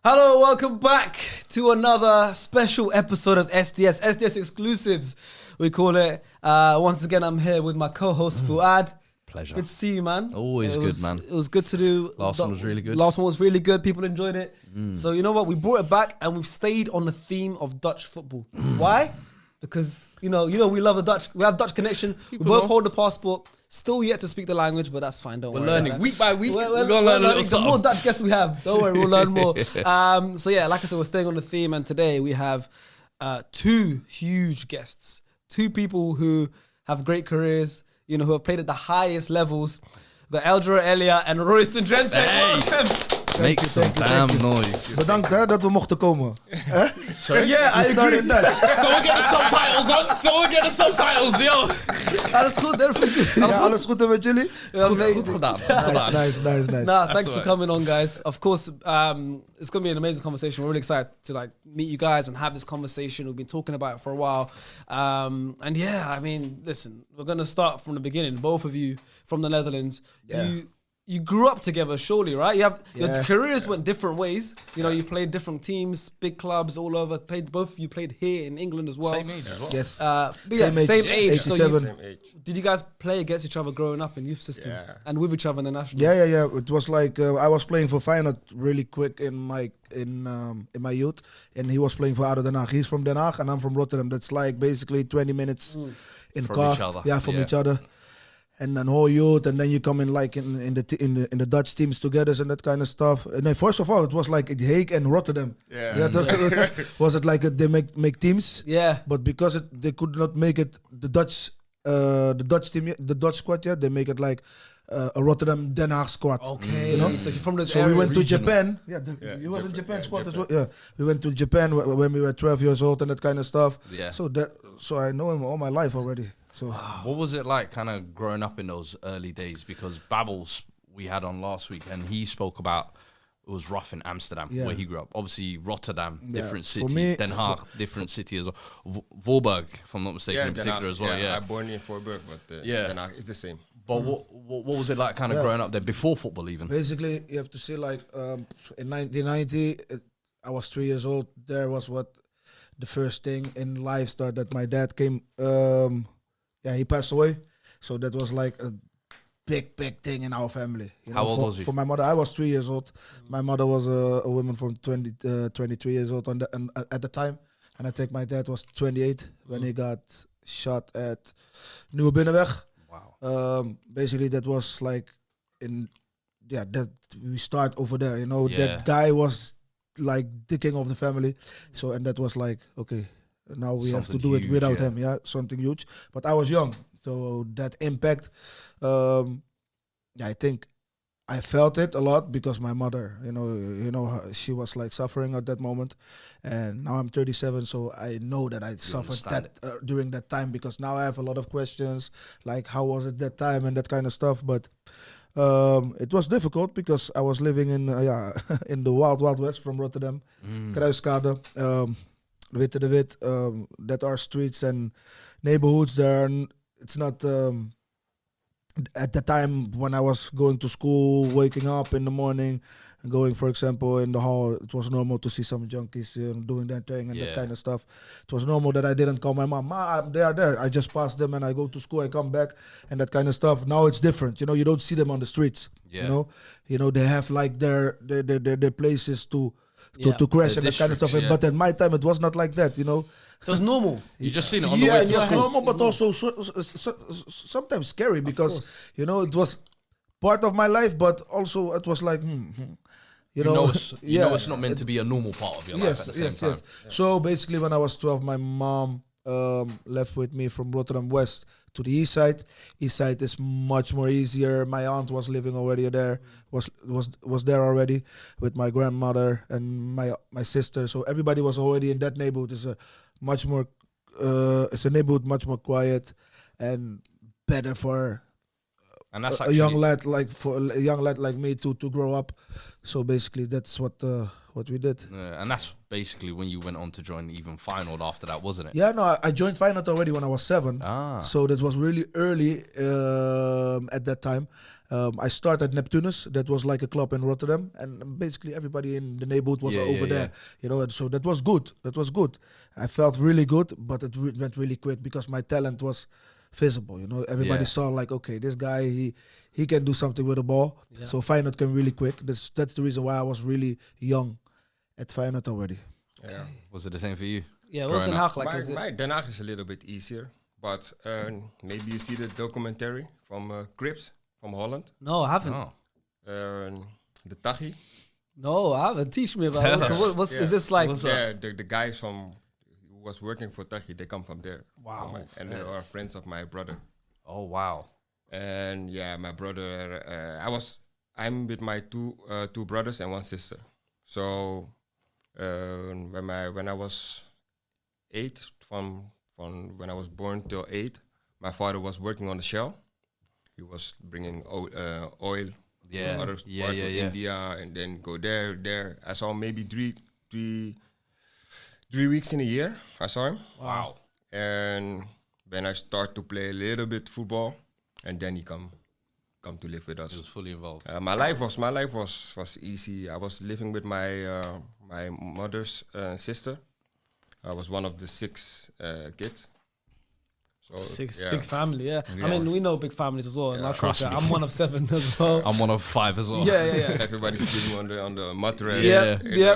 Hello, welcome back to another special episode of SDS Exclusives, we call it. Once again, I'm here with my co-host, Fuad. Pleasure. Good to see you, man. Always good, man. It was good to do. Last one was really good. Last one was really good. People enjoyed it. So you know what? We brought it back and we've stayed on the theme of Dutch football. Why? Because, you know, we love the Dutch. We have Dutch connection. We both hold the passport. Still yet to speak the language, but that's fine. Don't worry. We're learning week by week. We're gonna learn a little the something. more Dutch guests we have, don't worry, we'll learn more. So yeah, like I said, we're staying on the theme, and today we have two huge guests, two people who have great careers, you know, who have played at the highest levels. We've got Albert Elia and Royston Drenthe. Hey. Make some damn noise. Bedankt hè, dat we mochten komen. Yeah, I Start agree. in Dutch. Someone get the subtitles on. Someone get the subtitles, yo. Alles goed, everything good. Ja, alles goed met jullie? Goed gedaan. Nice. Nah, thanks for coming on, guys. Of course, it's going to be an amazing conversation. We're really excited to meet you guys and have this conversation. We've been talking about it for a while. And yeah, I mean, listen, we're going to start from the beginning. Both of you from the Netherlands. Yeah. You grew up together, surely, right? Your Yeah. careers went different ways. You know, you played different teams, big clubs all over. Both of you played here in England as well. Same age as well. Yes. But yeah, same age. So 87. Same age. did you guys play against each other growing up in youth system Yeah. and with each other in the national? Yeah. It was like I was playing for Feyenoord really quick in my youth, and he was playing for ADO Den Haag. He's from Den Haag, and I'm from Rotterdam. That's like basically 20 minutes in From car. each other. Yeah, from Yeah. each other. And then whole youth, and then you come in like in the Dutch teams together and that kind of stuff. And then first of all, it was like at Hague and Rotterdam. Yeah. Was it like they make teams? Yeah. But because they could not make it, the Dutch team, the Dutch squad, they make it like a Rotterdam Den Haag squad. Okay. You know? So you're from those So areas. we went to Regional. Japan. You were in Japan squad as well. Yeah, we went to Japan when we were 12 years old and that kind of stuff. Yeah. So I know him all my life already. So What was it like kind of growing up in those early days? Because Babels we had on last week and he spoke about it was rough in Amsterdam where he grew up. Obviously Rotterdam, different For city. me- Den Haag, different city as well. Voorburg, if I'm not mistaken, in Den particular Haag. as well. Yeah. I'm born in Voorburg, but Yeah. Den Haag is the same. But what was it like kind of growing up there before football even? basically, you have to see like in 1990, I was 3 years old. There was the first thing in life started that my dad came. He passed away. So that was like a big thing in our family. You How know, old was he? For my mother, I was 3 years old. My mother was a woman from 23 years old at the time. And I think my dad was 28 when he got shot at Nieuwe Binnenweg. Wow. Basically, that was like that we start over there. You know, Yeah. that guy was like the king of the family. So, and that was like, okay, now we have to Something do it huge, without yeah. him. Yeah, something huge. But I was young, so that impact, I think I felt it a lot because my mother, she was like suffering at that moment, and now I'm 37, so I know that I suffered understand that during that time because now I have a lot of questions, like how was it that time and that kind of stuff. But it was difficult because I was living in in the wild west from Rotterdam, Kruiskade, Witte de Wit, that are streets and neighborhoods there. It's not. At the time when I was going to school, waking up in the morning and going, for example, in the hall, it was normal to see some junkies doing their thing and that kind of stuff. It was normal that I didn't call my mom, they are there. I just pass them and I go to school, I come back and that kind of stuff. Now it's different. You don't see them on the streets. Yeah. They have like their places to crash and that kind of stuff. districts, yeah. But at my time, it was not like that. So it's normal. You just seen it on the Yeah, way it to was school. normal, but also sometimes scary because it was part of my life, but also it was like, You know it's not meant to be a normal part of your life at the same time. Yes. So basically, when I was 12, my mom left with me from Rotterdam West to the east side. East side is much more easier. My aunt was living already there, was there already with my grandmother and my sister. So everybody was already in that neighborhood. It's a neighborhood much more quiet and better for And that's a actually young lad like me to grow up. So basically, that's what what we did. And that's basically when you went on to join even Feyenoord after that, wasn't it? Yeah, no, I joined Feyenoord already when I was 7. So that was really early at that time. I started Neptunus. That was like a club in Rotterdam, and basically everybody in the neighborhood was over there. You know, and so that was good. I felt really good, but it went really quick because my talent was visible. You know, everybody saw like, okay, this guy he can do something with the ball. Yeah. So Feyenoord came really quick. That's the reason why I was really young at Feyenoord already. Yeah. Okay. Was it the same for you? Yeah, what's Den Haag like? My Den Haag is a little bit easier, but maybe you see the documentary from Crips from Holland. No, I haven't. Oh. The Taghi. No, I haven't. Teach me about it. So is this like? Yeah, the guys who was working for Taghi, they come from there. Wow. And they are friends of my brother. Oh, wow. And yeah, my brother, I'm with my two brothers and one sister. So when I was 8, from when I was born till 8, my father was working on the Shell. He was bringing oil from other parts of India and then go there. I saw him maybe three weeks in a year. I saw him. Wow. And then I start to play a little bit football, and then he come to live with us. He was fully involved. My life was easy. I was living with my mother's sister. I was one of the 6 kids. So 6, big family, yeah. I mean, we know big families as well. Yeah. I'm one of 7 as well. I'm one of 5 as well. Yeah. Everybody's sleeping on the mattress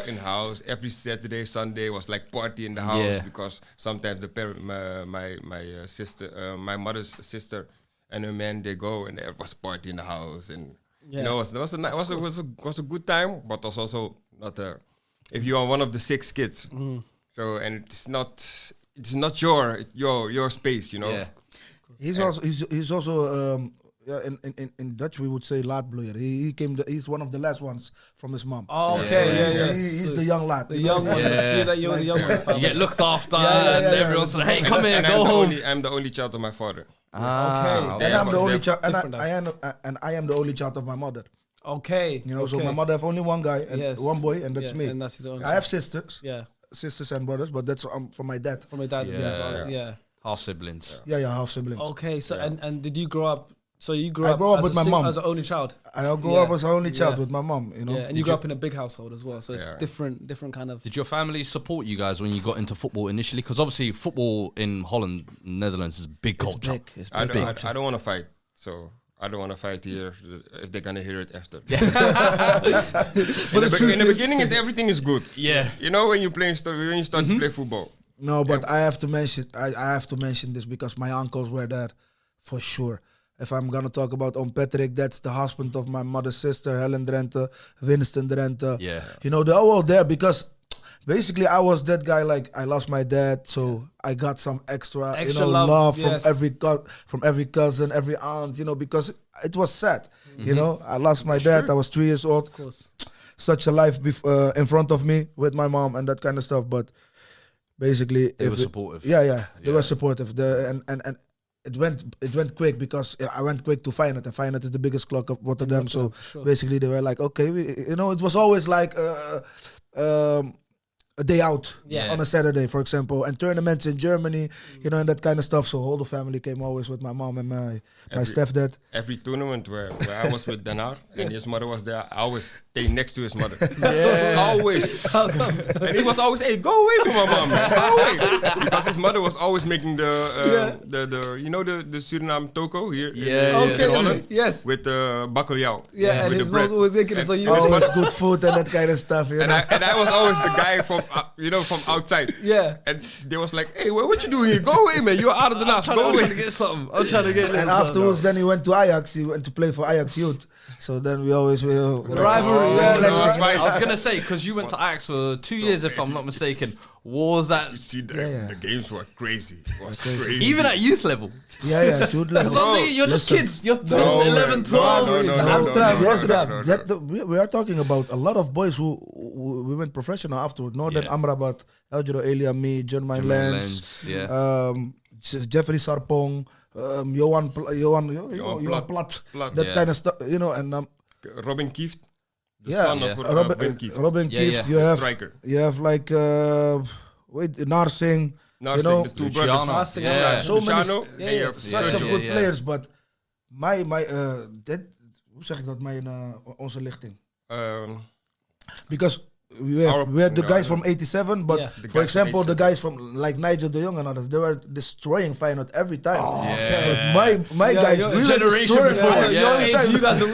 in house. Every Saturday, Sunday was like party in the house because sometimes my sister, my mother's sister, and her man, they go and there was party in the house, and you know, it was a good time, but it was also not if you are one of the 6 kids. So and it's not your space, you know. Yeah. He's also in Dutch we would say laatbloeier. He's one of the last ones from his mom. Oh, okay. He's the young lad. The young one. See that you're the young one. You get looked after and everyone's like, hey, come here, go home. I'm the only child of my father. Okay. And I'm the only child, and I am the only child of my mother. Okay. You know, so my mother have only one guy and one boy, and that's me. And that's the only I have sisters. Yeah. Sisters and brothers, but that's from my dad. From my dad, yeah. Half siblings. Yeah, half siblings. Okay, so and did you grow up? So you grew I up. grew up with my mom as an only child. I grew up as an only child with my mom. You know, and you grew up in a big household as well. So it's different kind of. Did your family support you guys when you got into football initially? Because obviously football in Holland, Netherlands is big culture. It's I big. don't want to fight, so. I don't want to fight here if they're gonna hear it after. But in the beginning, everything is good. Yeah, you know when you start to play football. No, but I have to mention. I have to mention this because my uncles were there, for sure. If I'm gonna talk about Oom Patrick, that's the husband of my mother's sister, Helen Drenthe, Winston Drenthe. Yeah, you know they're all there because. Basically, I was that guy. Like I lost my dad, so I got some extra love from every cousin, every aunt. You know, because it was sad. You know, I lost my dad. I was 3 years old. Of course, such a life in front of me with my mom and that kind of stuff. But basically, they were supportive. Yeah, they were supportive. And it went quick because I went quick to Feyenoord, and Feyenoord is the biggest club of Rotterdam. So basically, they were like, okay, it was always like. A day out on a Saturday, for example, and tournaments in Germany, you know, and that kind of stuff. So all the family came always with my mom and my stepdad. Every tournament where I was with Den Haag and his mother was there, I always stay next to his mother. Always. And he was always, hey, go away from my mom, man. Go away. Because his mother was always making the Suriname toko here in Holland. Yes. With the bakkeljauw. Yeah, and his mom was always making it. So you always good food and that kind of stuff. You know? And I was always the guy from outside. Yeah. And they was like, hey, what you doing here? Go away, man. You're out of the house. Go away. I'm trying to get something. I'm trying to get And afterwards, then he went to Ajax. He went to play for Ajax Youth. So then we always will. Rivalry. I was going to say, because you went to Ajax for 2 years, if I'm not mistaken. Was that... You see, the games were crazy. It was crazy. Even at youth level? Yeah, youth level. Because I'm thinking, you're just kids. You're 11, 12. No. We are talking about a lot of boys who we went professional afterward. Northern Amrabat, Drenthe Elia, me, Jermaine Lens, Jeffrey Sarpong, Johan Plat, that kind of stuff, you know, and Robin Kieft, the son of Ben Kieft. Robin Kieft. You have striker. You have like Narsing. Narsing, you know, the two brothers. Yeah. So many such of good yeah. players, but hoe zeg ik dat? Onze lichting. Because we had the guys from '87, but for example, the guys from like Nigel de Jong and others, they were destroying Feyenoord every time. But my guys really destroyed every time. You guys are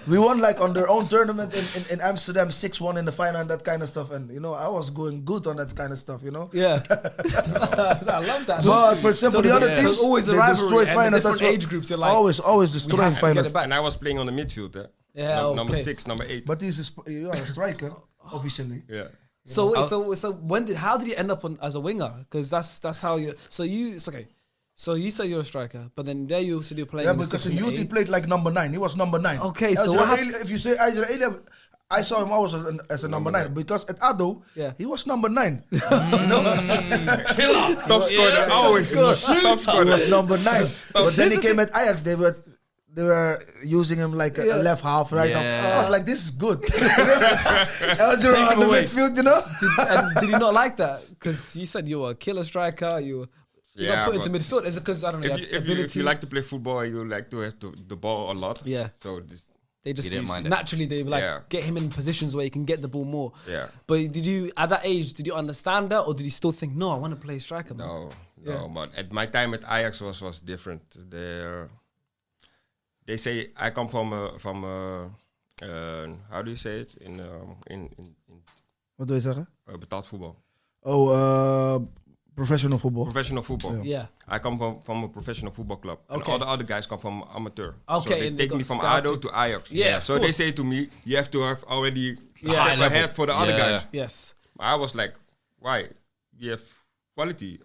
we won like on their own tournament in Amsterdam, 6-1 in the final and that kind of stuff. And I was going good on that kind of stuff. Yeah, I love that. But for example, the other teams, always a they destroy rivalry and Feyenoord. different age groups. You're like always destroying Feyenoord. And I was playing on the midfield. Number 6, number 8. But he's a striker officially. Yeah. So how did you end up as a winger? Because that's how you. So you say you're a striker, but then there you also do playing. Yeah, because in youth he played like number 9. He was number 9. Okay, so if you say Albert Elia, I saw him always as a number 9 because at ADO he was number 9. Killer, top scorer, always top scorer. He was number 9. But then he came at Ajax. They were using him like a left half, right half. I was like, this is good. I was on the midfield, And did you not like that? Because you said you were a killer striker. You got put into midfield. Is it because I don't know? If you like to play football, you like to have the ball a lot. Yeah. So they just mind naturally they get him in positions where he can get the ball more. Yeah. But did you at that age understand that, or did you still think, no, I want to play striker? Man? No. But at my time at Ajax was different. They say I come from how do you say it in Wat wil je zeggen? Betaald voetbal. Professional football. Professional football. Yeah. I come from a professional football club. Okay. And all the other guys come from amateur. Okay. So they take me from ADO to Ajax. Yeah. So they say to me, you have to have already a high step ahead for the other guys. Yes. I was like, why? You have quality.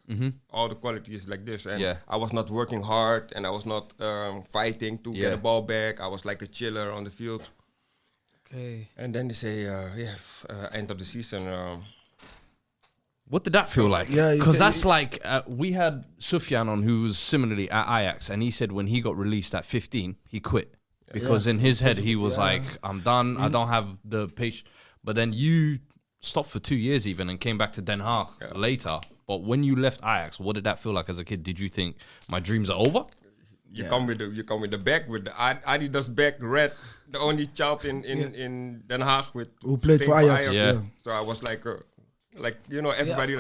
All the quality is like this. And I was not working hard and I was not fighting to get the ball back. I was like a chiller on the field. Okay. And then they say, end of the season. What did that feel like? Yeah, because that's like we had Sufjan on, who was similarly at Ajax, and he said when he got released at 15, he quit because in his head he was like, "I'm done. I don't have the patience." But then you stopped for 2 years even and came back to Den Haag later. But when you left Ajax, what did that feel like as a kid? Did you think my dreams are over? You come with the bag, with the Adidas bag, red, the only child in Den Haag who played for Ajax. Yeah. So I was like everybody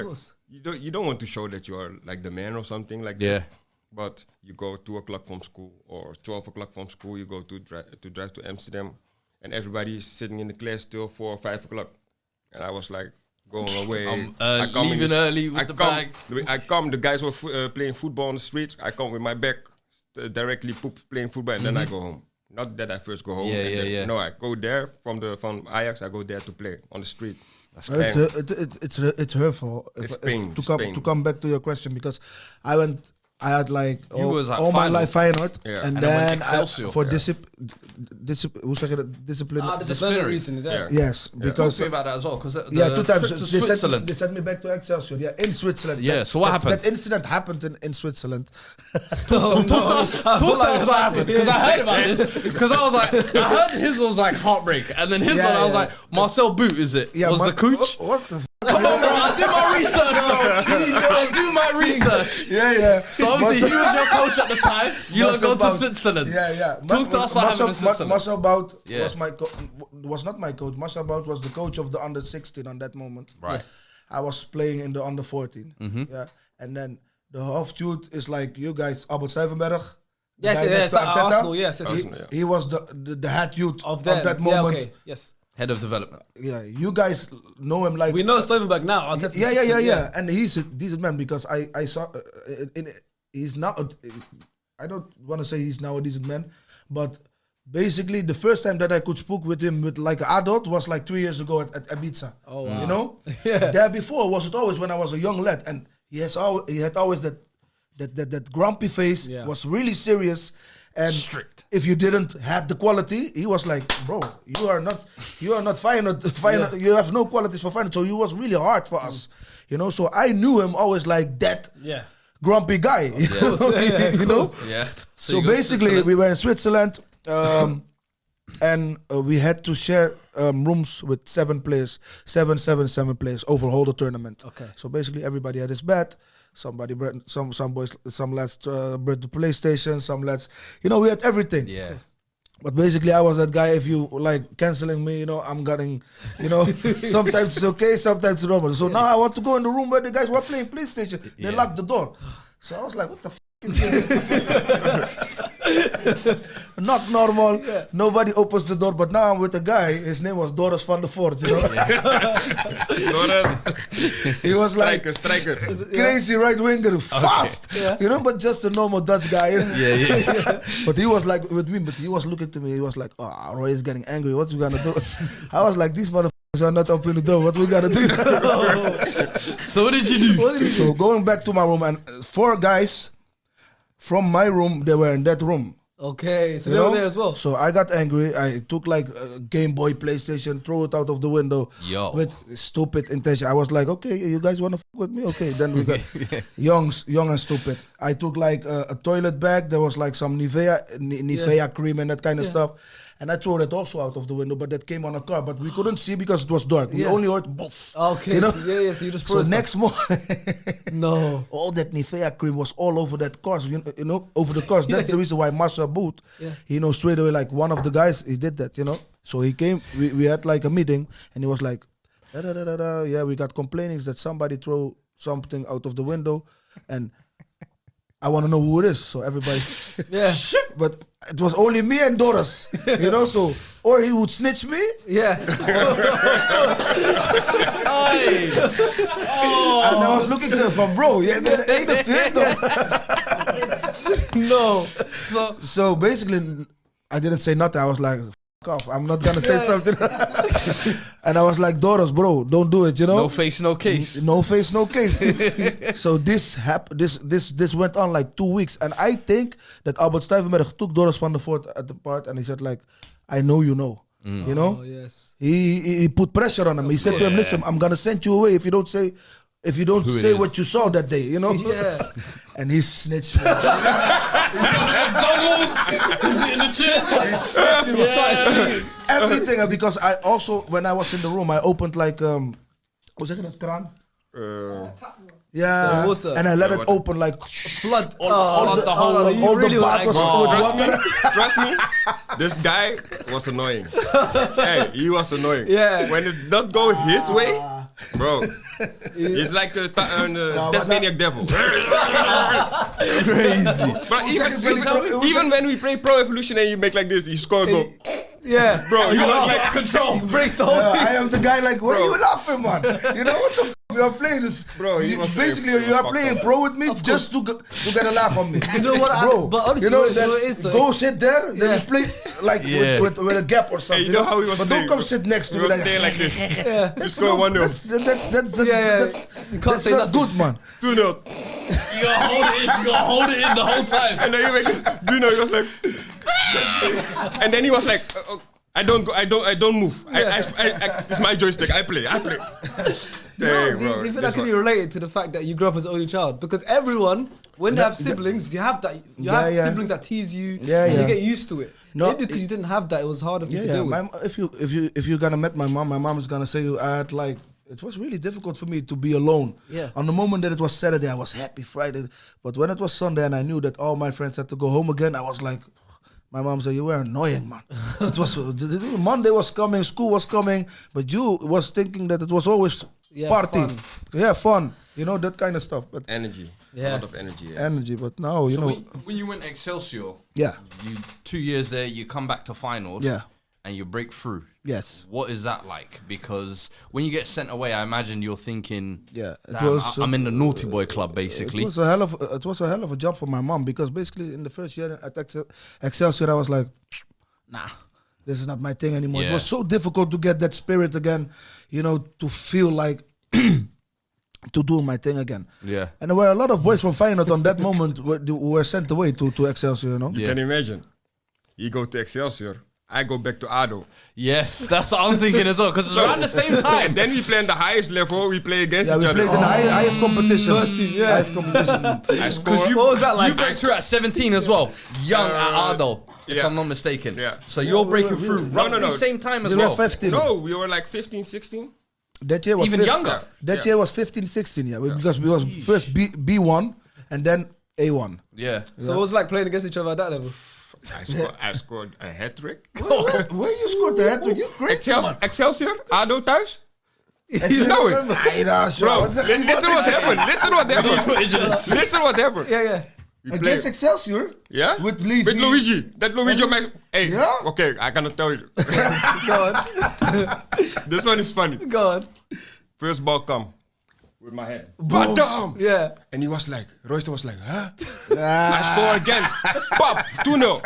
you don't want to show that you are like the man or something like that. But you go 2:00 from school or 12:00 from school. You go to drive to Amsterdam, and everybody is sitting in the class till 4 or 5 o'clock, and I was like going away. I come leaving early with the bag. The guys were playing football on the street. I come with my bag directly playing football, and then I go home. Not that I first go home. No, I go there from Ajax. I go there to play on the street. It's hurtful. To come back to your question, because I had like all my life Feyenoord, and then Excelsior. For hoe zeg je dat? Discipline. Disciplinary reasons. Yes, because talk about that as well. Because 2 times to Switzerland. They sent me back to Excelsior. Yeah, in Switzerland. Yeah. So what happened? That incident happened in Switzerland. Talk to us what happened, because I heard about this. Because I was like, I heard his was like heartbreak, and then his one I was like, Marcel Boot, is it? Yeah, was the coach? What the? Come on, bro! I did my research, bro. I do my research. Yeah. So obviously he was your coach at the time. You don't go to Switzerland. Yeah. Talk to us what happened in Switzerland. Marcel Bout was not my coach. Marcel Bout was the coach of the under 16 on that moment. Right. Yes. I was playing in the under 14. Yeah, and then the half shoot is like you guys, Albert Stuivenberg. Yes, Arsenal. Yes. He was the head youth of that moment. Yeah, okay. Yes. Head of development. Yeah, you guys know him like we know Stuivenberg now. Yeah. And he's a decent man because I saw he's now. I don't want to say he's now a decent man, but basically the first time that I could speak with him with like an adult was like 3 years ago at Ibiza. Oh wow. You know, there before was it always when I was a young lad, and he had always that grumpy face. Was really serious. And strict. If you didn't have the quality, he was like, "Bro, you are not Feyenoord. You have no qualities for Feyenoord." So he was really hard for us, you know. So I knew him always like that, grumpy guy, you know. Yeah. So basically, we were in Switzerland. and we had to share rooms with 7 players, seven players over whole the tournament. Okay. So basically, everybody had his bed. Somebody, some boys, some lads brought the PlayStation. Some lads, we had everything. Yeah. But basically, I was that guy. If you like canceling me, I'm getting, sometimes it's okay, sometimes it's normal. So now I want to go in the room where the guys were playing PlayStation. They locked the door. So I was like, what the f is this? Not normal. Yeah. Nobody opens the door. But now I'm with a guy. His name was Doris van der Voort. Doris. He was like a striker. Crazy right winger, fast. Yeah. But just a normal Dutch guy. Yeah. But he was like with me. But he was looking to me. He was like, "Oh, Roy is getting angry. What's we gonna do?" I was like, "These motherfuckers are not opening the door. What we gonna do?" So what did you do? So going back to my room, and 4 guys from my room, they were in that room. Okay, so they were there as well. So I got angry. I took like a Game Boy, PlayStation, throw it out of the window with stupid intention. I was like, okay, you guys want to f with me? Okay, then we got young and stupid. I took like a toilet bag. There was like some Nivea cream and that kind of stuff. And I threw that also out of the window, but that came on a car. But we couldn't see because it was dark. We only heard boff. Okay, so you just froze. So next morning, no, all that Nivea cream was all over that cars, over the cars. That's the reason why Marcel Boot, straight away, like one of the guys, he did that, So he came, we had like a meeting, and he was like, yeah, we got complainings that somebody threw something out of the window, and I want to know who it is. So everybody, but it was only me and Doris, so, or he would snitch me. Yeah. And I was looking to him from, bro, No. So basically, I didn't say nothing. I was like, f off. I'm not going to say something. And I was like, Doris, bro, don't do it, No face, no case. No face, no case. So this went on like 2 weeks. And I think that Albert Stuivenberg took Doris van der Voort at the part and he said like, I know you know. Oh, yes. He put pressure on him. He said to him, listen, I'm going to send you away if you don't say what you saw that day, Yeah. And he snitched. He snitched me. Everything. Because I also, when I was in the room, I opened like, hoe zeg je dat, kraan? Yeah, water. And I let it open like flood. All the bath was with water. Trust me, this guy was annoying. Hey, he was annoying. Yeah. When it not goes his way, bro, he's like the Tasmaniac devil. Crazy. But even when we play Pro Evolution and you make like this, you score a goal. Yeah, bro, you want like control. He breaks the whole thing. I am the guy like, why are you laughing, man? What the f***? You are playing this. Bro, you are playing pro with me just to get a laugh on me. You know what? Bro, but honestly, it is though. Go sit there, then you play like with a gap or something. Hey, you know how he was but playing? don't come sit next to me like this. You score 1-0. You can't say that's not good, man. 2-0. You gotta hold it in the whole time. And then he was like, and then he was like, I don't move. It's my joystick. I play. Do you think that can be related to the fact that you grew up as an only child? Because everyone, when they have siblings, you have that. You have siblings that tease you. And you get used to it. Maybe because you didn't have that, it was harder for you to deal with. If you're gonna meet my mom is gonna say I had like. It was really difficult for me to be alone. Yeah. On the moment that it was Saturday, I was happy. Friday, but when it was Sunday and I knew that all my friends had to go home again, I was like. My mom said, you were annoying, man. It was Monday was coming, school was coming, but you was thinking that it was always party. Fun. Yeah, fun. That kind of stuff. But energy. A lot of energy. Yeah. Energy, but now, when you went Excelsior, you 2 years there, you come back to Feyenoord, and you break through. Yes. What is that like? Because when you get sent away, I imagine you're thinking, I'm in the naughty boy club, basically. It was a hell of a job for my mom because basically in the first year at Excelsior, I was like, nah, this is not my thing anymore. It was so difficult to get that spirit again, to feel like to do my thing again. Yeah. And there were a lot of boys from Feyenoord on that moment who were sent away to Excelsior, You can imagine. You go to Excelsior. I go back to ADO. Yes, that's what I'm thinking as well, because it's around the same time. And then we play in the highest level. We play against Yeah, each we other. played in the highest competition. First team, yeah. Highest competition. I scored. What was that like? You break through at 17 as well, young at Ardo, if yeah. I'm not mistaken. Yeah. So you're we breaking were- through we- roughly No. same time as We were well. 15. No, we were like 15, 16. That year was Even younger. That Yeah. year was 15, 16, yeah. Because we was first B1 and then A1. Yeah. So what was it like playing against each other at that level? I scored a hat-trick. Where you scored the hat-trick? You crazy, man. Excelsior, ADO thuis. You know it. Bro, Listen listen what happened. Listen what happened. Listen what happened. Yeah. We Against play. Excelsior? Yeah? With Luigi. With Luigi. That Luigi my... Hey, Yeah? okay, I cannot tell you. Go on. This one is funny. Go on. First ball come. With my hand. Badam! Yeah. And he was like, Royster was like, huh? I score again. Pop, 2-0.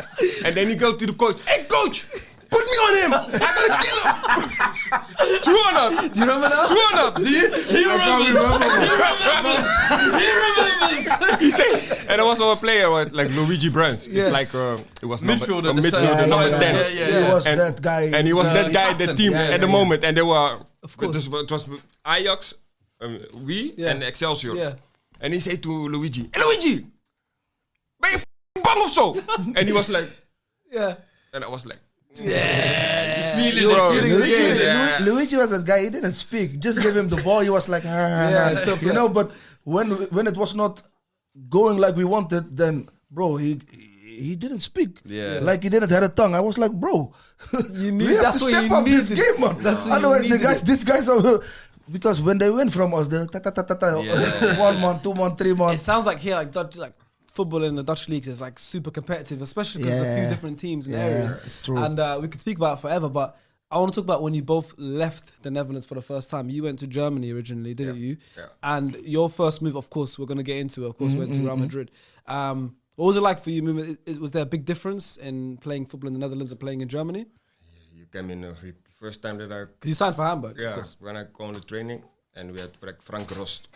And then he go to the coach. Hey, coach! Put me on him! I gotta kill him! 2-0. Do you remember that? 2-0. Do you? He remembers. He said, and there was a player like Luigi Bruns. Yeah. It's like it was Midfielder, number, the midfielder, center. number Yeah, 10. yeah. He was And- that guy. And he was that guy, captain. the team Yeah, at the yeah. moment, and they were. Of course. It was Ajax, we Yeah. and Excelsior. Yeah. And he said to Luigi, "Hey Luigi, ben je bang of zo?" And he was like, Yeah. and I was like, Feeling bro. feeling the Luigi, game. Yeah. Luigi was that guy. He didn't speak. Just give him the ball. He was like, Yeah, stuff you like- know. But when it was not going like we wanted, then bro, he didn't speak. Yeah. Like he didn't have a tongue. I was like, bro, You need- we have that's to what step you up this needed. game, man. That's what you Otherwise, needed. these guys are. Because when they win from us, they're Yeah. 1 month, 2 month, 3 It months. sounds like here, like Dutch, like football in the Dutch leagues is like super competitive, especially because there's a few Yeah. different teams in the Yeah, areas. it's true. And we could speak about it forever, but I want to talk about when you both left the Netherlands for the first time. You went to Germany originally, didn't you? Yeah. And your first move, of course, we're going to get into. Of course, went to Real Madrid. What was it like for you moving? Was there a big difference in playing football in the Netherlands and playing in Germany? You came in the first time that I Because you signed for Hamburg. Of yeah course. when I go on the training and we had like Frank Rost.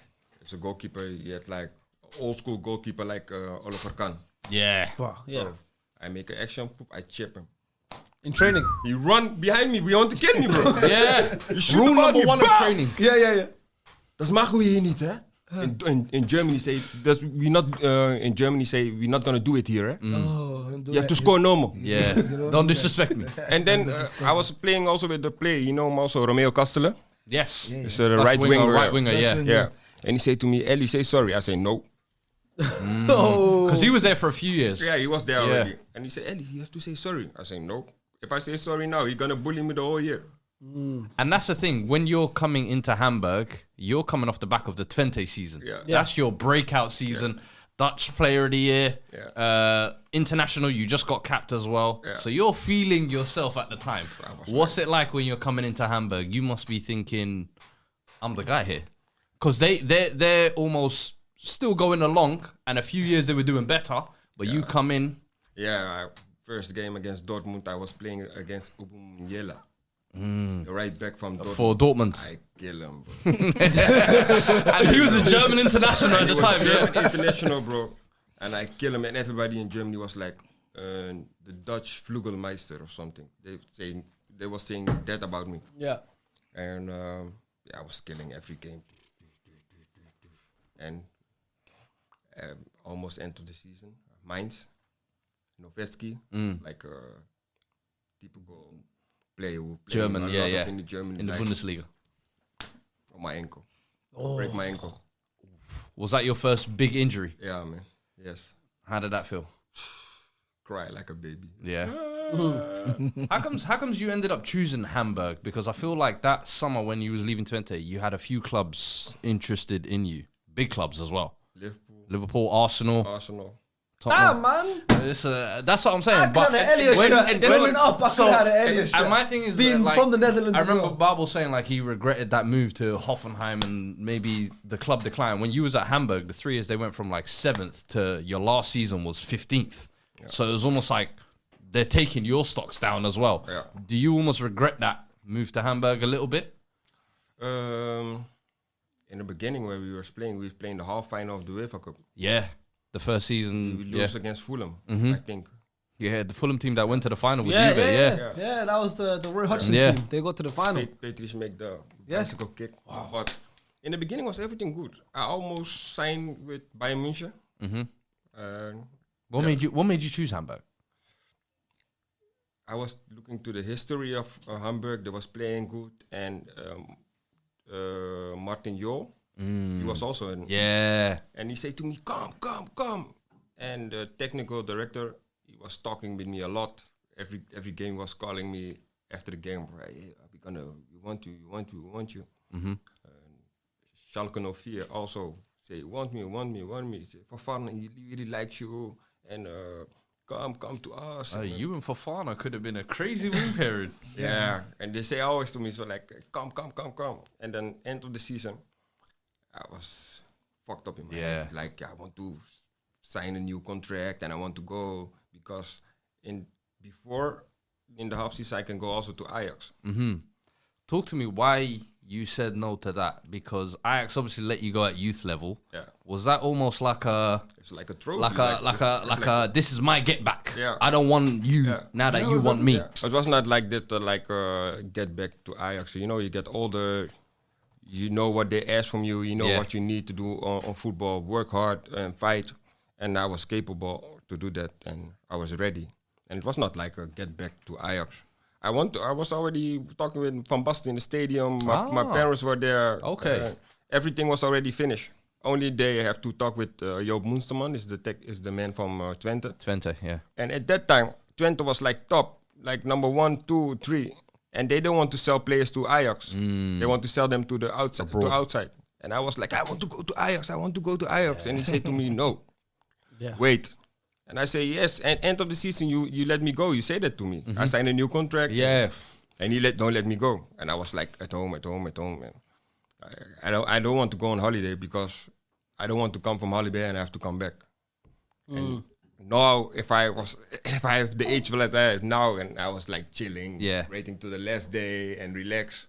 It's a goalkeeper. He had like old school goalkeeper like Oliver Kahn. Yeah. Wow, yeah. So I make an action, poop, I chip him. In training. He run behind me. We want to kill me, bro. Yeah. You shoot Rule the ball, number you 1 of bam! training. Yeah. Dat mag we hier niet, hè? In Germany say that's we not in Germany say we're not gonna do it here. Eh? You have to score normal. Yeah. Don't disrespect me. And then I was playing also with the player, you know him also, Romeo Kastelen. Yes. He's a That's right winger. Right winger, That's yeah. when- Yeah. And he said to me, Ellie, say sorry. I say no. Oh. Because he was there for a few years. Yeah, he was there Yeah. already. And he said, Ellie, you have to say sorry. I say no. If I say sorry now, he's gonna bully me the whole year. And that's the thing. When you're coming into Hamburg, you're coming off the back of the Twente season. Yeah. That's your breakout season. Dutch Player of the Year. Yeah. International, you just got capped as well. Yeah. So you're feeling yourself at the time. was What's it like when you're coming into Hamburg? You must be thinking, I'm the guy here. Because they're almost still going along. And a few years they were doing better. But you come in. Yeah, first game against Dortmund, I was playing against Ubum Yela. The right back from Dortmund. For Dortmund. I kill him, bro. And he was a German international at He the was time, German yeah. international, bro. And I kill him, and everybody in Germany was like, the Dutch Vlugelmeister or something. They were saying that about me. Yeah. And I was killing every game. And almost end of the season, Mainz, Novetzki, like a typical player who played German, a lot yeah, of yeah. in the German In the like, Bundesliga. on my ankle. Break my ankle. Was that your first big injury? Yeah, man. Yes. How did that feel? Cry like a baby. Yeah. How comes you ended up choosing Hamburg? Because I feel like that summer when you was leaving Twente, you had a few clubs interested in you. Big clubs as well. Liverpool, Arsenal, Arsenal. Tottenham. man. That's what I'm saying. I could have had Elia shirt. and that's Growing up, I could have had an Elia and shirt. my thing is Being that, like, from the Netherlands I as remember well. Babel saying like he regretted that move to Hoffenheim and maybe the club declined. When you was at Hamburg, the 3 years they went from like 7th to your last season was 15th. Yeah. So it was almost like they're taking your stocks down as well. Yeah. Do you almost regret that move to Hamburg a little bit? In the beginning when we were playing the half final of the UEFA Cup. Yeah. The first We season, lose against Fulham, I think. Yeah, the Fulham team that went to the final with Yeah, Juve. yeah, that was the Roy Hodgson Yeah. team. They got to the final. Patrice make the Yeah. bicycle kick. But in the beginning was everything good. I almost signed with Bayern München. What made you choose Hamburg? I was looking to the history of Hamburg. They was playing good, and Martin Jol, he was also in. Yeah. And he said to me, come. And the technical director, he was talking with me a lot. Every game was calling me after the game. Hey, we want you. Schalke 04 also say, want me. Say, Fofana, he really likes you. And come to us. You and Fofana could have been a crazy win period. Yeah, and they say always to me, so like, come. And then end of the season, I was fucked up in my head. Like, I want to sign a new contract and I want to go because in the half season I can go also to Ajax. Talk to me why you said no to that, because Ajax obviously let you go at youth level. Yeah. Was that almost like a... It's like a trophy. Like a this is my get back. Yeah. I don't want you now that you want me. Yeah. It was not like that, get back to Ajax. You know, you get older, you know what they ask from you, you know what you need to do on football, work hard and fight. And I was capable to do that and I was ready. And it was not like a get back to Ajax. I was already talking with Van Basten in the stadium. My parents were there. Okay. Everything was already finished. Only they have to talk with Joop Munsterman, is the man from Twente. Twente, yeah. And at that time, Twente was like top, like number 1, 2, 3. And they don't want to sell players to Ajax. They want to sell them to the outside. And I was like, I want to go to Ajax. And he said to me, no. Yeah. Wait. And I say, yes. And end of the season, you let me go. You say that to me. I signed a new contract. Yeah. And he don't let me go. And I was like, at home, man. I don't want to go on holiday because I don't want to come from holiday and I have to come back. And now, if I have the age like I have now, and I was like chilling, waiting to the last day and relax.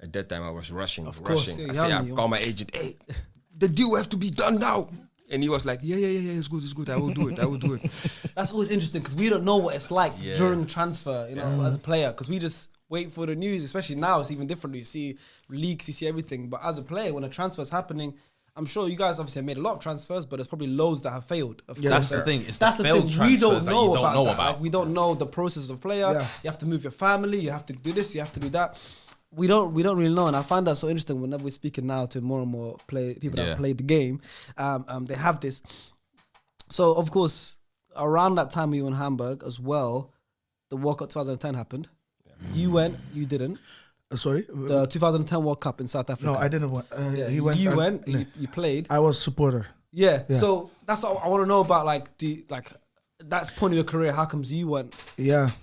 At that time, I was rushing. Of course, I say, I call my agent, hey, the deal have to be done now. And he was like, yeah, it's good. I will do it. That's always interesting because we don't know what it's like during transfer, as a player, because we just wait for the news. Especially now, it's even different. You see leaks, you see everything. But as a player, when a transfer is happening, I'm sure you guys obviously have made a lot of transfers, but there's probably loads that have failed. That's the thing. It's that's the the failed thing. We don't transfers that know you don't know about. Like, we don't know the process of player. Yeah. You have to move your family. You have to do this. You have to do that. We don't really know, and I find that so interesting. Whenever we're speaking now to more and more people that have played the game, they have this. So of course, around that time we were in Hamburg as well. The World Cup 2010 happened. Yeah. You went, you didn't. Sorry, the 2010 World Cup in South Africa. No, I didn't want. He went. You went. You played. I was supporter. Yeah. So that's what I want to know about, like that point of your career. How comes you weren't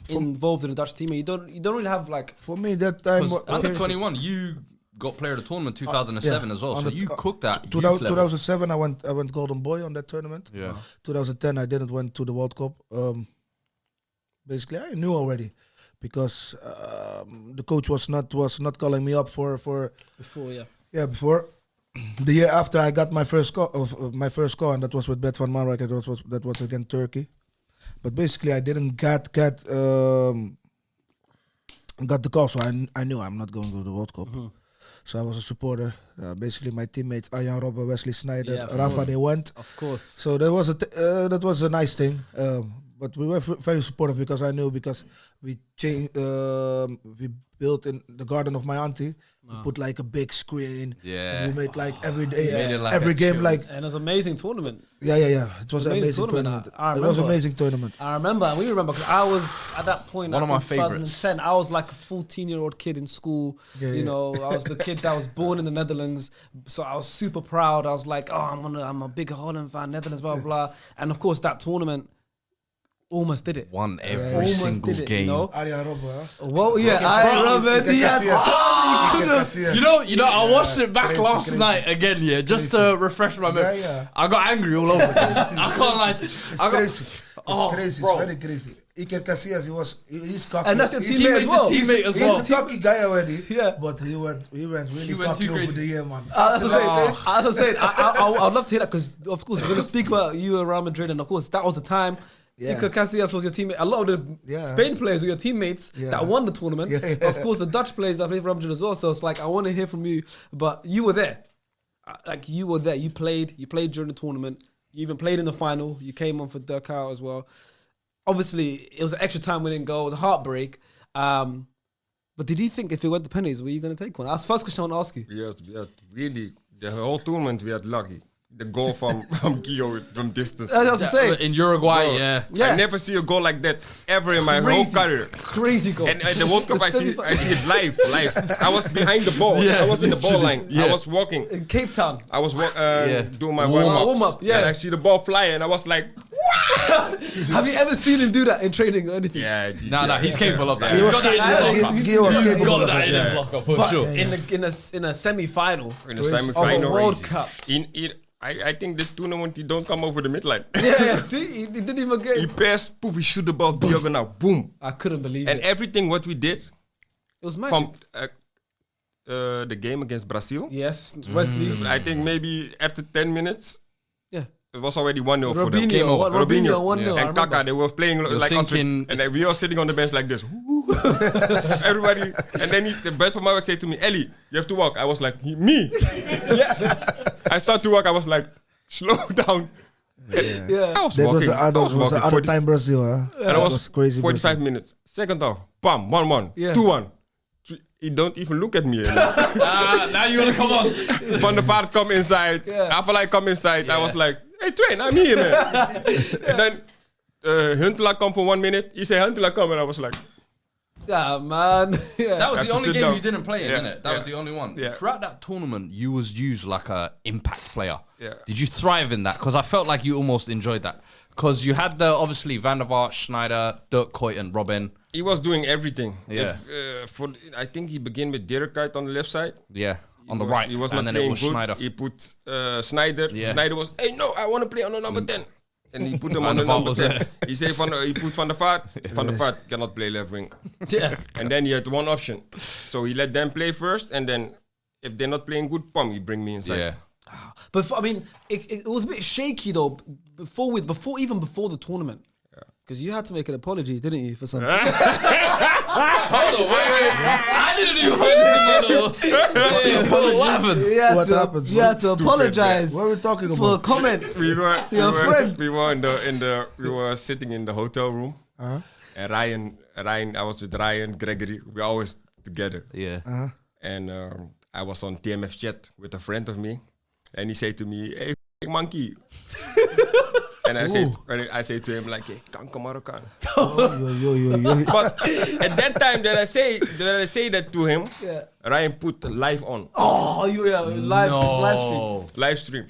involved in the Dutch team? You don't really have like. For me, that time under 21, you got player of the tournament 2007 as well. So you cooked that. 2007, I went Golden Boy on that tournament. Yeah. 2010, I didn't went to the World Cup. Basically, I knew already because the coach was not calling me up for before. Yeah, before. The year after, I got my first call, and that was with Bert van Marwijk. That was against Turkey. But basically, I didn't get the call, so I knew I'm not going to the World Cup. Mm-hmm. So I was a supporter. Basically, my teammates Arjan Robben, Wesley Sneijder, Rafa, they went. Of course. So that was a nice thing. But we were very supportive because I knew we changed. We built in the garden of my auntie. We put like a big screen. Yeah. And we made like every day, like every game like. And it was an amazing tournament. Yeah. It was an amazing tournament. It was an amazing tournament. I remember, and we remember because I was at that point. One of my favorites. 2010. I was like a 14-year-old kid in school. I was the kid that was born in the Netherlands, so I was super proud. I was like, I'm a big Holland fan, Netherlands, blah blah. And of course, that tournament almost did it. Won every single game. Arjan Robben. Well, Arjan Robben. You know, I watched it back last night again, just to refresh my memory. Yeah. I got angry all over. I can't lie. It's crazy. It's crazy. Bro. It's very crazy. Iker Casillas, he's cocky. And that's your teammate as well. He's a cocky guy already. Yeah. But he went really cocky over the year, man. As I said, I would love to hear that because, of course, we're going to speak about you and Real Madrid. And, of course, that was the time Yeah. Iker Casillas was your teammate. A lot of the Spain players were your teammates that won the tournament. Of course, the Dutch players that played for Real Madrid as well. So it's like, I want to hear from you. But you were there. Like, you were there. You played during the tournament. You even played in the final. You came on for Dirk Kuyt as well. Obviously, it was an extra time winning goal. It was a heartbreak. But did you think if it went to penalties, were you going to take one? That's the first question I want to ask you. We had really, the whole tournament, we had lucky. The goal from Gio from distance. That's what I'm saying. In Uruguay, Bro, I never see a goal like that ever in my whole career. Crazy goal. And the World Cup, I see it live. I was behind the ball. I was in the ball line. I was walking. In Cape Town. I was doing my warm-up. And I see the ball fly and I was like, have you ever seen him do that in training or anything? Yeah. No, he's capable of that. He was capable of that. in his locker for But sure. in a semi-final In the of semi-final. a World Cup. I think the tournament, he don't come over the midline. See? He didn't even get He passed, poop, he shoot the ball diagonal, boom. I couldn't believe And it. everything what we did It was magic. from the game against Brazil, Yes, Wesley. I think maybe after 10 minutes, Yeah. it was already 1-0 for them. Robinho 1-0. And Kaka, they were playing like us, thinking- and we were sitting on the bench like this. Everybody, and then the best from my work said to me, Ellie, you have to walk. I was like, me? I start to walk. I was like, slow down. Yeah. I was That was walking. the other time Brazil, huh? And I was crazy. 45 minutes. Second half, bam, 1-1, Yeah. 2-1. He don't even look at me anymore. Now you want to come on. Van der Vaart come inside. Avalai come inside. I was like, hey, Twain, I'm here, man. And then Huntelaar come for 1 minute. He said, Huntelaar come. And I was like, Yeah, man. Yeah. That was Have the to only sit game down. you didn't play in, Yeah, innit? That yeah. was the only one. Yeah. Throughout that tournament, you was used like a impact player. Yeah. Did you thrive in that? Because I felt like you almost enjoyed that. Because you had obviously Van der Vaart, Schneider, Dirk Kuyt and Robin. he was doing everything. Yeah. I think he began with Dirk Kuyt on the left side. Yeah, on the He was- right. He was and not then it playing was good. Schneider. He put Snyder. Yeah. Snyder was, hey, no, I want to play on the number 10. And he put him Van on der the Vaart number was 10. there. He said he put Van der Vaart. Van der Vaart cannot play left wing. Yeah. And then he had one option. So he let them play first. And then if they're not playing good, he bring me inside. Yeah. But I mean, it was a bit shaky though before the tournament. Because you had to make an apology, didn't you, for something? Hold on, wait. I didn't even find this in what happened? What happened? You had to Stupid, apologize What are we talking for a about? comment. We were, To your friend. We were sitting in the hotel room. And Ryan, I was with Ryan, Gregory. We were always together. Yeah. And I was on TMF chat with a friend of me, and he said to me, "Hey, monkey." And I said to him like, "Hey, kanker Marokkaan." Yo. But at that time that I say that to him, Yeah. Ryan put the live on, Oh, live stream. live stream.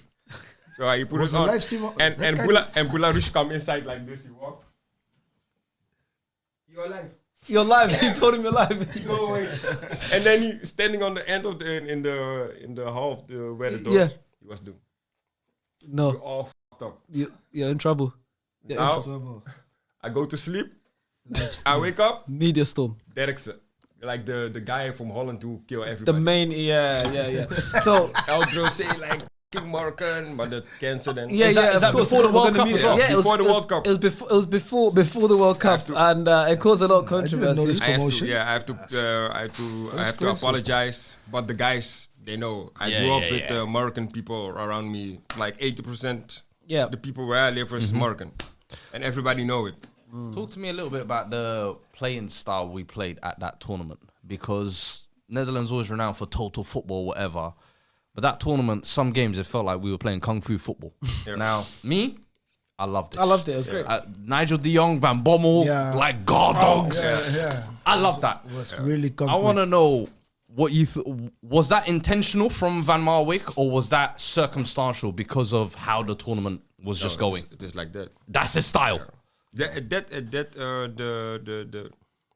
So he put Was it the on, live stream on? and That Bularush come inside like this. He walk. You're alive. You're live. He told him you're live. Go away. And then he standing on the end of in the hall of where the door. Yeah. He was doing. No, We're all f***ed up. you're in trouble. You're in Now, trouble. I go to sleep. I wake up. Media storm. Derksen. Like the guy from Holland who kill The everybody. main, yeah. So, Eldro say like King Moroccan, but the cancer then. yeah, Is that- yeah. is that of course, before the we're World gonna Cup mute as it. well? Yeah, Before the World Cup. It was before the World Cup, and it caused a lot of didn't know controversy. this. I have to, Promotion? yeah, I have to crazy. apologize. But the guys, they know. I Yeah, grew up yeah, with yeah. Moroccan people around me. Like 80%, Yeah, the people where I live is Moroccan, and everybody know it. Talk to me a little bit about the playing style we played at that tournament, because Netherlands always renowned for total football, whatever. But that tournament, some games it felt like we were playing kung fu football. Yeah. Now, me, I loved it. I loved it. It was great. Nigel De Jong, Van Bommel, Yeah. like guard dogs. Yeah. I love that. It was really I concrete. want to know what you was that intentional from Van Marwijk, or was that circumstantial because of how the tournament was just going? It is like that. That's his style.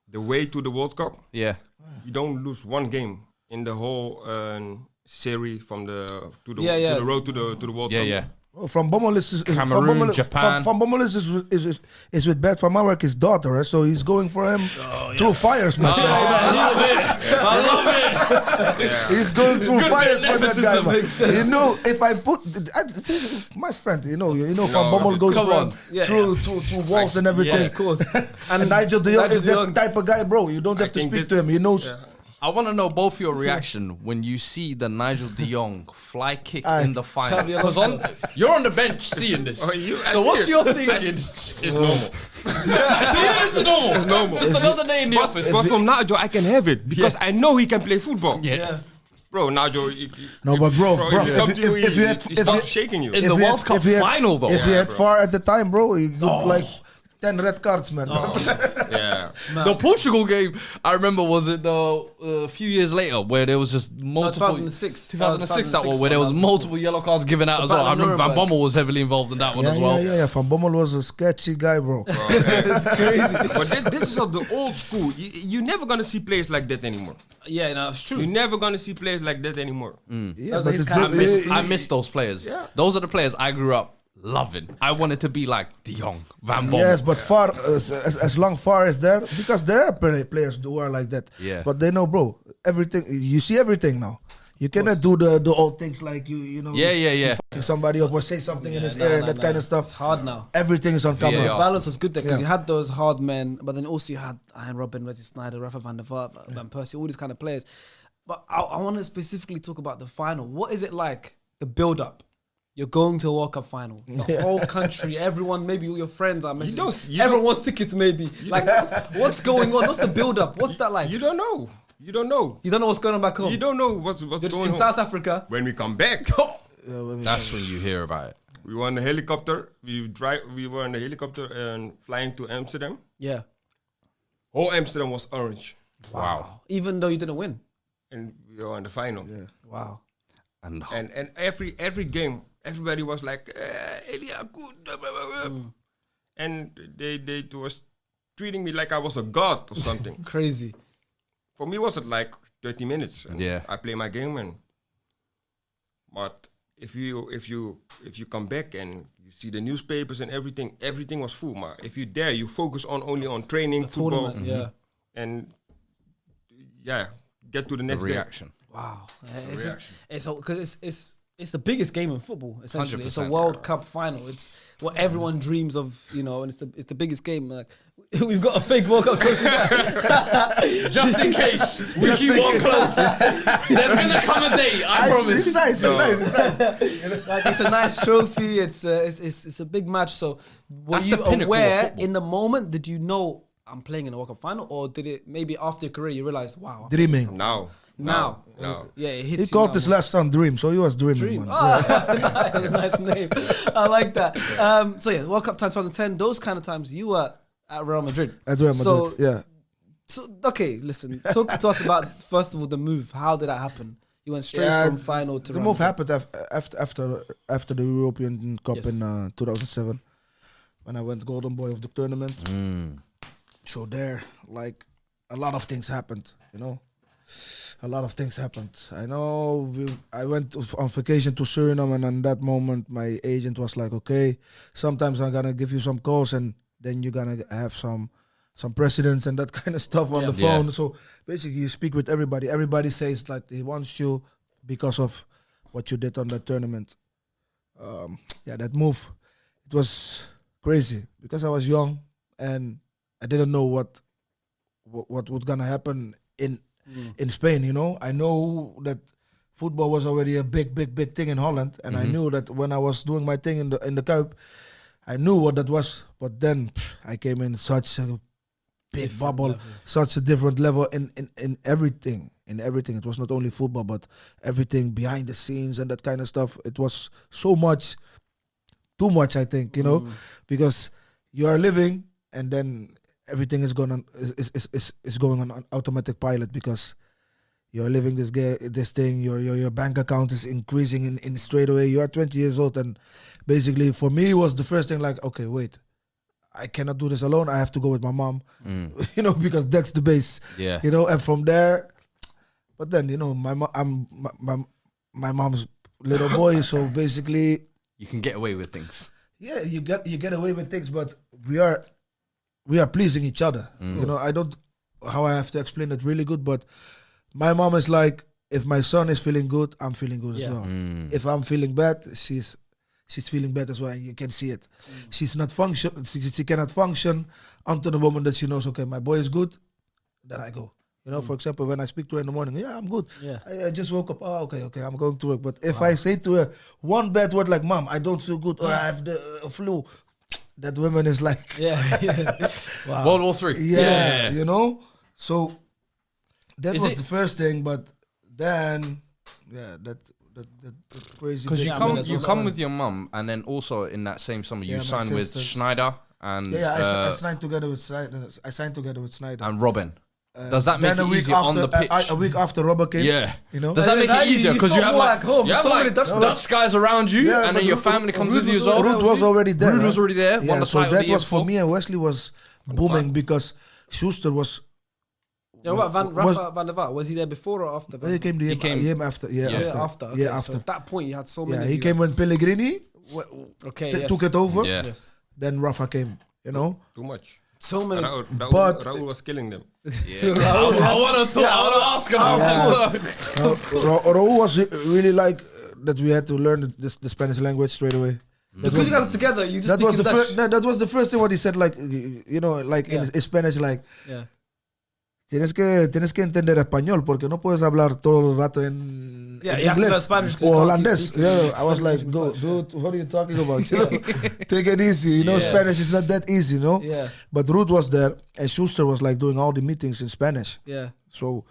The way to the World Cup, Yeah. you don't lose one game in the whole series from the Yeah, yeah. to the road to the World Yeah, Cup. yeah. Van Bommel is Cameroon, Japan. Van Bommel is with Bert van Marwijk, his daughter, so he's going for him through fires, my friend. I love it. He's going through fires for that guy, man. makes sense. You know, if I put my friend, you know, Van Bommel goes through walls and everything. Yeah, of course. And Nigel de Jong is de that Jong. type of guy, bro. You don't have to speak to him. He knows. I want to know both your reaction when you see the Nigel de Jong fly kick in the final. Because you're on the bench seeing this. So what's your thinking? It's normal. It's normal. It's normal. Just another day in the office. But from Nigel, I can have it because I know he can play football. Yeah. Bro, Nigel. No, but bro, if you come to you, he starts shaking you. In the World Cup final, though. If you had VAR at the time, bro, he got like 10 red cards, man. Yeah. The Portugal game, I remember, was it a few years later where there was just multiple... 2006. 2006, that one, where there was multiple yellow cards given out as well. I remember Van Bommel was heavily involved in that one as well. Yeah. Van Bommel was a sketchy guy, bro. It's crazy. But this is of the old school. You're never going to see players like that anymore. Yeah, no, it's true. You're never going to see players like that anymore. Yeah, but it's I miss those players. Yeah. Those are the players I grew up loving. I wanted to be like De Jong, Van Bommel. Yes, but VAR, as long VAR is there, because there are players who are like that. Yeah. But they know, bro, everything, you see everything now. You cannot do the old things like you know. Yeah. Fucking somebody up or say something in his ear and that kind of stuff. It's hard now. Everything is on camera. Yeah. Balance was good there because Yeah. you had those hard men, but then also you had Ian Robin, Wesley Sneijder, Rafa van der Vaart, Van Persie, all these kind of players. But I want to specifically talk about the final. What is it like, the build-up? You're going to a World Cup final. The whole country, everyone, maybe all your friends are messaging. Everyone wants tickets, maybe. Like, what's going on? What's the build-up? What's that like? You don't know. You don't know. You don't know what's going on back home. You don't know what's You're going just on. in South Africa. When we come back, That's when you hear about it. we were on the helicopter. We were on the helicopter and flying to Amsterdam. Yeah. Whole Amsterdam was orange. Wow. Even though you didn't win. And we were on the final. Wow. And every game, everybody was like, Elia, good. And they was treating me like I was a god or something. Crazy. For me, was it like 30 minutes? And Yeah. I play my game, but if you come back and you see the newspapers and everything was full. Maar if you're there, you focus only on training, The football, tournament, and get to the the next day. reaction. Wow. It's just, because it's the biggest game in football, essentially. It's a 100%. World Cup final. It's what everyone dreams of, and it's the biggest game. Like, we've got a fake World Cup trophy now. Just in case we keep on close. There's gonna come a day, I promise. It's nice. Like, it's a nice trophy. It's a big match. So were That's the you pinnacle of aware football. in the moment? Did you know I'm playing in a World Cup final, or did it maybe after your career you realized, wow, Dreaming. Now. yeah, it hits He you called now, his man. last son Dream, so he was dreaming, Dream. man. Oh, nice name. I like that. So yeah, World Cup time 2010. Those kind of times you were at Real Madrid. At Real Madrid, So, yeah. So okay, listen. Talk to us about first of all the move. How did that happen? You went straight Yeah, from final to The Real move Madrid. happened after the European Cup Yes. in 2007, when I went Golden Boy of the tournament. So there, like, a lot of things happened, A lot of things happened. I know I went on vacation to Suriname, and in that moment, my agent was like, okay, sometimes I'm going to give you some calls, and then you're going to have some precedents and that kind of stuff on the phone. Yeah. So basically, you speak with everybody. Everybody says, like, he wants you because of what you did on that tournament. That move, it was crazy because I was young and I didn't know what was gonna happen in Spain. I know that football was already a big thing in Holland, and I knew that when I was doing my thing in the Kuip, I knew what that was. But then I came in such a big Different bubble, level. such a different level in everything. In everything, it was not only football, but everything behind the scenes and that kind of stuff. It was so much, too much, I think, because you are living and then everything is going on automatic pilot because you're living this thing. Your bank account is increasing in straight away. You are 20 years old, and basically for me it was the first thing like, okay, wait, I cannot do this alone. I have to go with my mom, because that's the base. Yeah. And from there. But then, I'm my mom's little boy, so basically you can get away with things. Yeah, you get away with things, but we are pleasing each other. You know, I don't how I have to explain it really good, but my mom is like, if my son is feeling good, I'm feeling good as well. If I'm feeling bad, she's feeling bad as well, and you can see it. She's not function. She cannot function until the moment that she knows, okay, my boy is good, then I go. You know, for example, when I speak to her in the morning, yeah, I'm good. Yeah. I just woke up. Oh, okay, I'm going to work. But if I say to her one bad word like, Mom, I don't feel good, or I have the flu, that woman is like... Wow. World War III. Yeah, you know? So that was the first thing, but then, that crazy thing. Because you come with your mum, and then also in that same summer, you signed with Schneider and... I signed together with Schneider. And Robin. Does that make it easier on the pitch? A week after Robert came, you know, does that make it easier because you have like Dutch guys around you, and then your family comes with you as well? Ruud was already there. Ruud was already there. Yeah, so that was for me and Wesley was booming because Schuster was. Yeah, what Rafa van der Vaart, was he there before or after? He came after. After. Okay, after. So at that point, you had so many. Yeah, he came when Pellegrini. Took it over. Yes. Then Rafa came. You know, too much. So many, but Raul was killing them. Yeah. I want to ask him. Raul was really like that. We had to learn the Spanish language straight away. Because you guys are together, you just that was the first. No, that was the first thing what he said. Like, you know, like in Spanish, like. Yeah. Tienes que entender español porque no puedes hablar todo el rato en inglés o holandés. Yeah, I was like, dude, what are you talking about? You know? Take it easy. You know, Spanish is not that easy, you know? Yeah. But Ruud was there and Schuster was like doing all the meetings in Spanish. Yeah. So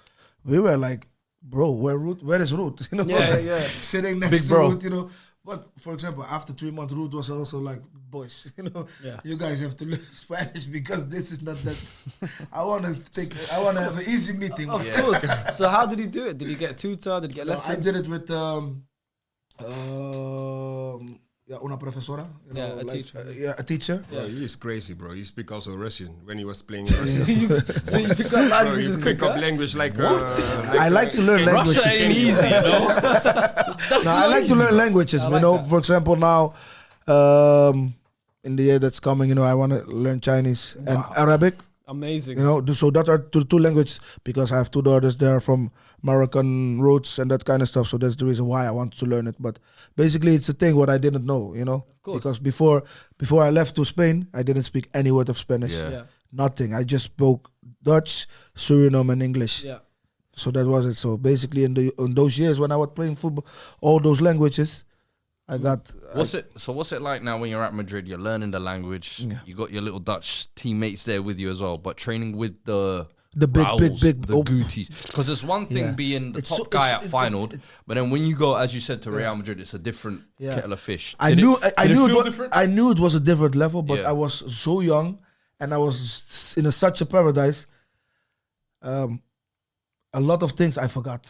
we were like, bro, where is Ruud? You know, sitting next Big to bro. Ruud, you know. But for example, after 3 months, Ruud was also like, boys, you know, you guys have to learn Spanish because this is not that. I want to have an easy meeting. Of course. So how did he do it? Did he get a tutor? Did he get lessons? I did it with una profesora. You know, a teacher. A teacher. Bro, he is crazy, bro. He speaks also Russian when he was playing Russian. So you pick up language pick up language like I like to learn languages. Russia ain't easy, you know. I like to learn languages. You know, for example, now in the year that's coming, you know, I want to learn Chinese and Arabic. Amazing. You know, so that are two languages because I have 2 daughters there from Moroccan roots and that kind of stuff. So that's the reason why I want to learn it. But basically, it's a thing what I didn't know, you know. Of course. Because before I left to Spain, I didn't speak any word of Spanish. Yeah. Nothing. I just spoke Dutch, Suriname, and English. Yeah. So that was it. So basically, in those years when I was playing football, all those languages, I got. What's it like now when you're at Madrid? You're learning the language. Yeah. You got your little Dutch teammates there with you as well, but training with the big Gutis. Because it's one thing being the top guy at Feyenoord, but then when you go, as you said, to Real Madrid, it's a different kettle of fish. I knew it was a different level, but I was so young and I was in such a paradise. A lot of things I forgot.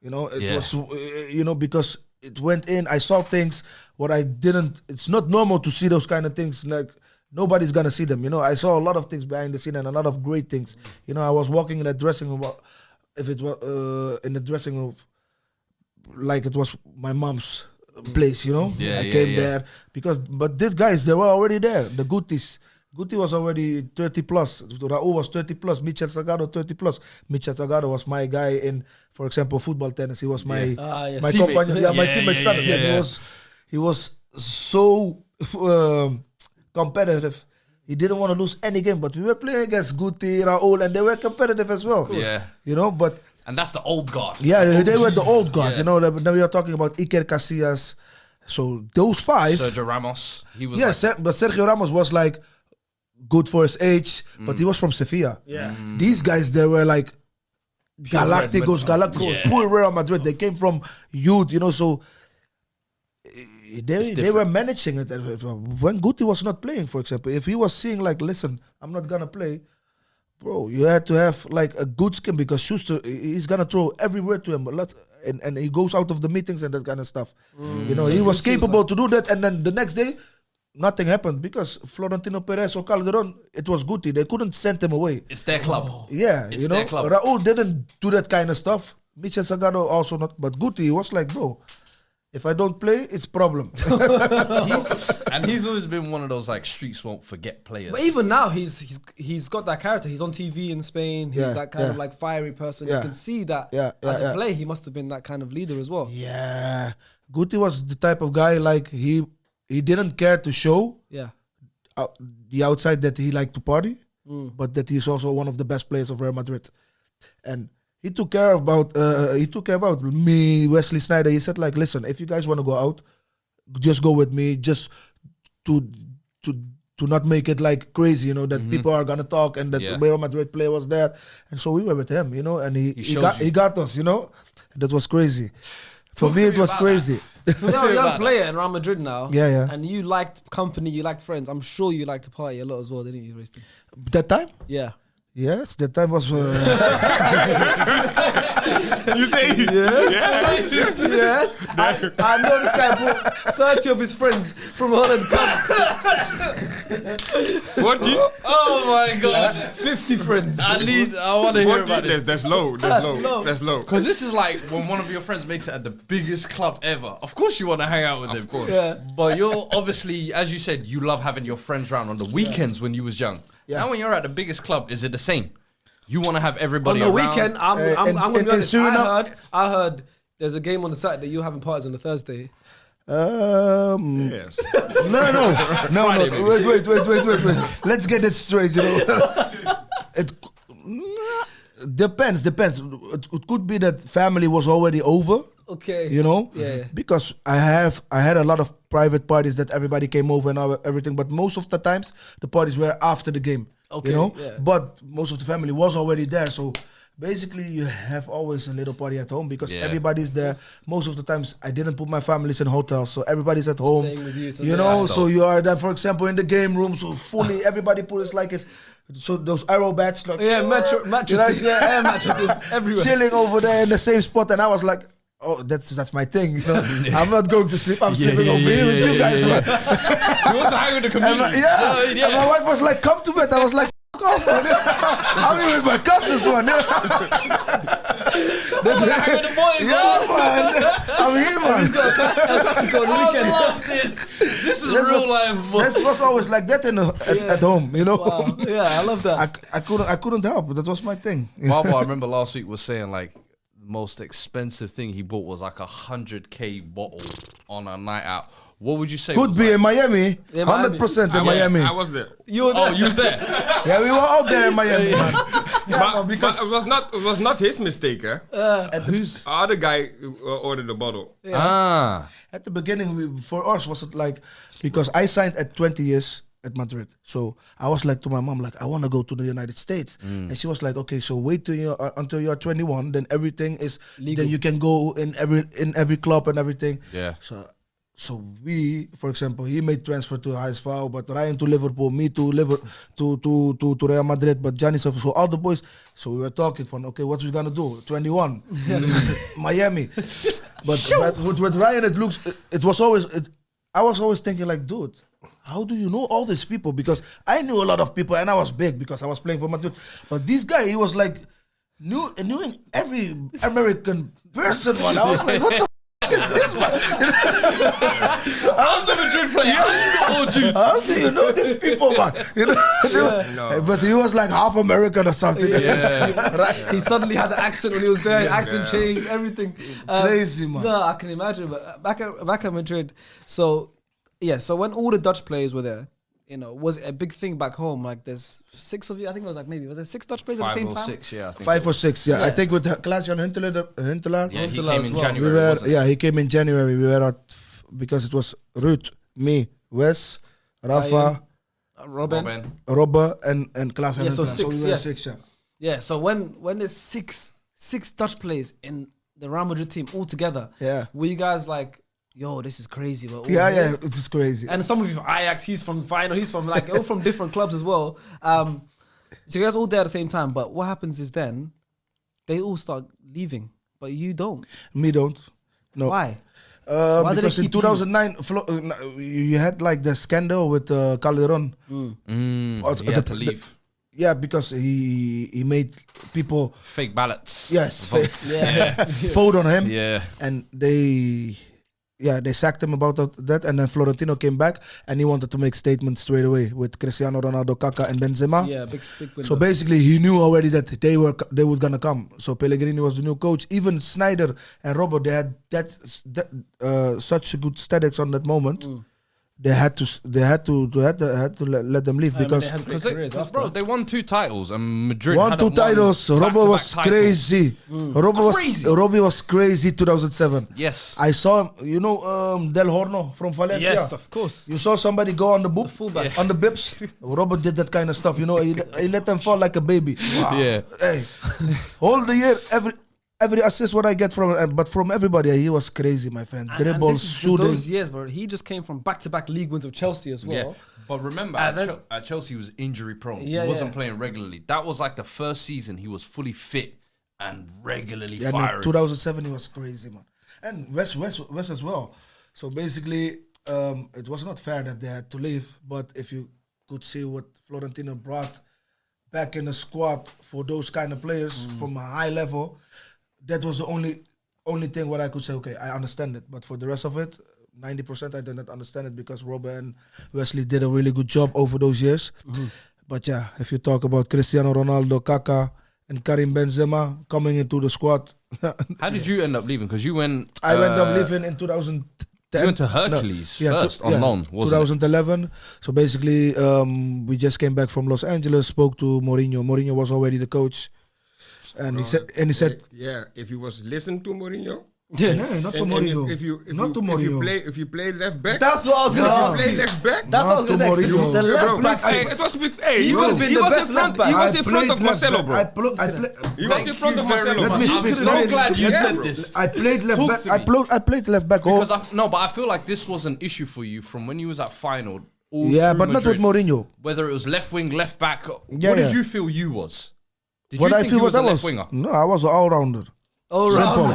You know, it was because it went in. I saw things what I didn't. It's not normal to see those kind of things. Like nobody's gonna see them. You know, I saw a lot of things behind the scene and a lot of great things. You know, I was walking in that dressing room. If it was in the dressing room, like it was my mom's place. You know, I came there but these guys they were already there. The Gutis. Guti was already 30 plus. Raul was 30 plus. Michel Salgado 30 plus. Michel Salgado was my guy in, for example, football tennis. He was my my companion. My teammate. He was so competitive. He didn't want to lose any game, but we were playing against Guti, Raul, and they were competitive as well. Yeah, you know, and that's the old guard. Yeah, they were the old guard. You know, now we are talking about Iker Casillas. So those 5. Sergio Ramos. He was. But Sergio Ramos was like good for his age, but he was from Sevilla. Yeah. These guys, they were like Galacticos, full Real Madrid. They came from youth, you know, so they were managing it. When Guti was not playing, for example, if he was seeing like, listen, I'm not going to play, bro, you had to have like a good skin because Schuster, he's going to throw everywhere to him. And he goes out of the meetings and that kind of stuff. You know, he was capable to do that. And then the next day, nothing happened because Florentino Perez or Calderon, it was Guti. They couldn't send him away. It's their club. Yeah, it's you know. Raul didn't do that kind of stuff. Michel Salgado also not. But Guti was like, bro, If I don't play, it's problem. He's always been one of those like streets won't forget players. But even now, he's got that character. He's on TV in Spain. He's that kind of like fiery person. You can see that as a player, he must have been that kind of leader as well. Yeah, Guti was the type of guy like he didn't care to show the outside that he liked to party, but that he's also one of the best players of Real Madrid, and he took care about me, Wesley Sneijder. He said like, listen, if you guys want to go out, just go with me, just to not make it like crazy, you know, that people are gonna talk and that Real Madrid player was there, and so we were with him, you know, and he got us, you know, that was crazy. For me, it was crazy. You're a young player in Real Madrid now. Yeah. And you liked company, you liked friends. I'm sure you liked to party a lot as well, didn't you, Royston? That time? Yeah. Yes, that time was. You say yes? Yes. I know this guy brought 30 of his friends from Holland. 40? Oh my god! 50 friends. I want to hear 40? about this. That's low. That's low. Because this is like when one of your friends makes it at the biggest club ever. Of course you want to hang out with him. Of course. Yeah. But you're obviously, as you said, you love having your friends around on the weekends when you was young. Yeah. Now when you're at the biggest club, is it the same? You want to have everybody On the around? weekend, I'm going to be honest. Suriname- I heard there's a game on the Saturday. You're having parties on the Thursday. Yes. No. Friday, Wait. Let's get it straight, you know. It depends. It could be that family was already over. Okay. You know, Yeah. because I had a lot of private parties that everybody came over and everything, but most of the times the parties were after the game. Okay, you know, yeah. but most of the family was already there, so basically you have always a little party at home because everybody's there. Most of the times I didn't put my families in hotels, so everybody's at home. Staying with you, so you know, so you are there, for example, in the game room, so fully everybody put it like it. So those arrow bats, like mattresses, air mattresses everywhere. chilling over there in the same spot, and I was like, oh, that's my thing. You know? I'm not going to sleep. I'm sleeping over here with you guys. Man. You also hang with the community. And my wife was like, come to bed. I was like, fuck off, man. I'm here with my cousins, man. Hang with the boys, man. I'm here, man. He's got a Clasico on the weekend. I love this. This is real life. This was always like that at home, you know. Wow. Yeah, I love that. I couldn't help. That was my thing. Marvel, I remember last week was saying like most expensive thing he bought was like $100K bottle on a night out. What would you say? Could be like? in Miami. Yeah, 100% in Miami. I was there. You were there. Oh, you was there? Yeah, we were out there in Miami, man. But it was not his mistake, eh? Who's? Other guy ordered the bottle. At the beginning, for us, was it like, because I signed at 20 years at Madrid. So I was like to my mom, like, I want to go to the United States. And she was like, okay, so wait till until you're 21, then everything is legal. Then you can go in every club and everything. Yeah. So we, for example, he made transfer to HSV, but Ryan to Liverpool, me to to Real Madrid, but Johnny, so all the boys. So we were talking from, okay, what we gonna do? 21, Miami. But with Ryan, I was always thinking like, dude, how do you know all these people? Because I knew a lot of people and I was big because I was playing for Madrid. But this guy, he was like, knew every American person, man. I was like, what the is this, man? I was the Madrid player. How do you know these people, man? You know, but he was like half American or something. Right? He suddenly had the accent when he was there. Accent changed, everything. Crazy, man. No, I can imagine. But back at Madrid, so when all the Dutch players were there, you know, was it a big thing back home? Like, there's 6 of you. I think it was like was there 6 Dutch players at the same time? 5 or 6, yeah. I think 5 or 6, yeah. I think with Klaas-Jan Huntelaar. Yeah, he Huntelaar came as in well. January. He came in January. We were out because it was Ruud, me, Wes, Rafa, Robin. Robbe, and Klaas-Jan Yeah, so Huntelaar. 6, we were yes. 6, yeah. Yeah, so when there's six Dutch players in the Real Madrid team all together, were you guys like, yo, this is crazy? We're all here? It is crazy. And some of you from Ajax, he's from Feyenoord, he's from like all from different clubs as well. So you guys all there at the same time. But what happens is then they all start leaving, but you don't. Me don't. No. Why? Why did Because they in keep you? 2009, you had like the scandal with Calderon. He had to leave. Yeah, because he made people Fake ballots. vote Yeah. vote on him. Yeah. And they they sacked him about that, and then Florentino came back and he wanted to make statements straight away with Cristiano Ronaldo, Kaká, and Benzema. Yeah, big window. So basically, he knew already that they were gonna come. So Pellegrini was the new coach. Even Snyder and Robert, they had such good statics on that moment. They had to let them leave because they won 2 titles and Madrid won 2 titles. Robbo was crazy. Robbie was crazy 2007. Yes. I saw him, Del Horno from Valencia. Yes, of course. You saw somebody go on the boot, fullback. on the bips. Robert did that kind of stuff. He let them fall like a baby. Wow. Yeah. Hey, all the year, every assist what I get from him, but from everybody, he was crazy, my friend. Dribbles, shooting. Those years, bro. He just came from back-to-back league wins of Chelsea as well. Yeah. But remember, at Chelsea, he was injury prone. Yeah, he wasn't playing regularly. That was like the first season he was fully fit and regularly No, firing. 2007, he was crazy, man. And West as well. So basically, it was not fair that they had to leave. But if you could see what Florentino brought back in the squad for those kind of players from a high level, that was the only thing what I could say, okay, I understand it. But for the rest of it, 90% I didn't understand it because Robert and Wesley did a really good job over those years. But yeah, if you talk about Cristiano Ronaldo, Kaká, and Karim Benzema coming into the squad. How did you end up leaving? Because you went... I went up leaving in 2010. You went to Hercules first on loan, wasn't 2011. So basically, we just came back from Los Angeles, spoke to Mourinho. Mourinho was already the coach. And he said, if you was listen to Mourinho, no, not to Mourinho. If you play left back, That's what I was gonna play left back. That's what I was gonna next. Mourinho. The left back. It was with He was in front. He was in front of Marcelo, bro. He was in front of Marcelo. I'm so glad you said this. I played left back. Talk to I played left back. Because but I feel like this was an issue for you from when you was at Feyenoord. Yeah, but not with Mourinho. Whether it was left wing, left back. Yeah, what did you feel you was? Did What you I think feel you was was a I left was. winger? No, I was an all-rounder. Simple.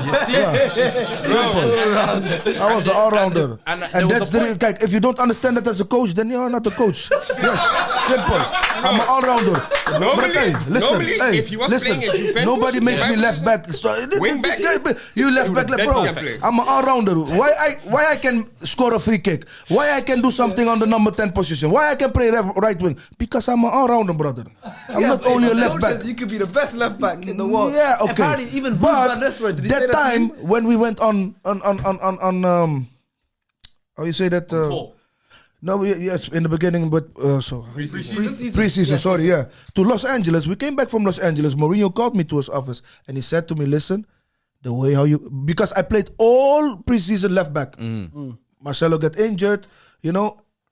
I was an all-rounder. And that's the reason. If you don't understand that as a coach, then you're not a coach. Yes, simple. I'm an all-rounder. Normally, if you was playing at Juventus, nobody makes me left back. So, you left back, bro. I'm an all-rounder. Why I can score a free kick? Why I can do something on the number 10 position? Why I can play right wing? Because I'm an all-rounder, brother. I'm not only a left back. You could be the best left back in the world. Yeah, okay. Apparently, even But that time when we went on how you say that? No, yes, in the beginning, but pre-season. Sorry, to Los Angeles. We came back from Los Angeles. Mourinho called me to his office and he said to me, "Listen, the way how you because I played all pre-season left back. Marcelo got injured.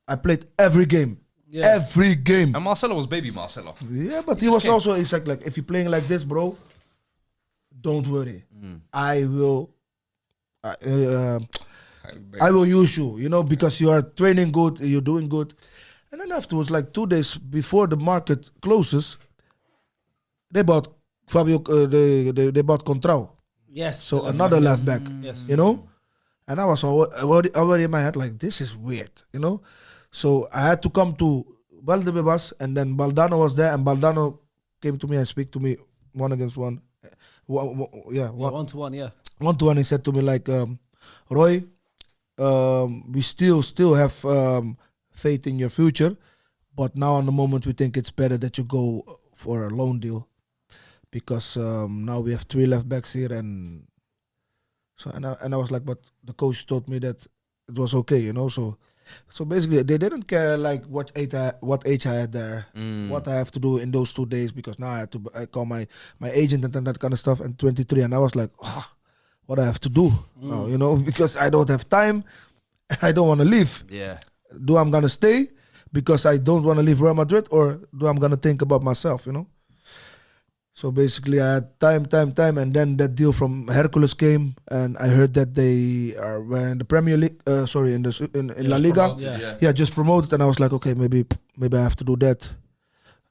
I played every game." Yeah. Every game. And Marcelo was baby Marcelo. Yeah, but he was also, he's like, if you're playing like this, bro, don't worry. I will use you, because you are training good, you're doing good. And then afterwards, like 2 days before the market closes, they bought Fabio, they bought Contrao. Yes. So another left back, Yes. And I was already in my head like, this is weird, So I had to come to Valdebebas, and then Baldano was there, and Baldano came to me and speak to me 1-on-1. 1-to-1, yeah. 1-to-1, he said to me like, Roy, we still have faith in your future, but now on the moment we think it's better that you go for a loan deal, because now we have 3 left backs here, and I was like, but the coach told me that it was okay, So basically, they didn't care like what age I had there, what I have to do in those 2 days, because now I call my agent and that kind of stuff, and 23, and I was like, what I have to do now, because I don't have time, I don't want to leave. Yeah. Do I'm gonna stay because I don't want to leave Real Madrid, or do I'm gonna think about myself, So basically, I had time, and then that deal from Hercules came, and I heard that they were in the Premier League. In La Liga. Promoted, just promoted, and I was like, okay, maybe I have to do that,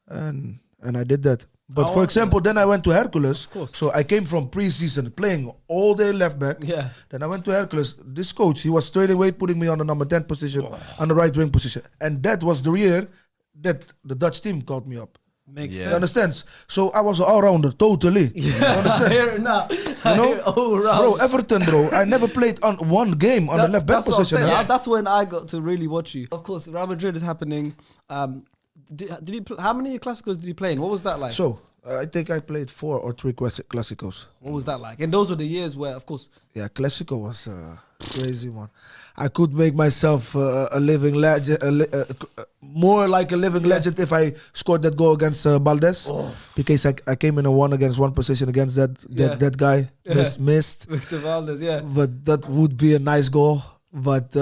and I did that. But for example, then I went to Hercules. So I came from pre-season playing all day left back. Yeah. Then I went to Hercules. This coach, he was straight away putting me on the number 10 position, on the right wing position, and that was the year that the Dutch team called me up. Makes Yeah. You sense. understand? So I was an all-rounder, totally. You understand? Hear it now. You know? All round. Bro, Everton, bro. I never played on one game on the left back that's what I'm position. saying. huh? That's when I got to really watch you. Of course, Real Madrid is happening. Did you? How many Clásicos did you play in? What was that like? So I think I played 4 or 3 Clásicos. What was that like? And those were the years where, of course, Yeah, Clasico was crazy one. I could make myself a living legend, more like a living legend if I scored that goal against Baldes, because I came in a 1-against-1 position against that guy. Missed. Victor Valdez, yeah. But that would be a nice goal. But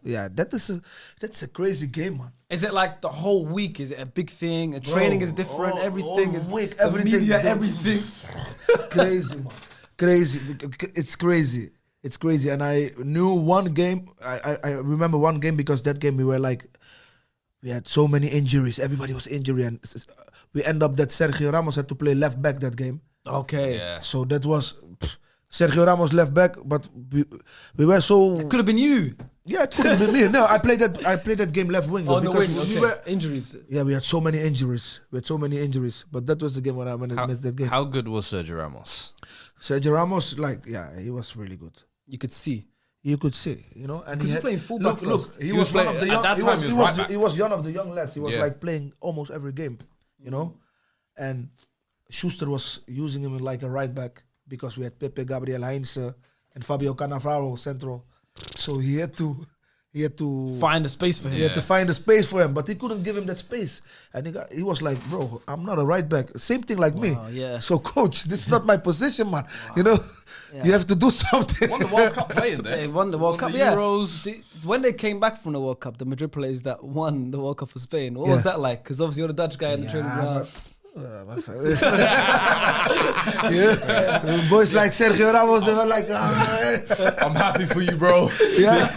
yeah, that's a crazy game, man. Is it like the whole week? Is it a big thing? And training is different. Everything is week, the everything, media, everything. Crazy, man. Crazy. It's crazy. It's crazy. And I knew one game. I remember one game because that game we had so many injuries. Everybody was injured, and we end up that Sergio Ramos had to play left back that game. Okay. Yeah. So that was Sergio Ramos left back, but we were so. Could have been you. Yeah, it couldn't be me. No, I played that game left wing. On the because wing, we okay. were. Injuries. Yeah, we had so many injuries. But that was the game when I missed that game. How good was Sergio Ramos? Sergio Ramos, he was really good. You could see. You could see, and Because he's playing fullback Look, first. he was one of the young. at that time he was right He was one of the young lads. He was Yeah. playing almost every game, and Schuster was using him like a right back because we had Pepe, Gabriel Heinze, and Fabio Cannavaro central. So he had to Find a space for him. He had to find a space for him, but he couldn't give him that space. And he was like, bro, I'm not a right back. Same thing like me. yeah. So, coach, this is not my position, man. You have to do something. Won the World Cup playing there. They won the World Cup, the yeah. Euros. When they came back from the World Cup, the Madrid players that won the World Cup for Spain, what was that like? Because obviously you're the Dutch guy in the training ground. Boys like Sergio Ramos, they were like, I'm happy for you, bro. yeah.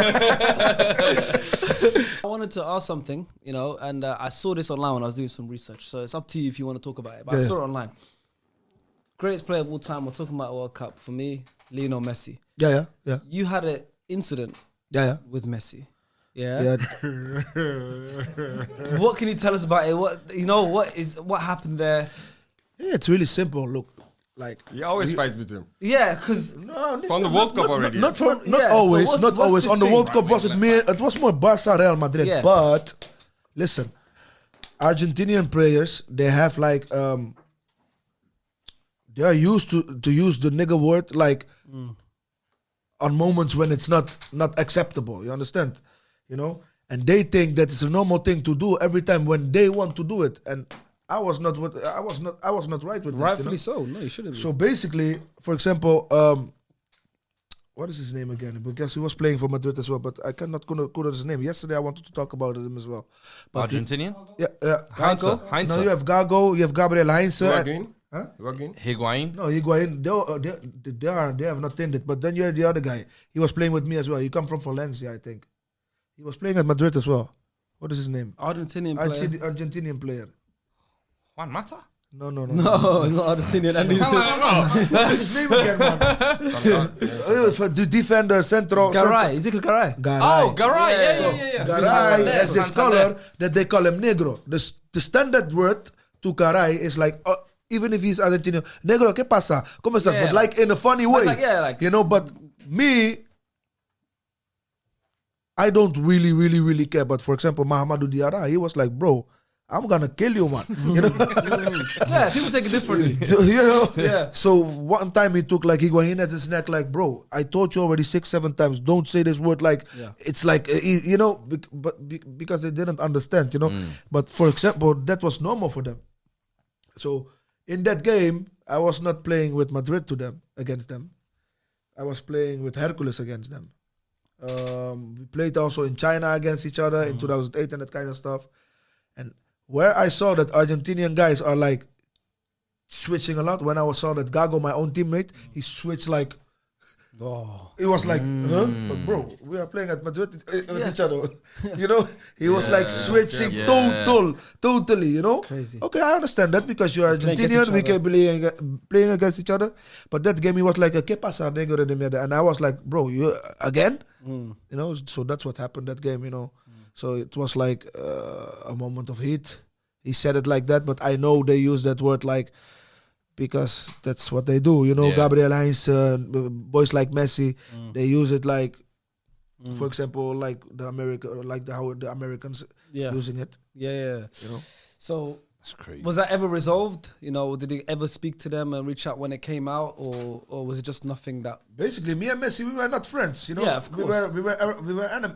I wanted to ask something, and I saw this online when I was doing some research. So it's up to you if you want to talk about it. But I saw it online. Greatest player of all time. We're talking about World Cup. For me, Lionel Messi. Yeah. You had an incident Yeah. with Messi. Yeah. What can you tell us about it? What happened there? Yeah, it's really simple. Look, You always fight with him. Yeah, because From the World Cup already. Not Yeah, so always. what's Not always. this On the thing? World Cup was it me? It was more Barca, Real Madrid. Yeah. But listen, Argentinian players, they have they are used to use the nigger word on moments when it's not acceptable. You understand? And they think that it's a normal thing to do every time when they want to do it. And I was not right with rightfully it. so. No, you shouldn't be. So basically, for example, what is his name again? Because he was playing for Madrid as well, but I cannot quote his name. Yesterday I wanted to talk about him as well. But Argentinian? Heinze. No, you have Gago, you have Gabriel Heinze. Higuain? Huh? Higuain? No, Higuain. They have not ended. But then you have the other guy. He was playing with me as well. He come from Valencia, I think. He was playing at Madrid as well. What is his name? Argentinian player. Argentinian player. Juan Mata? No. No, it's not Argentinian. And What is his name again, man? The defender, central. Garay. Ezekiel Garay. Garay. Oh, Garay. Yeah. Garay has this color that they call him negro. The standard word to Garay is even if he's Argentinian, negro, ¿qué pasa? ¿Cómo estás? Yeah, But in a funny way. But me, I don't really care. But for example, Mahamadou Diarra, he was like, bro, I'm gonna kill you, man. Yeah, people take it differently. Yeah. So one time he took Higuain at his neck, bro, I told you already 6-7 times, don't say this word. It's because they didn't understand, But for example, that was normal for them. So in that game, I was not playing with Madrid against them. I was playing with Hercules against them. We played also in China against each other in 2008 and that kind of stuff. And where I saw that Argentinian guys are switching a lot, when I saw that Gago, my own teammate, he switched it was huh? But bro, we are playing at Madrid with each other. He was switching totally, Crazy. Okay, I understand that because you're Playing against Argentinian, we each can playing against each other. But that game, he was like, ¿Qué pasa, negro de mierda? And I was like, bro, you again? So that's what happened that game, So it was a moment of heat. he said it like that, but I know they use that word like because that's what they do. You know, Gabriel Heinz, boys like Messi, they use it like, for example, like how the Americans using it. Yeah. You know. So That's crazy. was that ever resolved? You know, did he ever speak to them and reach out when it came out, or was it just nothing that? Basically, me and Messi, we were not friends. You know, Yeah, of course. We were enemies.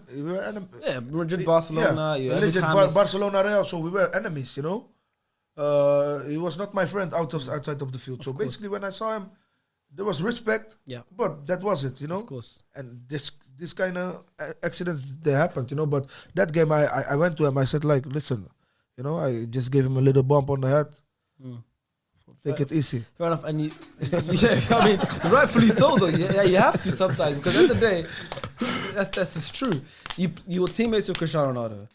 Yeah, Madrid, Barcelona. Yeah, legend Barcelona, Real. So we were enemies. You know, he was not my friend outside of the field. So basically, when I saw him, there was respect. Yeah, but that was it. You know, of course. And this kind of accidents they happened. You know, but that game I went to him. I said like, listen, you know, I just gave him a little bump on the head. Take it easy. Fair enough. And I mean, rightfully so though. Yeah, you have to sometimes, because at the end of the day, that's just true. You were teammates with Cristiano Ronaldo.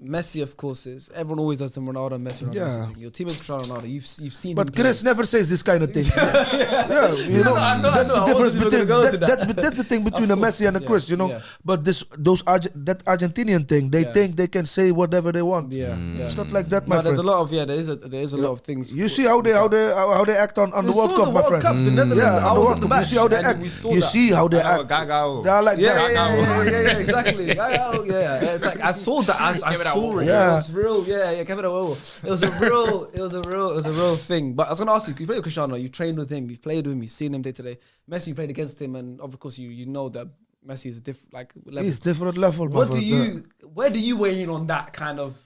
Messi, of course, is. Everyone always does the Ronaldo, Messi, Ronaldo. Yeah. Your teammates with Cristiano Ronaldo. You've seen. But him play. Chris never says this kind of thing. Yeah, you know, that's the difference between that's the thing between the Messi and the Chris. You know, but that Argentinian thing, they think they can say whatever they want. It's not like that, my friend. There's a lot of there is a lot of things. You see how they act on the World Cup, my friend. The Netherlands, yeah, on the World Cup. You see how they act. You see how they act. They are like that. Yeah, exactly. Yeah, it's like I saw that. I saw it. Yeah. It was real. Yeah, give it a whirl. It was a real thing. But I was gonna ask you played with Cristiano, you trained with him, you've played with him, you've seen him day to day. Messi, you played against him, and of course you know that Messi is a different level. He's different level. Where do you weigh in on that kind of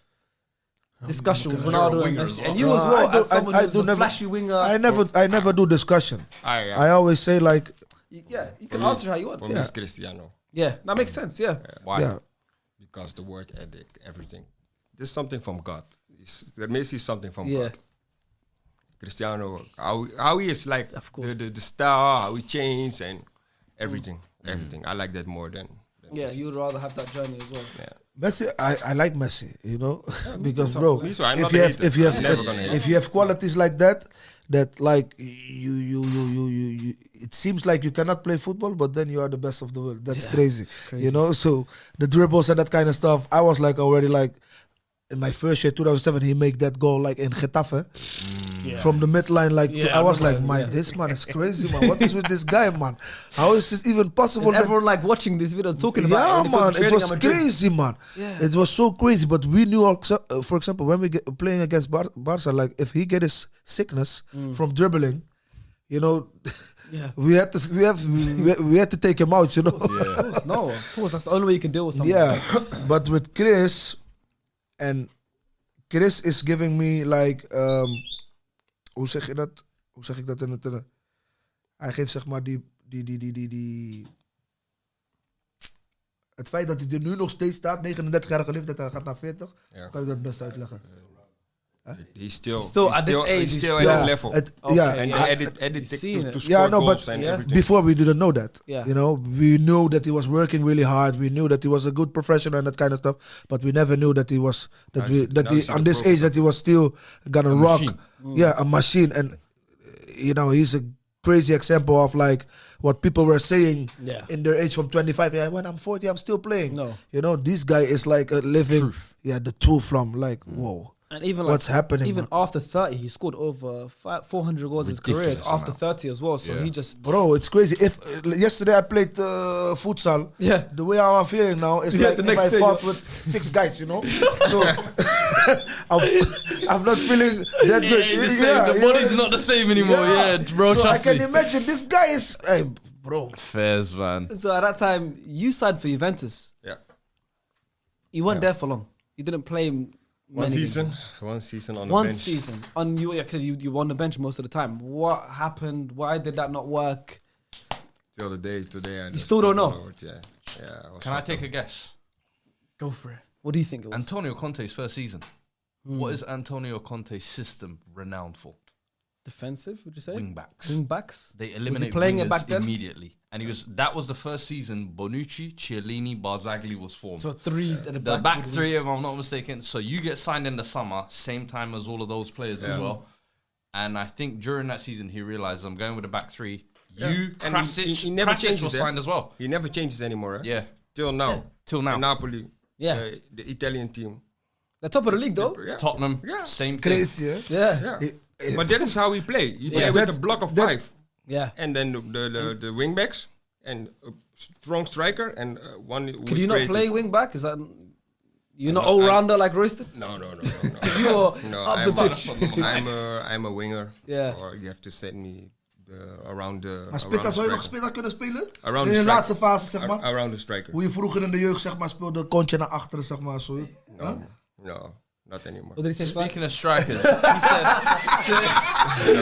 discussion with Ronaldo and Messi? And you as well, as someone who's a flashy winger. I never do discussion. I always say like, you can answer how you want. For me, it's Cristiano. Yeah, that makes sense. Yeah. Why? Yeah. Because the work ethic, everything. This is something from God. Messi is something from God. Cristiano, how he is like, of course. The star, how he changed and everything. Everything. I like that more than Messi. You'd rather have that journey as well. Yeah. Messi, I like Messi, you know, because bro, if you have qualities like that like you it seems like you cannot play football, but then you are the best of the world. That's crazy, you know. So the dribbles and that kind of stuff, I was like already like in my first year, 2007, he made that goal like in Getafe from the midline. Like I was like, this man is crazy, man. What is with this guy, man? How is it even possible? And everyone like watching this video, talking about it. Yeah, man, it was crazy, man. Yeah. It was so crazy. But we knew, for example, when we get playing against Barca, like if he get his sickness from dribbling, you know, we had to take him out, you know. Of course, that's the only way you can deal with something. Yeah, but with Chris. And Chris is giving me like, hoe zeg je dat? Hoe zeg ik dat in het? Hij geeft zeg maar die. Het feit dat hij er nu nog steeds staat, 39-jarige leeftijd, hij gaat naar 40, kan ik dat best uitleggen. He's still at this age. He's still at that level. And added to score goals and everything. Before we didn't know that. Yeah. You know, we knew that he was working really hard. We knew that he was a good professional and that kind of stuff. But we never knew that he was on this age that he was still gonna rock. Yeah, a machine. And you know, he's a crazy example of like what people were saying in their age from 25. Yeah, when I'm 40, I'm still playing. No. You know, this guy is like a living the truth from like whoa. And even what's happening? Even after 30, he scored over 400 goals in his career. After 30 as well, so he just it's crazy. If yesterday I played futsal, the way how I'm feeling now is like if I fought with 6 guys, you know. So I'm not feeling that good. The body's not the same anymore. Bro. So I can imagine this guy is, bro. Fairs, man. So at that time, you signed for Juventus. Yeah. You weren't there for long. You didn't play. One season on the bench. One season. You were on the bench most of the time. What happened? Why did that not work? Till the day today. You still don't know? Can I take a guess? Go for it. What do you think it was? Antonio Conte's first season. What is Antonio Conte's system renowned for? Defensive, would you say? Wing-backs. They eliminate playing wingers it back then? immediately. And that was the first season Bonucci, Chiellini, Barzagli was formed. So 3 at the back 3, if I'm not mistaken. So you get signed in the summer, same time as all of those players as well. And I think during that season he realized I'm going with the back 3. Krasic, he never Krasic was signed as well. He never changes anymore. Yeah. Till now. Till now. In Napoli. Yeah. The Italian team. The top of the league, though. Yeah. Tottenham, Yeah. same thing. Crazy, hè? Yeah. Yeah. But that is how we play. You play with a block of 5. Yeah. And then the wing backs and a strong striker and one who Could is you not creative. play wing back? Is that you're not all rounder like Royston? No. You're No, up the pitch. I'm a winger. Yeah. Or you have to send me around the. Maar around zou je the nog striker. speler kunnen spelen? Around In the de striker. laatste fase, zeg maar. Around the striker. Hoe je vroeger in de jeugd, zeg maar, speelde, kontje naar achteren, zeg maar. Zo. Huh? No, not anymore. What did he say? Speaking of strikers, he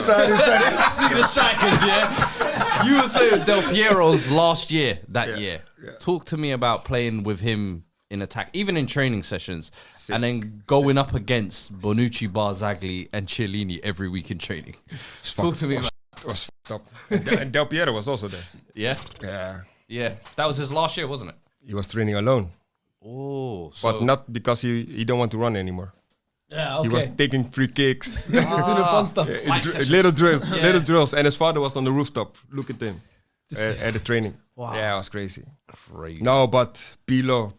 said, Sorry. speaking of strikers, yeah. You were playing with Del Piero's last year, that year. Yeah. Talk to me about playing with him in attack, even in training sessions, and then going up against Bonucci, Barzagli, and Chiellini every week in training. Talk to me about It was fucked up. And Del Piero was also there. yeah, Yeah. That was his last year, wasn't it? He was training alone. Oh, so But not because he don't want to run anymore. Yeah, okay. He was taking free kicks. Just doing the fun stuff. Little drills. And his father was on the rooftop. Look at him at the training. Wow. Yeah, it was crazy. crazy. No, but Pilo,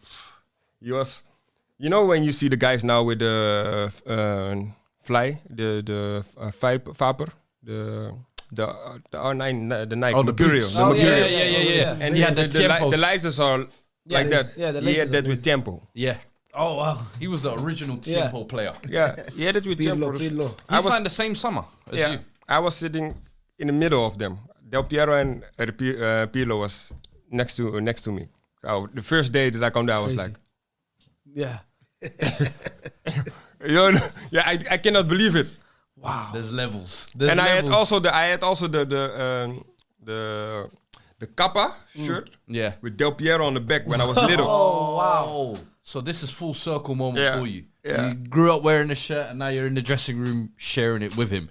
he was. You know when you see the guys now with the fly, the Vapor, the R9, the Nike Oh, the Mercurial, boots. the Oh, Mercurial. yeah. And he had the tempos. the lasers are like that. Yeah, the he had lasers that are with tempo. Yeah. Oh wow. He was the original Yeah. tempo player. Yeah, he had it with tempo. Pirlo. He signed the same summer as Yeah, you. I was sitting in the middle of them. Del Piero and Pirlo was next to me. So the first day that I come there, I was Crazy. like, Yeah. I cannot believe it. Wow. There's levels. And I had also the Kappa shirt Yeah. with Del Piero on the back when I was little. Oh wow. Oh, so this is full circle moment Yeah. for you. Yeah. You grew up wearing the shirt, and now you're in the dressing room sharing it with him.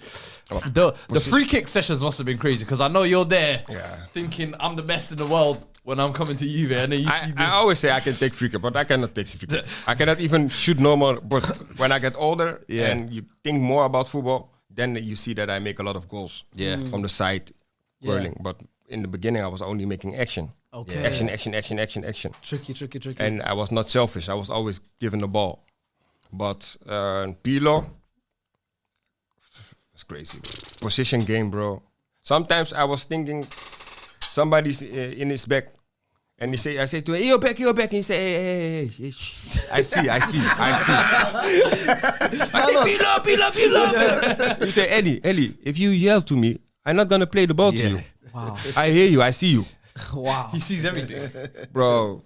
The free kick sessions must have been crazy because I know you're there, Yeah. thinking I'm the best in the world when I'm coming to Juve, and then you see I this. always say I can take free kick, but I cannot take free kick. I cannot even shoot normal. But when I get older Yeah. and you think more about football, then you see that I make a lot of goals. Yeah. From the side, whirling. But in the beginning, I was only making action. Okay. Action. Tricky. And I was not selfish. I was always given the ball. But Pirlo, it's crazy. Position game, bro. Sometimes I was thinking somebody's in his back. And I say to him, you're back. And he say, hey. I see. I say, Pirlo. You say, Ellie, if you yell to me, I'm not going to play the ball to you. Wow. I hear you. I see you. Wow. He sees everything. Bro,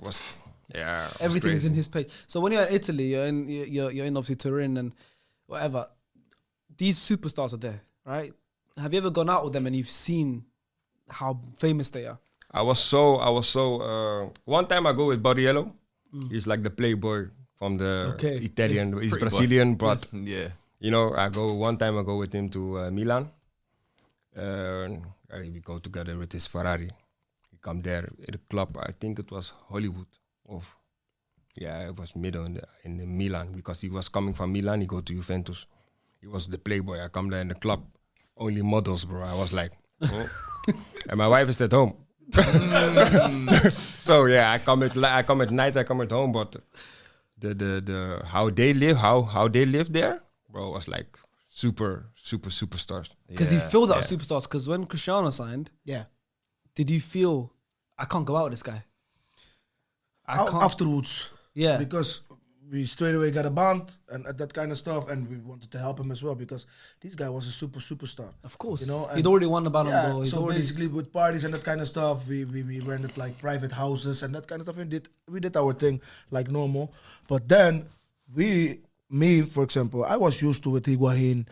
Everything's in his page. So when you're in Italy, you're in obviously Turin and whatever. These superstars are there, right? Have you ever gone out with them and you've seen how famous they are? I was so. One time I go with Barriello. He's like the playboy from the Italian. He's Pretty Brazilian, but Yeah. you know, one time I go with him to Milan. We go together with his Ferrari. We come there at the club. I think it was Hollywood. It was middle in the Milan because he was coming from Milan. He go to Juventus. He was the playboy. I come there in the club, only models, bro. I was like, oh. And my wife is at home. So yeah, I come at night. I come at home, but the how they live there, bro, was like superstars. Because you feel that with superstars. Because when Cristiano signed, did you feel I can't go out with this guy? I can't. Afterwards. Yeah. Because we straight away got a bond and that kind of stuff, and we wanted to help him as well because this guy was a superstar. Of course. You know, he'd already won the Ballon d'Or. So basically with parties and that kind of stuff, we rented like private houses and that kind of stuff, and we did our thing like normal. But then me, for example, I was used to with Higuain,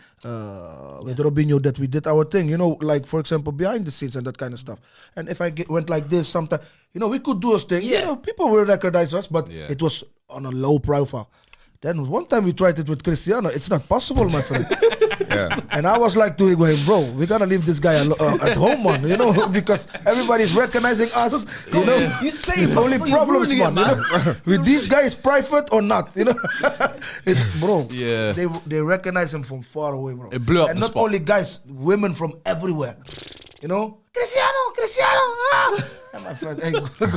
with Robinho, that we did our thing, you know, like, for example, behind the scenes and that kind of stuff. And if I went like this sometimes, you know, we could do a thing. Yeah. You know, people will recognize us, but it was on a low profile. Then one time we tried it with Cristiano. It's not possible, my friend. And I was like to Higuain, bro, we gotta leave this guy at home, man. You know, because everybody's recognizing us. You know, you stay. it's only problems, man. You know, with these guys, private or not, you know, bro. Yeah. They recognize him from far away, bro. It blew up and the not spot. only guys, women from everywhere. you know, Cristiano, ah! And my friend, hey,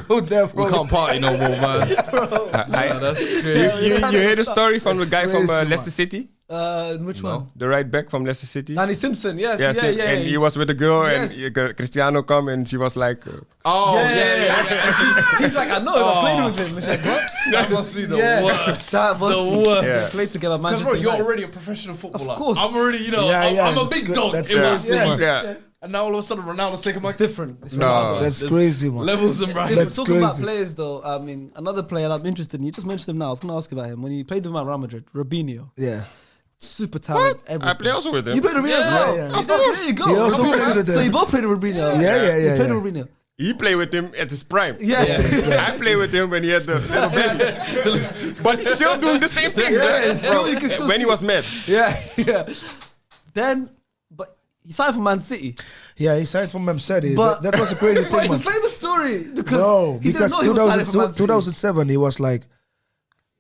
go there, bro. We can't party no more, man. That's crazy. You hear the story from the guy from crazy, Leicester City? Which one? The right back from Leicester City? Danny Simpson, yes. Yes, yeah. and he was with a girl, Yes. and Cristiano come, and she was like, Yeah. He's like, I know him, I played with him. It's like, what? That must be the worst. That was The worst. Yeah. They played together, Because Manchester bro, you're United. already a professional footballer. Of course. I'm already, I'm a it's big cra- dog. that's in my crazy, city. man. yeah. And now all of a sudden Ronaldo's taking my It's different. It's No. Ronaldo. That's There's crazy, man. levels and If brackets. we're That's talking about crazy. players, though, I mean, another player that I'm interested in, you just mentioned him now. I was going to ask about him. When he played with my Real Madrid, Robinho. Yeah. Super talented. I play also with him. You played with Robinho as well? Yeah. Of course. There you go. He also Robinho. played with So him. you both played with Robinho? Yeah. You played with Robinho? He played with him at his prime. Yeah. I play with him when he had the little belly. But he's still doing the same things. Yeah, eh? still, you can still when see he was mad. Yeah. Then, but he signed for Man City. Yeah, he signed for Man City. But That was a crazy But thing, it's a man. famous story because No, he because didn't know he was signing for Man City. 2007, he was like,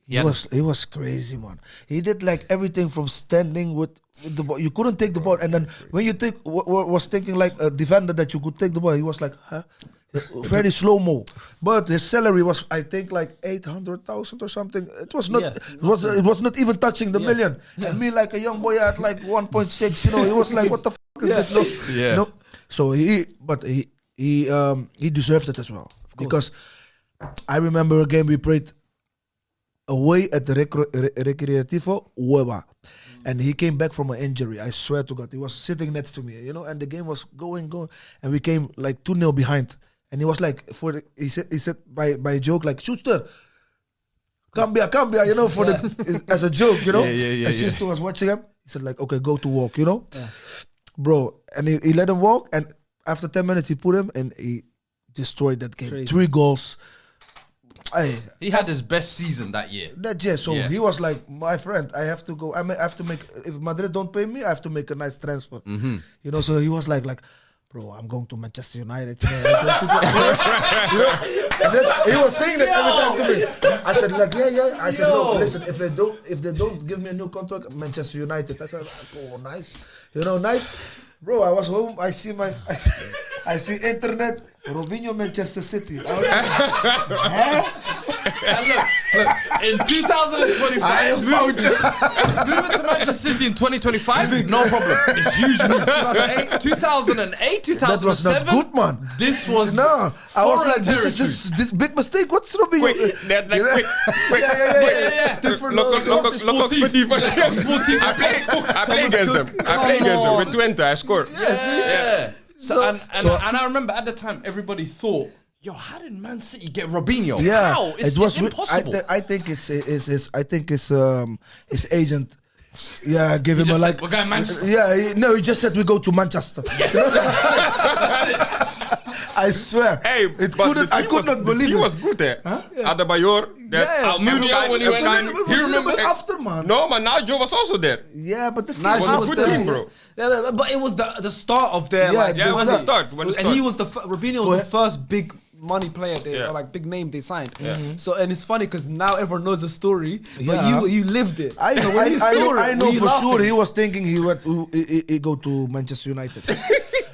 Yeah. he was crazy, man. He did like everything from standing with the ball. You couldn't take the ball, and then when you was thinking like a defender that you could take the ball, he was like, huh? Very slow mo. But his salary was, I think, like 800,000 or something. It was not. Yeah. It was not even touching the million. And me, like a young boy, at like 1.6. You know, he was like, what the fuck is this? Look? Yeah. You know? So he deserved it as well because I remember a game we played away at the Recreativo Hueva. And he came back from an injury. I swear to God, he was sitting next to me, you know. And the game was going, and we came like 2-0 behind. And he was like, he said by joke like, "Shooter, cambia," you know, as a joke, you know. Yeah. And Sisto was watching him. He said like, "Okay, go to walk," you know, bro. And he let him walk. And after 10 minutes, he put him, and he destroyed that game. Crazy. 3 goals. Hey, He had his best season that year. so Yeah. he was like, my friend, I have to go. I have to make. If Madrid don't pay me, I have to make a nice transfer. You know, so he was like, bro, I'm going to Manchester United today. I'm going to go. You know, and then he was saying that every time to me. I said like, yeah. I said, no, listen, if they don't give me a new contract, Manchester United. I said, oh, nice. You know, nice. Bro, I was home. I see I see internet. Robinho, Manchester City. I was like, And look, in 2025, moving to Manchester City in 2025, no problem. It's huge move. 2008, 2007. that was not good, man. This was No, I was foreign like, this big mistake. What's Robinho? Wait, that like, You know? wait. yeah. Different Look, I play against them. With Twente. I scored. Yeah. And I remember at the time, everybody thought, yo, how did Man City get Robinho? Yeah, How? It's impossible. I think it's his agent. Yeah, give him just a said, like. "We're going Manchester." Yeah, he just said we go to Manchester. I swear. Hey, I could not believe He it. was good there. Adebayor. Almunia when he went. He remembers after, man. No, man. Now Joe was also there. Yeah, but the Nah, kid was he a was good there. team, bro. Yeah, but it was the start of their Yeah, like. yeah, it was the start. And he was Robinho was the first big money player Yeah. or like big name they signed. So and it's funny because now everyone knows the story, but Yeah. you lived it. I So when you saw it, I know were you for sure laughing? he was thinking he go to Manchester United.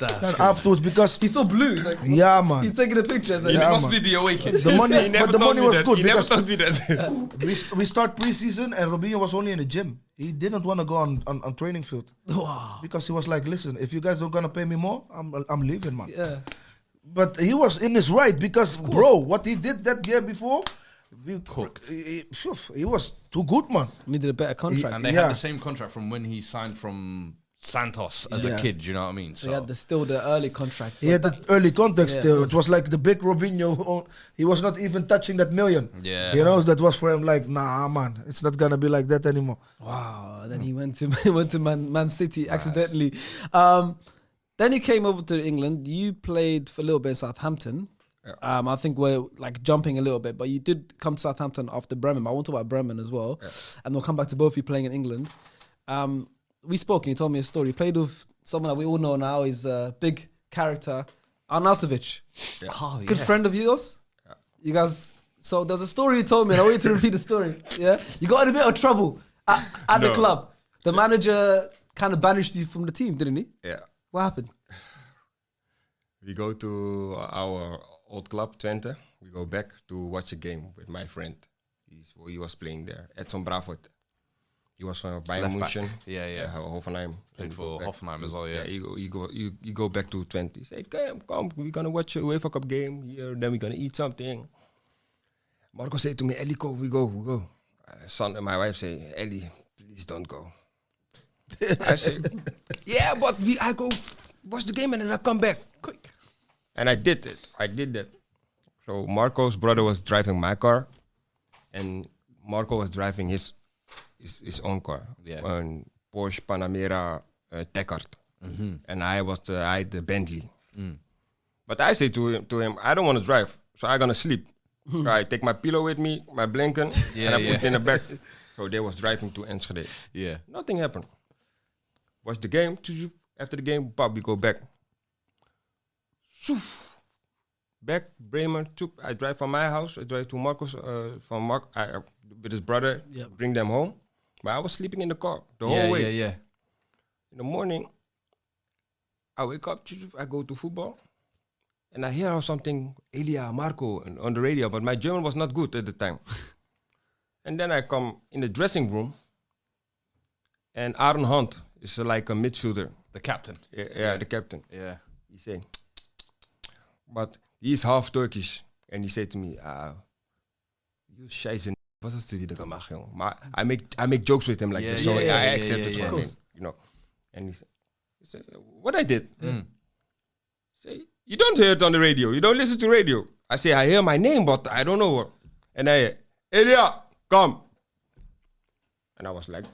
And afterwards, because He's so blue. He's like, yeah, man. he's taking the pictures. Like, It Yeah, must man. be the awakening. The money, He never but the told money me was that. good He never because told me that. we start preseason and Robinho was only in the gym. He didn't want to go on training field wow. because he was like, listen, if you guys don't gonna pay me more, I'm leaving, man. Yeah. But he was in his right because, bro, what he did that year before, we Cooked. He was too good, man. Needed a better contract. And they Yeah. had the same contract from when he signed from Santos as a Yeah. kid. You know what I mean? So he had still the early contract. He had the early context Yeah, still. it It was like the big Robinho. He was not even touching that million. Yeah. You know, that was for him like, nah, man, it's not gonna be like that anymore. Wow. Then he went to Man City accidentally. Then he came over to England. You played for a little bit in Southampton. Yeah. I think we're like jumping a little bit, but you did come to Southampton after Bremen. I want to talk about Bremen as well, and we'll come back to both of you playing in England. We spoke and you told me a story. You played with someone that we all know now. He's a big character, Arnautovic. Yeah. Oh, Good friend of yours. You guys. So there's a story you told me, and I want you to repeat the story. Yeah, you got in a bit of trouble at the No. club. The manager kind of banished you from the team, didn't he? Yeah. What happened? We go to our old club, Drenthe. We go back to watch a game with my friend. He was playing there. Edson Bravot. He was from Bayern München. Yeah. Hoffenheim. Played for Hoffenheim as well, yeah. You go back to Twente. He said, come, we're going to watch a UEFA Cup game here, then we're going to eat something. Marco said to me, Ellie, go, we go. Son and my wife say, Ellie, please don't go. I say, yeah, but I go watch the game and then I come back. Quick. And I did it. I did that. So Marco's brother was driving my car and Marco was driving his own car. Yeah. Een Porsche Panamera Tecart. And I had the Bentley. But I say to him, I don't want to drive, so I'm gonna sleep. So I take my pillow with me, my blanket, and I put it in the back. So they was driving to Enschede. Yeah. Nothing happened. Watch the game. After the game, pop, we go back. Back, Bremen. I drive from my house. I drive to Marcos, with his brother, bring them home. But I was sleeping in the car the whole way. Yeah. In the morning, I wake up, I go to football, and I hear something, Elia, Marco, on the radio, but my German was not good at the time. And then I come in the dressing room, and Aaron Hunt is like a midfielder. The captain. Yeah, the captain. Yeah. He say, but he's half Turkish. And he said to me, you scheiße, wat is er wieder gemacht, jongen? Maar I make jokes with him like this, so I accept it from him, you know. And he said, what I did? Say, you don't hear it on the radio. You don't listen to radio. I say, I hear my name, but I don't know what. And I hear, Elia, come. And I was like,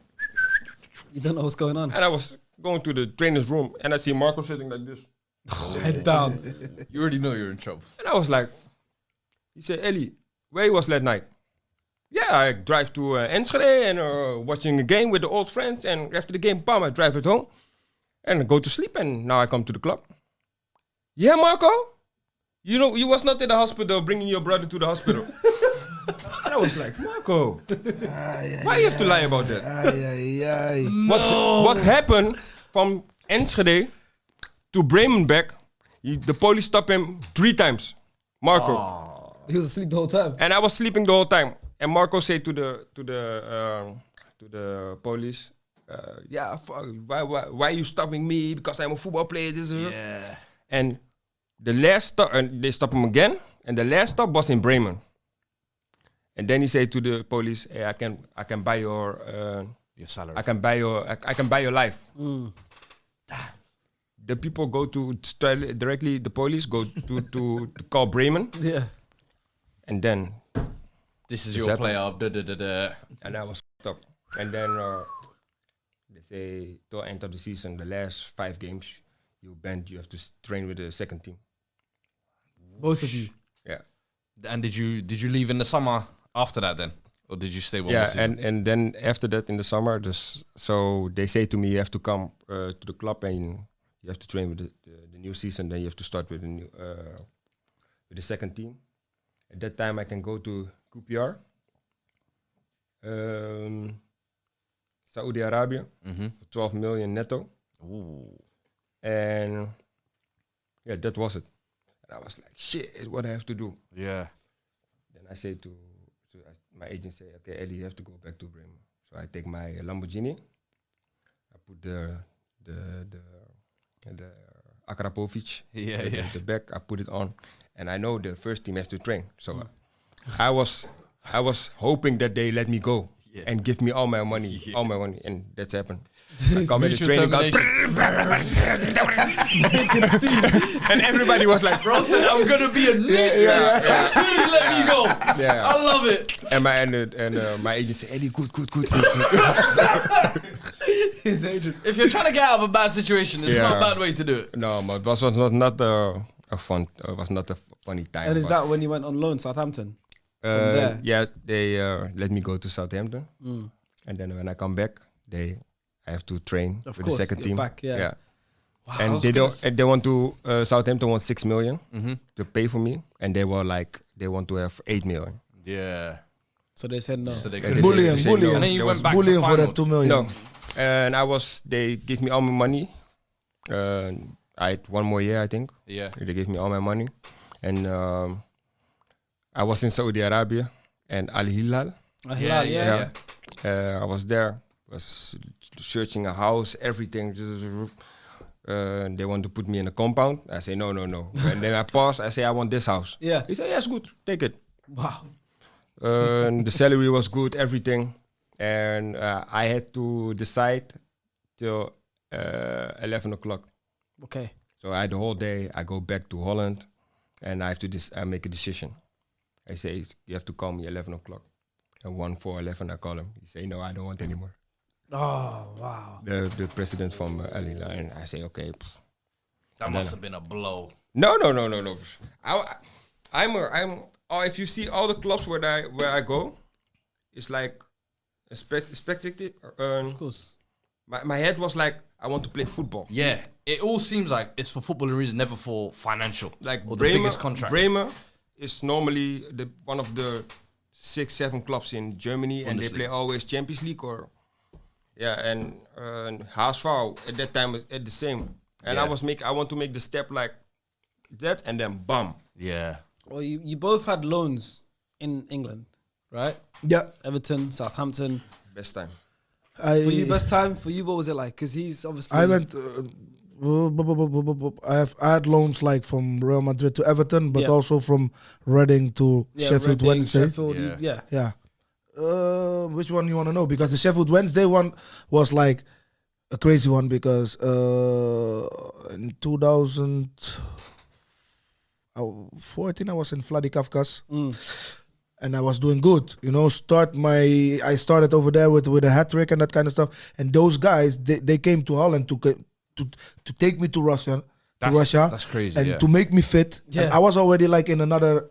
you don't know what's going on. and I was going to the trainer's room, and I see Marco sitting like this. Head down. You already know you're in trouble. And I was like, he said, Ellie, where you was last night? Yeah, I drive to Enschede and watching a game with the old friends. And after the game, bam, I drive it home and I go to sleep. And now I come to the club. Yeah, Marco? You know, you was not in the hospital bringing your brother to the hospital. And I was like, Marco, why you have to lie about that? What's happened from Enschede to Bremen back, the police stopped him 3 times. Marco. He was asleep the whole time. And I was sleeping the whole time. And Marco said to the police, why you stopping me? Because I'm a football player. Yeah. And the last stop, and they stopped him again. And the last stop was in Bremen. And then he said to the police, hey, I can buy your salary. I can buy your life. The people go to directly. The police go to call Bremen. Yeah. And then this is your player. And I was up. And then they say to end of the season, the last 5 games, you have to train with the second team. Both of you. Yeah. And did you leave in the summer after that then, or did you stay one more season? and then after that in the summer, so they say to me, you have to come to the club and you have to train with the new season. Then you have to start with the second team. At that time, I can go to QPR, Saudi Arabia, for 12 million netto. Ooh. And yeah, that was it. And I was like, shit, what I have to do? Yeah. Then I say to my agent, say, okay, Ellie, you have to go back to Bremen. So I take my Lamborghini. I put the Akrapovic, the back. I put it on, and I know the first team has to train. So I was hoping that they let me go and give me all my money, and that's happened. I come in the training ground, and everybody was like, "Bro, said I'm gonna be a Nissan. Let me go. Yeah. I love it." And my agent said, "Eddie, good." His agent. If you're trying to get out of a bad situation, it's not a bad way to do it. No, but it was not a fun. It was not a funny time. And is that when you went on loan, Southampton? From there? Yeah, they let me go to Southampton, and then when I come back, I have to train with the second team. Back, yeah. Wow, and they want to Southampton wants 6 million to pay for me, and they want to have 8 million. Yeah. So they said no. So they Bullying. And then you went back for that Feyenoord. 2 million. No, and they give me all my money. I had 1 more year, I think. Yeah. They gave me all my money. And I was in Saudi Arabia and Al Hilal. Yeah. I was there, was searching a house, everything. They want to put me in a compound. I say, no. And then I pause, I say, I want this house. Yeah. He said, yes, good, take it. Wow. The salary was good, everything. And I had to decide till 11 o'clock. Okay. So I had the whole day, I go back to Holland and I have to I make a decision. I say, you have to call me 11 o'clock. And 11, I call him. He say, no, I don't want anymore. Oh, wow. The president from Elia. And I say, okay. That must have been a blow. No. If you see all the clubs where I go, it's like expected. Of course. My head was like, I want to play football. Yeah. It all seems like it's for footballing reasons, never for financial. Like or Bremen, the biggest contract. Bremen is normally one of the 6-7 clubs in Germany, and they play always Champions League and HSV at that time at the same. And I want to make the step like that, and then bam. Yeah. Well, you both had loans in England, right? Yeah. Everton, Southampton. Best time. For you, best time. For you, what was it like? Because he's obviously. I went. I had loans like from Real Madrid to Everton, but also from Reading to Sheffield Wednesday. Sheffield, yeah. Which one you want to know? Because the Sheffield Wednesday one was like a crazy one because in 2014 I was in Vladikavkaz. And I was doing good, I started over there with a hat trick and that kind of stuff. And those guys, they came to Holland to take me to Russia. That's crazy. And to make me fit. Yeah. And I was already like in another.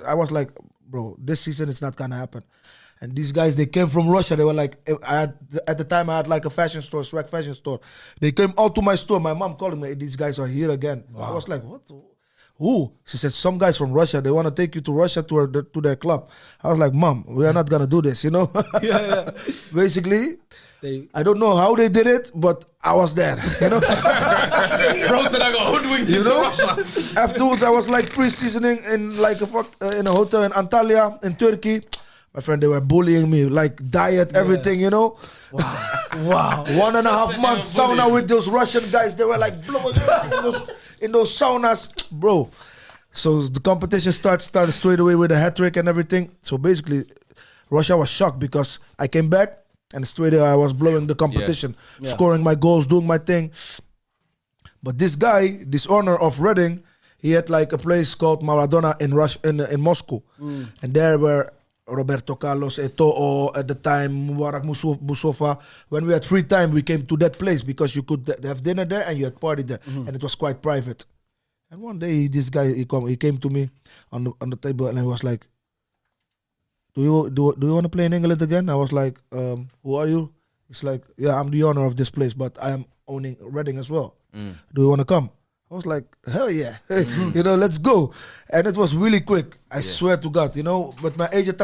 I was like, bro, this season it's not gonna happen. And these guys, they came from Russia. They were like, at the time I had like a fashion store, swag fashion store. They came out to my store. My mom calling me, these guys are here again. Wow. I was like, what? Who? She said, some guys from Russia, they want to take you to Russia to their club. I was like, Mom, we are not going to do this, Yeah. Basically, I don't know how they did it, but I was there, Bro said I got hoodwinked into Russia. Afterwards, I was like pre-seasoning in like in a hotel in Antalya in Turkey. My friend, they were bullying me, like diet, everything, Wow. 1.5 months sauna with those Russian guys. They were like blowing in those saunas, bro. So the competition started straight away with a hat trick and everything. So basically, Russia was shocked because I came back and straight away I was blowing the competition, scoring my goals, doing my thing. But this guy, this owner of Reading, he had like a place called Maradona in in Moscow, and there were Roberto Carlos, Eto'o at the time, Mubarak Musofa. When we had free time, we came to that place because you could have dinner there and you had party there, and it was quite private. And one day, this guy he came to me on the table and he was like, "Do you want to play in England again?" I was like, "Who are you?" He's like, "Yeah, I'm the owner of this place, but I am owning Reading as well. Do you want to come?" I was like, hell yeah, let's go. And it was really quick. I swear to God, but my agent,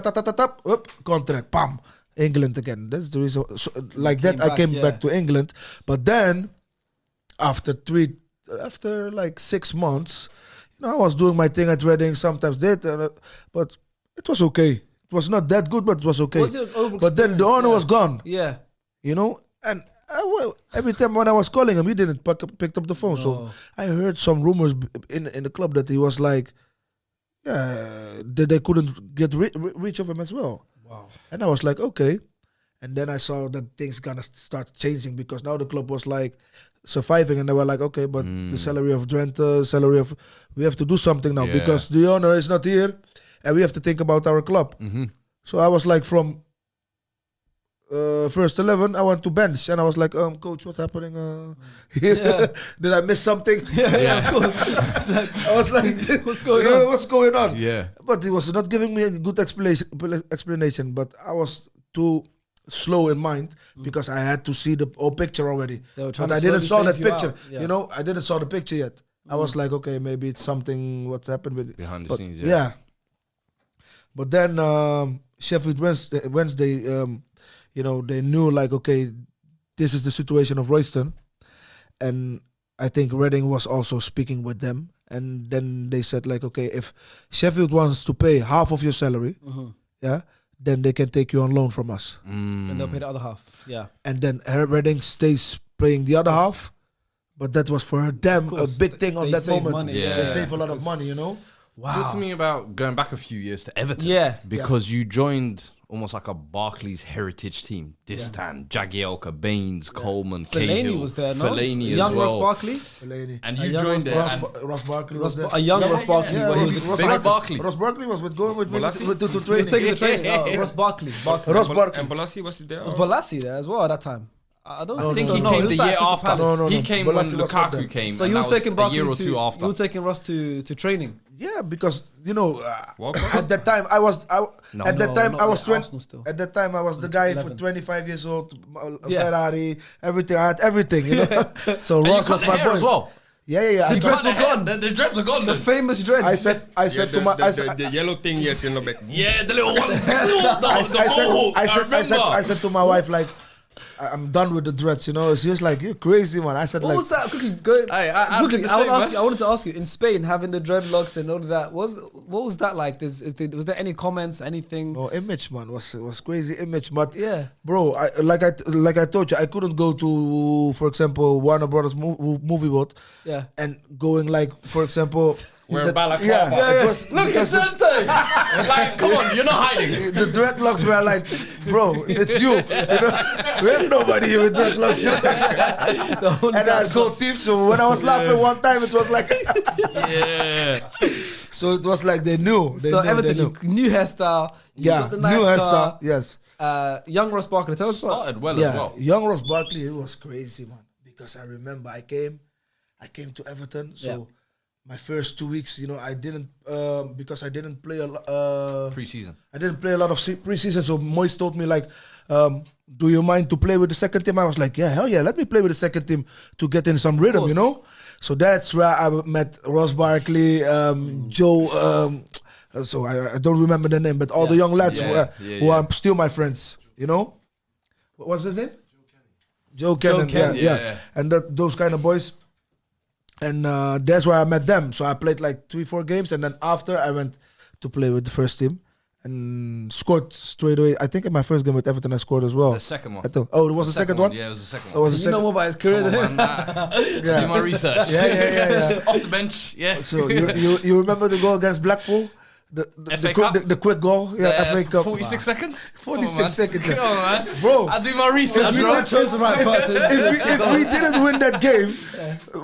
contract, bam, England again. That's the reason. So, like that, I came back to England. But then, after like 6 months, I was doing my thing at Reading, sometimes did, but it was okay. It was not that good, but it was okay. But then the owner was gone. Yeah. And every time when I was calling him, he didn't pick up the phone. No. So I heard some rumors in the club that he was like, that they couldn't get reach of him as well. Wow. And I was like, okay. And then I saw that things gonna start changing because now the club was like surviving, and they were like, okay, but the salary of Drenthe, we have to do something now because the owner is not here, and we have to think about our club. So I was like, from first 11, I went to bench, and I was like, coach, what's happening? Did I miss something? Of course. I was like, what's going on? Yeah. But he was not giving me a good explanation. But I was too slow in mind because I had to see the whole picture already. But I didn't saw that picture. I didn't saw the picture yet. I was like, okay, maybe it's something what's happened with it. Behind the scenes. Yeah. But then Sheffield Wednesday. They knew like, okay, this is the situation of Royston. And I think Reading was also speaking with them, and then they said like, okay, if Sheffield wants to pay half of your salary, yeah, then they can take you on loan from us, And they'll pay the other half. Yeah. and then Reading stays paying the other half. But that was for them a course, big thing on they that save moment. money, yeah. They save a lot of money, you know. Talk to me about going back a few years to Everton. Yeah. Because you joined almost like a Barclays heritage team. Distan, Jagielka, Baines, Coleman, Fellaini Cahill. was there, no? Fellaini as Young well. Ross Barkley. Fellaini. And you young joined there. Ross Barkley was there. A young Ross Barkley. Yeah, but he was Ross excited. Barkley. Ross Barkley was going with Bolasie? to He was training. taking the training. Ross Barkley. Ross Barkley. And Bolasie was there. Was Balassi there as well at that time? I don't I think so. he No, came it the was year Crystal after. Palace. No, He came when Bolasie was not there. Lukaku came. So and you were that was taking a Barkley year or to, two after. You were taking Ross to training. Yeah, because you know, World Cup? at that time I was No. at that No, time not I was yet, 20. Arsenal still. At that time I was the guy for 11. 25 years old, Yeah. Ferrari, everything. I had everything, you know. So And you Ross cut was the my hair boy as well. Yeah. I The dreads were gone. The dreads are gone. The famous dreads. I said Yeah, to my I said the yellow thing here in the back. Yeah, the little one. I said to my wife like, I'm done with the dreads, you know. She was like, "You're crazy, man." I said What like, was that? Quickly, go. I Quickly, did the I, same, man. wanted to ask you. In Spain, having the dreadlocks and all of that, what was that like? Was there any comments, anything? "Oh, image, man, was crazy image." But Yeah. bro, like I told you, I couldn't go to, for example, Warner Brothers movie world, Yeah. and going like, for example, We're the- balaclava. yeah, it was Look, because it's Drenthe. Like, come on, you're not hiding. the dreadlocks were like, bro, it's you. You know, we have nobody here with dreadlocks. And I had gold teeth, so when I was laughing one time, it was like, Yeah. so it was like they knew. They So knew, Everton, they knew. new hairstyle. You Yeah, got the nice new car. hairstyle. Yes. Young Ross Barkley. Tell us about. Started well Yeah, as well. young Ross Barkley, it was crazy, man. Because I remember I came to Everton, so Yeah. my first 2 weeks, you know, I didn't because I didn't play Pre-season. I didn't play a lot of preseason. So Moyes told me like, do you mind to play with the second team? I was like, yeah, hell yeah, let me play with the second team to get in some rhythm, you know. So that's where I met Ross Barkley, Joe. So I don't remember the name, but all the young lads who are still my friends, you know. What's his name? Joe Cannon. Yeah. And those kind of boys. And that's where I met them. So I played like 3-4 games, and then after I went to play with the first team and scored straight away. I think in my first game with Everton I scored as well. The second one. It was the second one? Yeah, it was the second It one. was the You know second. more about his career Come than on, him. man. Do my research. Yeah. Off the bench, yeah. So you remember the goal against Blackpool? FA Cup? The quick goal? Yeah, FA Cup. 46 seconds? 46 seconds. Come on, man. Bro. I do my research, we bro. not- Chose the right person. If we didn't win that game,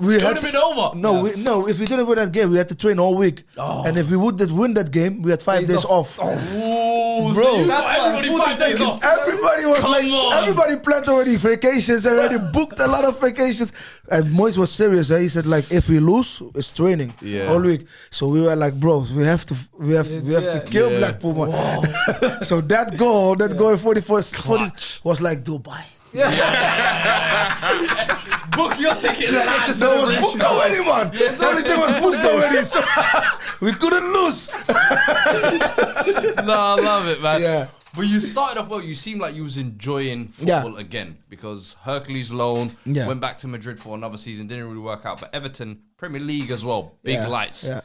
we It had would have been over. no. If we didn't win that game, we had to train all week. And if we would win that game, we had 5 days off. Ooh, Bro. so you That's got why everybody 40 5 days seconds. off. Everybody was Come like, on. everybody planned already vacations, already booked a lot of vacations. And Moyes was serious. He said like, if we lose, it's training all week. So we were like, bro, we have to kill Blackpool. Man. So that goal in 40 was like Dubai. Book your ticket. That was booked already, man. Everything was booked already. So we couldn't lose. No, I love it, man. Yeah. But you started off well. You seemed like you was enjoying football again because Hercules loan went back to Madrid for another season. Didn't really work out. But Everton, Premier League as well. Big lights. Yeah.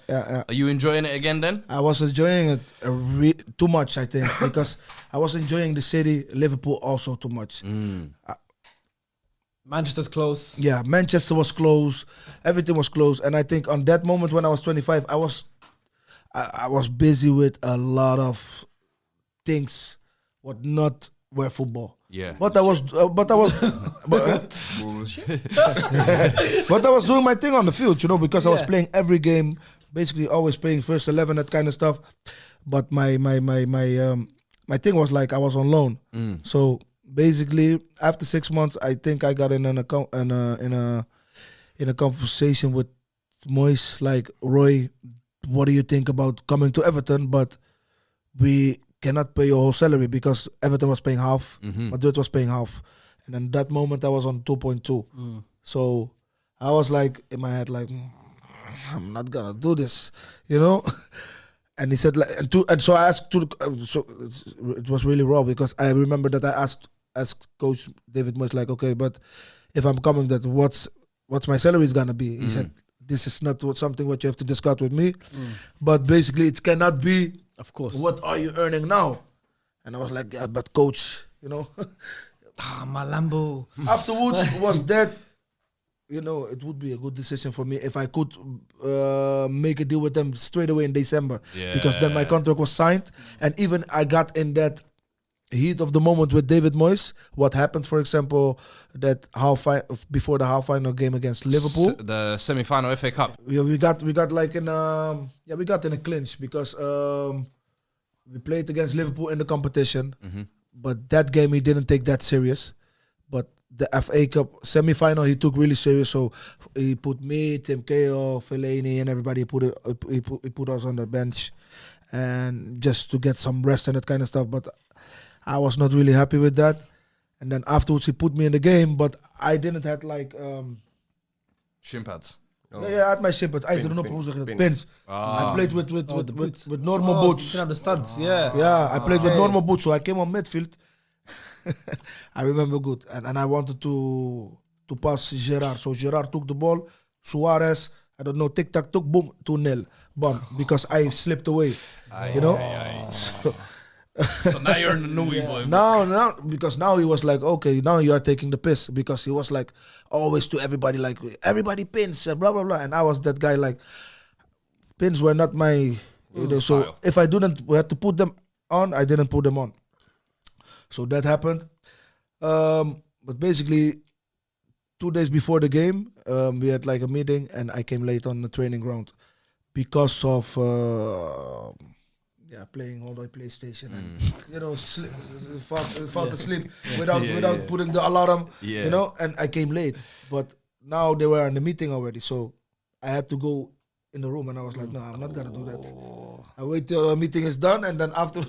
Are you enjoying it again then? I was enjoying it too much, I think, because I was enjoying the city, Liverpool also too much. Manchester's close. Yeah, Manchester was close, everything was close, and I think on that moment when I was 25, I was busy with a lot of things, what not were football. Yeah. But I was but I was doing my thing on the field, you know, because I was playing every game, basically always playing first 11, that kind of stuff. But my thing was like I was on loan, so basically after 6 months, I think I got in a conversation with Moyes, like, Roy, what do you think about coming to Everton? But we cannot pay your whole salary because Everton was paying half, Madrid was paying half, and in that moment I was on 2.2. So I was like in my head like, I'm not gonna do this, you know. And he said like, and so I asked so it was really raw because I remember that I asked Coach David Moyes like, okay, but if I'm coming, that what what's my salary is gonna be. He said, this is not something what you have to discuss with me, but basically it cannot be. Of course. What are you earning now? And I was like, yeah, but coach, My Lambo. Afterwards was that, it would be a good decision for me if I could make a deal with them straight away in December. Yeah. Because then my contract was signed. And even I got in that heat of the moment with David Moyes. What happened, for example, that before the half final game against Liverpool. The semi-final FA Cup. We got like in we got in a clinch because we played against Liverpool in the competition. But that game he didn't take that serious. But the FA Cup semi-final he took really serious. So he put me, Tim Cahill, Fellaini, and everybody he put us on the bench, and just to get some rest and that kind of stuff. But I was not really happy with that. And then afterwards he put me in the game, but I didn't have like Shin pads. No. I had my shin pads. I don't know hoe zeg je dat? Pins. I played with normal boots. You have the studs, yeah. Yeah, I played with normal boots, so I came on midfield. I remember good, and I wanted to pass Gerard. So Gerard took the ball. Suarez, I don't know, tic-tac took, boom, 2-0. Boom, because I slipped away. So now you're in the Nui boy. Now, because now he was like, okay, now you are taking the piss. Because he was like, always to everybody, like, everybody pins, blah, blah, blah. And I was that guy, like, pins were not my, so if I didn't, we had to put them on, I didn't put them on. So that happened. But basically, 2 days before the game, we had like a meeting and I came late on the training ground because of playing all the PlayStation and fall asleep without putting the alarm, and I came late. But now they were in the meeting already, so I had to go in the room and I was like, no, I'm not gonna do that. I wait till the meeting is done and then after.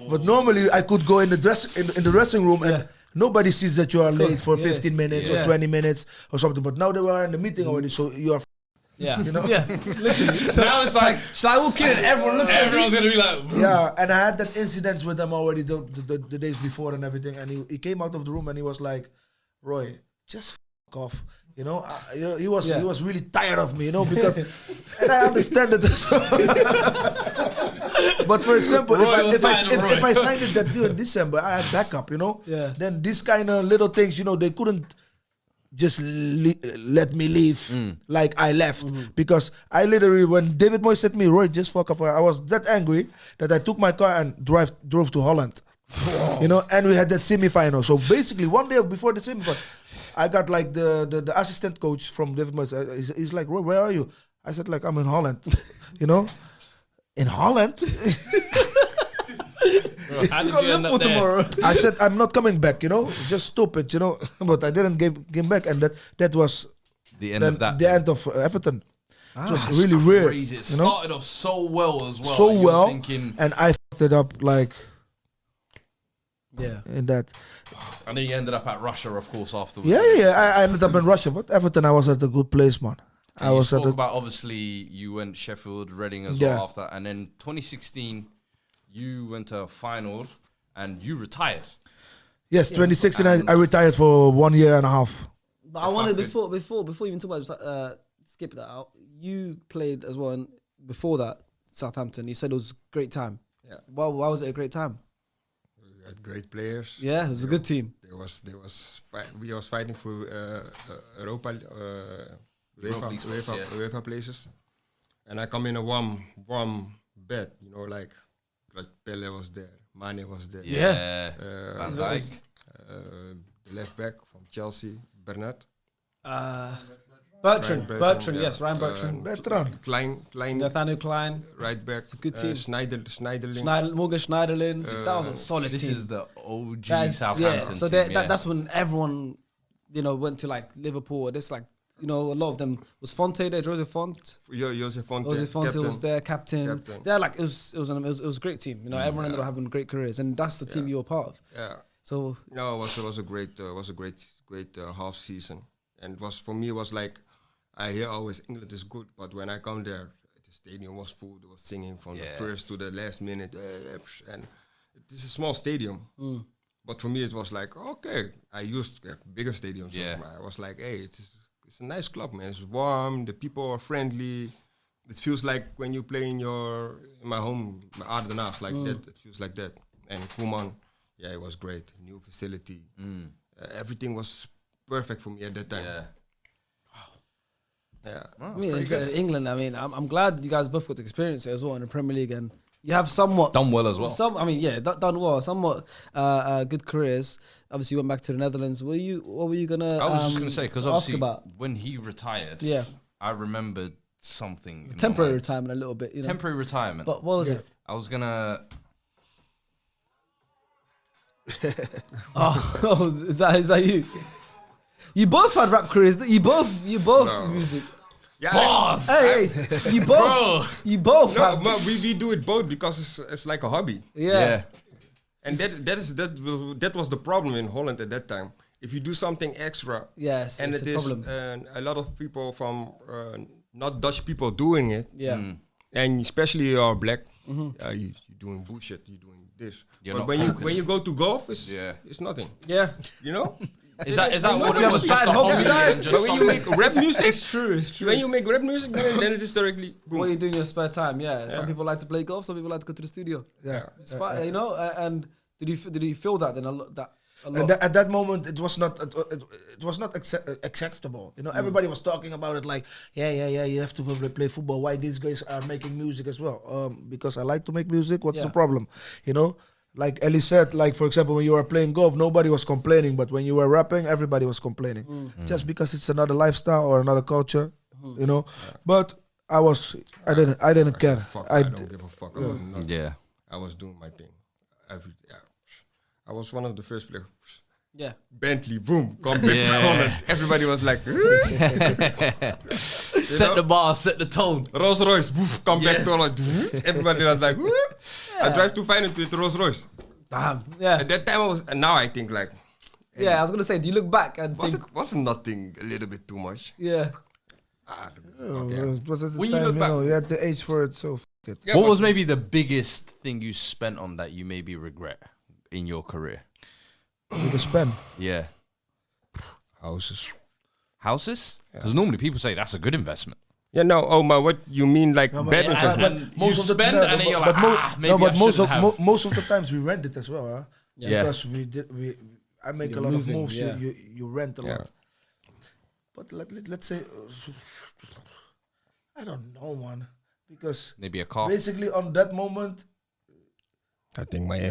But normally I could go in the dressing room and nobody sees that you are late for 15 minutes or 20 minutes or something. But now they were in the meeting already, so you are. Yeah, literally. So now it's like, shall I walk in? Everyone's gonna be like, yeah. And I had that incident with them already the days before and everything. And he came out of the room and he was like, Roy, just f*** off. He was really tired of me, because, and I understand it as well. But for example, if I signed it that deal in December, I had backup, Yeah. Then these kind of little things, they couldn't just let me leave like I left. Because I literally, when David Moyes said to me, Roy, just fuck off, I was that angry that I took my car and drove to Holland. And we had that semi-final. So basically, one day before the semi-final, I got like the assistant coach from David Moyes. He's like, Roy, where are you? I said, like, I'm in Holland. In Holland? how did you end up there? Tomorrow. I said, I'm not coming back, just stupid, but I didn't game back, and that was The end of that. the end of Everton. It was That's really weird. crazy. It started off so well as well. So and you were well, thinking, and I fucked it up like in that. and then you ended up at Russia, of course, afterwards. Yeah. I ended up in Russia, but Everton, I was at a good place, man. And you spoke about, obviously, you went Sheffield, Reading as well after. And then 2016, you went to Feyenoord and you retired. Yes, 2016, I retired for 1 year and a half. But I wanted before you even talk about skip that out. You played as well before that Southampton. You said it was a great time. Yeah. Why was it a great time? We had great players. Yeah, it was a good team. We was fighting for Europa. UEFA places, and I come in a warm bed, like Pele was there, Mane was there, Van Dijk. the left back from Chelsea, Bernat, Bertrand, yeah. yes, Ryan Bertrand. Klein, Nathaniel Klein, right back, it's a good team. Schneiderlin, Morgan Schneiderlin, that was a solid This team. is the OG Southampton. Southampton So team. that's when everyone, went to like Liverpool. This like, a lot of them was Fonte there, Jose Font. Jose Fonte Was there, captain. They're like it was a great team. Everyone ended up having great careers, and that's the team you were part of. Yeah. So it was a great half season, and for me it was like I hear always England is good, but when I come there, the stadium was full. They was singing from the first to the last minute, and it is a small stadium. But for me, it was like, okay, I used to have bigger stadiums. Yeah. So I was like, hey, it's a nice club, man. It's warm. The people are friendly. It feels like when you play in my home, my Ardenhaag, like that. It feels like that. And Koeman, yeah, it was great. New facility. Everything was perfect for me at that time. Yeah. Yeah. I mean, it's England. I mean, I'm glad you guys both got to experience it as well in the Premier League, and you have somewhat Done well as well. Done well. Somewhat good careers. Obviously, you went back to the Netherlands. What were you gonna? I was just gonna say because obviously about? when he retired, I remembered something. in Temporary my mind. retirement, a little bit. You know? Temporary retirement. But what was it? I was gonna. Oh, is that you? You both had rap careers. You both No. music. Yeah. Boss. Hey, you both. You both. No, have, but we do it both because it's like a hobby. yeah. And that was the problem in Holland at that time. If you do something extra, Yes, and it's it a is problem. a lot of people from not Dutch people doing it, Yeah. and especially you're black, you're doing bullshit, you're doing this. You're but not when focused. you go to golf, it's nothing. Yeah. You know. Is that If what you it have was? a Just side a hobby, hobby guys, and But just when you something- make rap music, It's true. when you make rap music, then it is directly boom. What you do in your spare time? Yeah. Some people like to play golf. Some people like to go to the studio. Yeah. It's fun, you know. And did you feel that then a lot? And at that moment, it was not acceptable. You know, everybody was talking about it like, yeah, you have to play football. Why these guys are making music as well? Because I like to make music. What's the problem? You know, like Ellie said, like for example, when you were playing golf, nobody was complaining, but when you were rapping, everybody was complaining, just because it's another lifestyle or another culture. You know, but I didn't care. I don't give a fuck about nothing. Yeah. I was doing my thing. I was one of the first players. Yeah. Bentley, boom, come back to Holland. Everybody was like, Set the bar, set the tone. Rolls Royce, woof, come back to Holland. Everybody was like, whoop. I drive to Feyenoord with Rolls Royce. Damn. Yeah. At that time, and now I think like, Yeah. I was gonna say, do you look back and was think? it wasn't nothing a little bit too much? Yeah. It was at the When you time, look you back- know, you had the age for it, so it. Yeah, What but was maybe the biggest thing you spent on that you maybe regret in your career? Biggest spend. Yeah. houses? Houses? Because normally people say that's a good investment. Yeah, no. Oh, my, what you mean like No, bad but- investment? And you spend and then you're like, maybe but I most shouldn't have. most of the times we rent it as well, huh? Yeah. Because I make You're a lot moving, of moves. yeah. You rent a Yeah. lot. But let's say, I don't know, man, because Maybe a car. basically on that moment, I think Miami.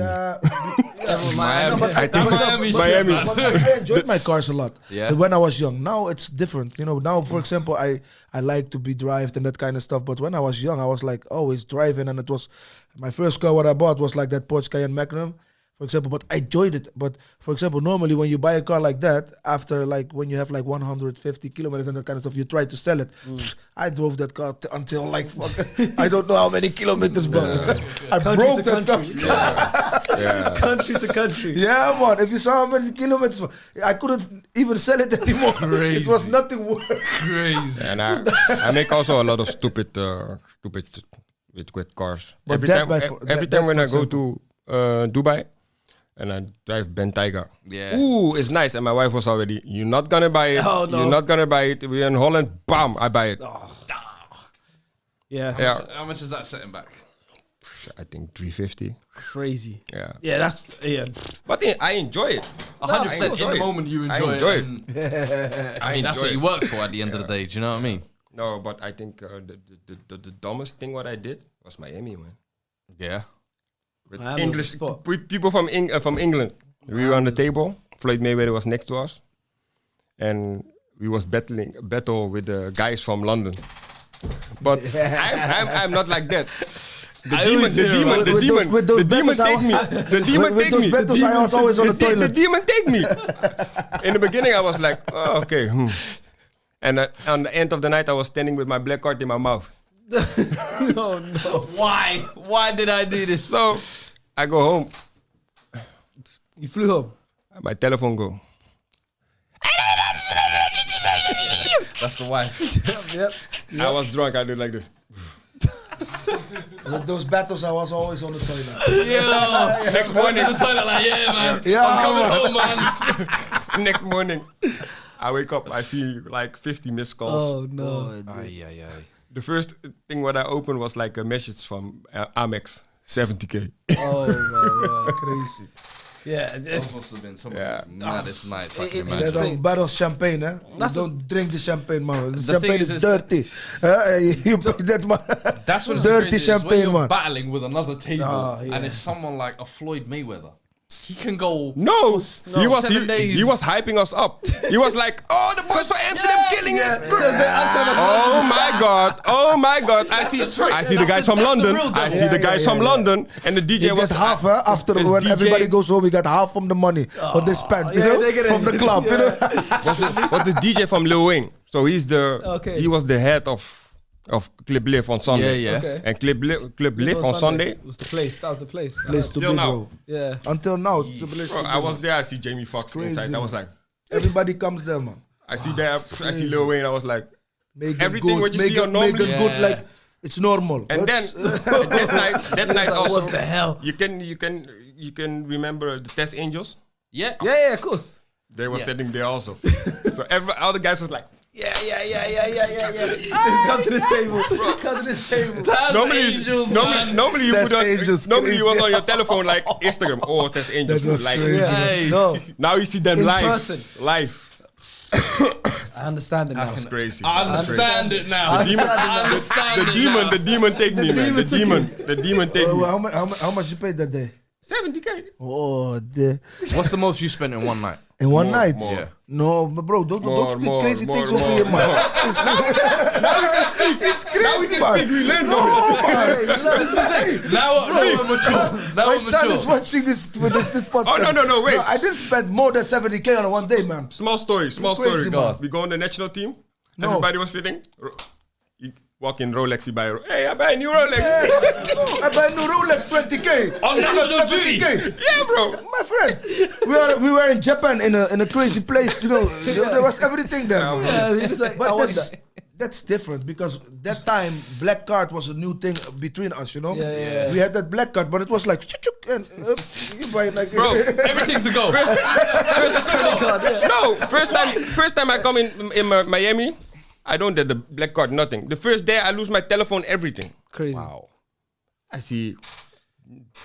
Miami. but I think Miami. but I enjoyed my cars a lot. Yeah. But when I was young, now it's different. You know, now for example, I like to be driving and that kind of stuff. But when I was young, I was like always driving, and it was my first car. What I bought was like that Porsche Cayenne Magnum, for example. But I enjoyed it. But for example, normally when you buy a car like that, after like when you have like 150 kilometers and that kind of stuff, you try to sell it. I drove that car until like I don't know how many kilometers, but I broke that car. Yeah. Country to country. Yeah, man. If you saw how many kilometers, I couldn't even sell it anymore. It was nothing worth. Crazy. And I make also a lot of stupid with cars. But every that time, by e- for- every that- time when that I for go to Dubai and I drive Ben Tiger. Yeah. Ooh, it's nice. And my wife was already, you're not gonna buy it. Oh, no. You're not gonna buy it. We're in Holland, bam, I buy it. Yeah. Yeah, How much is that setting back? I think 350. Crazy. Yeah, Yeah, that's but I enjoy it. 100% in enjoy the it. moment you I enjoy, enjoy it. and- I mean, that's enjoy what you it. work for at the end of the day. Do you know what I mean? No, but I think the dumbest thing what I did was Miami, man. Yeah. With Miami was English the spot. people from England. We were on the table. Floyd Mayweather was next to us, and we was battle with the guys from London. But I'm not like that. The demon take me. The demon With take those me. battles, I was always on the The toilet. demon take me. In the beginning, I was like, oh, okay. And on the end of the night, I was standing with my black card in my mouth. no. Why? Why did I do this? So I go home. You flew home. My telephone go. That's the wife. Yep. I was drunk. I did like this. With those battles, I was always on the toilet. Yeah. Next morning, The toilet, like, yeah, man. Yeah, I'm coming home, man. next morning, I wake up, I see like 50 missed calls. Oh no. Ay, ay, ay. The first thing what I opened was like a message from Amex, 70K. Oh my god. Crazy. Yeah, That it's, must have been some Yeah. maddest nights I It- can it- imagine. They don't battle champagne, eh? You That's don't drink the champagne, man. The The champagne thing is is- dirty. You pay that, man. That's when it's Dirty crazy, is when champagne, you're man. battling with another table, Oh, yeah. and it's someone like a Floyd Mayweather. He can go. No, he was 7 days. he was hyping us up. He was like, "Oh, the boys for Amsterdam killing it!" Oh my God! I see the guys from London. I see the guys from London, and the DJ You was get half, after his when DJ everybody goes home, we got half from the money what they spent, you yeah, know, they get it. from the club, you know. was the DJ from Lil Wayne. So Okay. he was the head of Club Live on Sunday. Yeah, yeah. Okay. And Club Live on Sunday. was the place. That was the place. Place to Till be, now. bro. Yeah. Until now, it's the place Bro, to I be. was there. I see Jamie Foxx crazy, inside. I was like, Everybody comes there, man. I see that. I see Lil Wayne. I was like, Make it Everything good, what you make see it, on make normally- it good, Yeah. like it's normal. and then That's- that night also. What the hell? You can remember the Test Angels. Yeah. Yeah, of course. They were Yeah. sitting there also. So all the guys was like, Yeah. Come to this table. Come to this table. normally you Test put on, Angels, normally you was crazy. on your telephone like Instagram or Test Angels. That was like, crazy. Hey. No, Now you see them In live. person. Live. I understand it now. That's crazy. I understand it now. I understand I it now. understand The it demon, now. the demon take me, man. The demon take me. how much you paid that day? 70K. Oh, What's the most you spent in one night? in one More, night? more. Yeah. No, but bro, don't More, speak more, crazy more, things more, over here, man. more. It's crazy, man. Now we're mature. Now My we're son is mature. watching this podcast. Oh, no, wait. I didn't spend more than 70K on one day, man. Small story. crazy, man. We go on the national team. No. Everybody was sitting. You walk in Rolex, you buy. Hey, I buy a new Rolex. I buy a new Rolex 20K. On It's not national duty. 70K. Yeah, bro. My friend, we were in Japan in a crazy place. You know, there was everything there. man. Yeah, he was like, I But want that's, that. that's different because that time black card was a new thing between us. You know, Yeah. we had that black card, but it was like and you buy it like Bro, Everything's a go. No, first time I come in Miami, I don't get the black card, nothing. The first day I lose my telephone, everything. Crazy. Wow. I see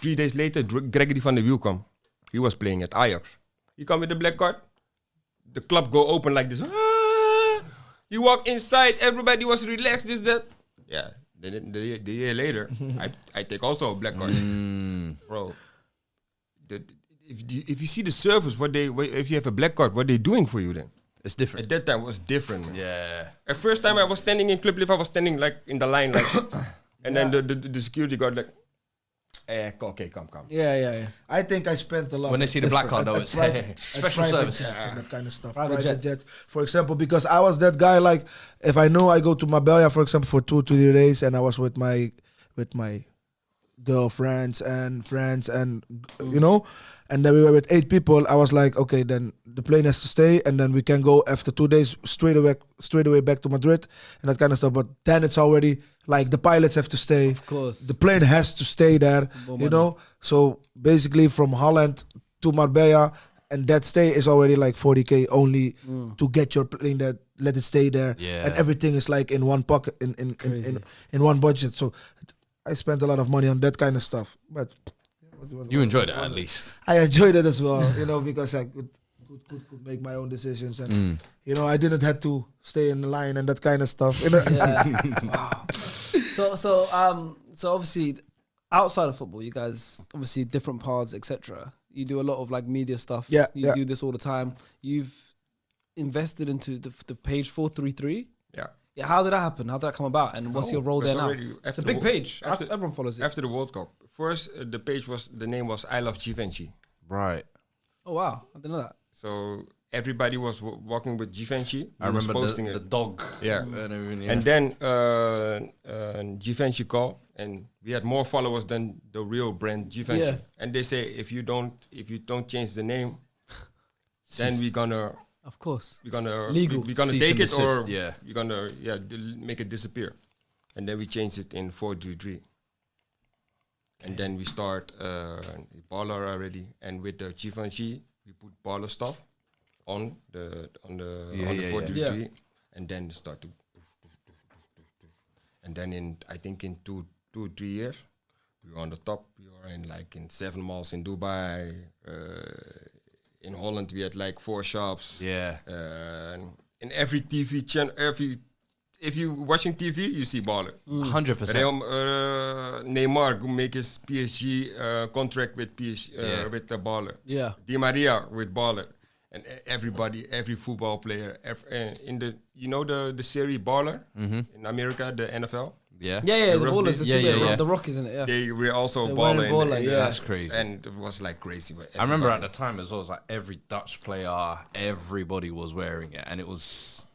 3 days later, Gregory van der Wiel come. He was playing at Ajax. He come with the black card. The club go open like this. Ah! You walk inside, everybody was relaxed, this, that. Yeah, the year later, I take also a black card. Bro, if you see the service, if you have a black card, what they doing for you then? It's different. At that time was different, man. Yeah. At first time I was standing in Club Live, I was standing like in the line, like, and then the security guard like, okay, come. Yeah. I think I spent a lot. When they see the black card, though, at it's private, special at private service. jets and that kind of stuff. Private Private jets. jets, for example, because I was that guy. Like, if I know I go to Marbella, for example, for 2 3 days, and I was with my girlfriends and friends, and you know, and then we were with 8 people. I was like, okay, then the plane has to stay, and then we can go after 2 days straight away back to Madrid and that kind of stuff. But then it's already like the pilots have to stay. Of course. The plane has to stay there, More you money. know. So basically, from Holland to Marbella, and that stay is already like 40K only to get your plane there, let it stay there, Yeah. and everything is like in one pocket, in one budget. So I spent a lot of money on that kind of stuff, but You enjoyed it at least. I enjoyed it as well, you know, because I could make my own decisions, and you know, I didn't have to stay in the line and that kind of stuff. You know? So obviously, outside of football, you guys obviously different paths, etc. You do a lot of like media stuff. Yeah, you yeah. do this all the time. You've invested into the page 433. Yeah. Yeah, how did that happen? How did that come about? And what's your role That's there now? already It's a after big the- page. after- Everyone follows it. After the World Cup, first the name was I Love Givenchy. Right. Oh wow, I didn't know that. So everybody was walking with Givenchy. I He was remember posting the it. dog. Yeah. And everything. Yeah. And then Givenchy called, and we had more followers than the real brand Givenchy. Yeah. And they say if you don't change the name, then we're gonna Of course. legal. We're gonna Cease take and it, or desist, yeah. we're gonna make it disappear. And then we changed it in 433. And then we start baller already, and with the Givenchy, we put baller stuff on the 43, and then start to. And then I think in 2-3 years, we were on the top. We were in 7 malls in Dubai. In Holland, we had like 4 shops. Yeah. In every TV channel, if you watching TV, you see baller. 100%. Neymar go make his PSG contract with with the baller. Yeah. Di Maria with baller, and everybody, every football player, in the series Baller in America, the NFL. Yeah. The rugby. ballers, the Rockies in it. Yeah. They were also They're baller. wearing baller, That's crazy. And it was like crazy. I remember at the time as well, it was like every Dutch player, everybody was wearing it, and it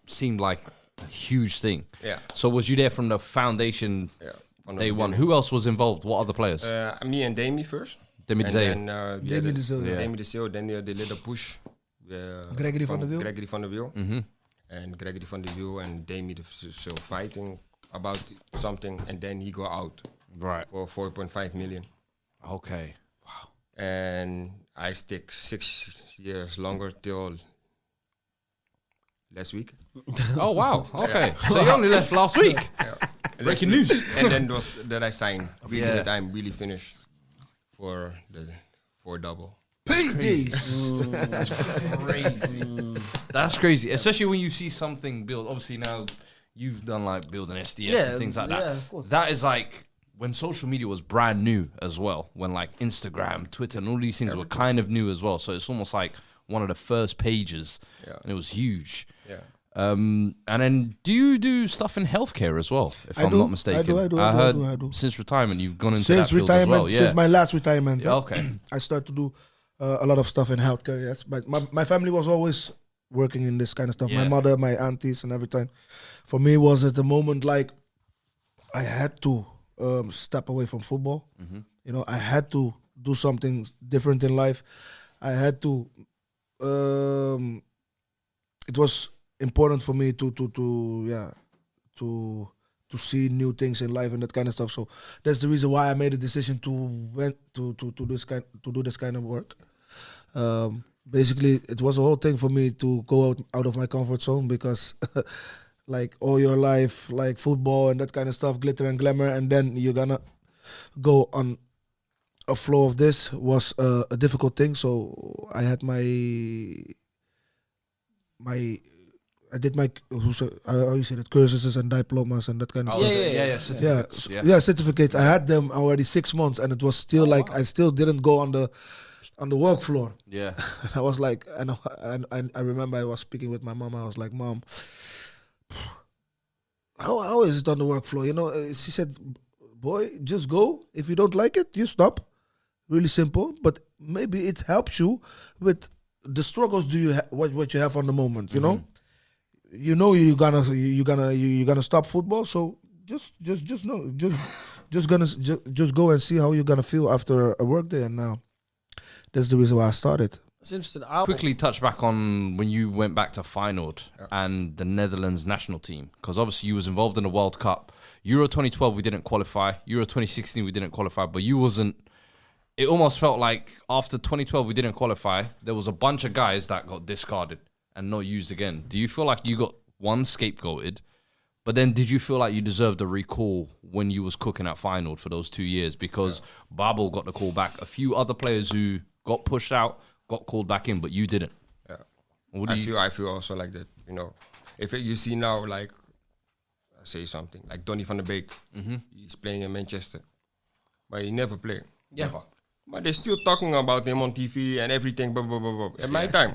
seemed like a huge thing. Yeah. So was you there from the foundation? Yeah. Day one. Who else was involved? What other players? Me and Demi first. Demi And Zee. then Demi de Zee, Demi de Zee. Then they did a push. Gregory van der Wiel. Gregory van der Wiel. And Gregory van der Wiel and Demi de Zee fighting about something, and then he go out Right. for 4.5 million. Okay. And I stick 6 years longer till last week. Oh wow. Okay. So you only left last week. Breaking news. And then was that I signed. Really, Yeah. that I'm really finished for the double. Paydays. Crazy. That's crazy, especially when you see something build. Obviously now you've done like building SDS and things like that. Yeah, of course. That is like when social media was brand new as well. When like Instagram, Twitter, and all these things were kind of new as well. So it's almost like one of the first pages, and it was huge. Yeah. And then do you do stuff in healthcare as well? If I'm not mistaken, I do. I do. Since retirement, you've gone into Since that field retirement, as well. Yeah. since my last retirement, Okay. I started to do a lot of stuff in healthcare. Yes, but my family was always working in this kind of stuff. Yeah. My mother, my aunties, and everything. For me, was at the moment like I had to step away from football. You know, I had to do something different in life. I had to. It was important for me to see new things in life and that kind of stuff. So that's the reason why I made a decision to do this kind of work. Basically, it was a whole thing for me to go out of my comfort zone because, like all your life, like football and that kind of stuff, glitter and glamour, and then you're gonna go on a flow of this was a difficult thing. So I had I did my how you say that, cursuses and diplomas and that kind of stuff. Certificates. Certificates. I had them already 6 months, and it was still I still didn't go on the work floor. Yeah. I was like, and I remember I was speaking with my mom. I was like, Mom, how is it on the work floor? You know, she said, boy, just go. If you don't like it, you stop. Really simple, but maybe it helps you with the struggles. What you have on the moment? You know. You know you're gonna stop football, so just go and see how you're gonna feel after a work day. And now that's the reason why I started. It's interesting. Quickly touch back on when you went back to Feyenoord and the Netherlands national team, because obviously you was involved in the World Cup. Euro 2012 we didn't qualify. Euro 2016 we didn't qualify, but you wasn't. It almost felt like after 2012 we didn't qualify. There was a bunch of guys that got discarded and not used again. Do you feel like you got one scapegoated, but then did you feel like you deserved a recall when you was cooking at Feyenoord for those 2 years? Because Babel got the call back. A few other players who got pushed out got called back in, but you didn't. Yeah. I feel also like that. You know, if you see now, like, I say something like Donny van der Beek, he's playing in Manchester, but he never played. Yeah. Never. But they're still talking about him on TV and everything. Blah, blah, blah, blah. At my time,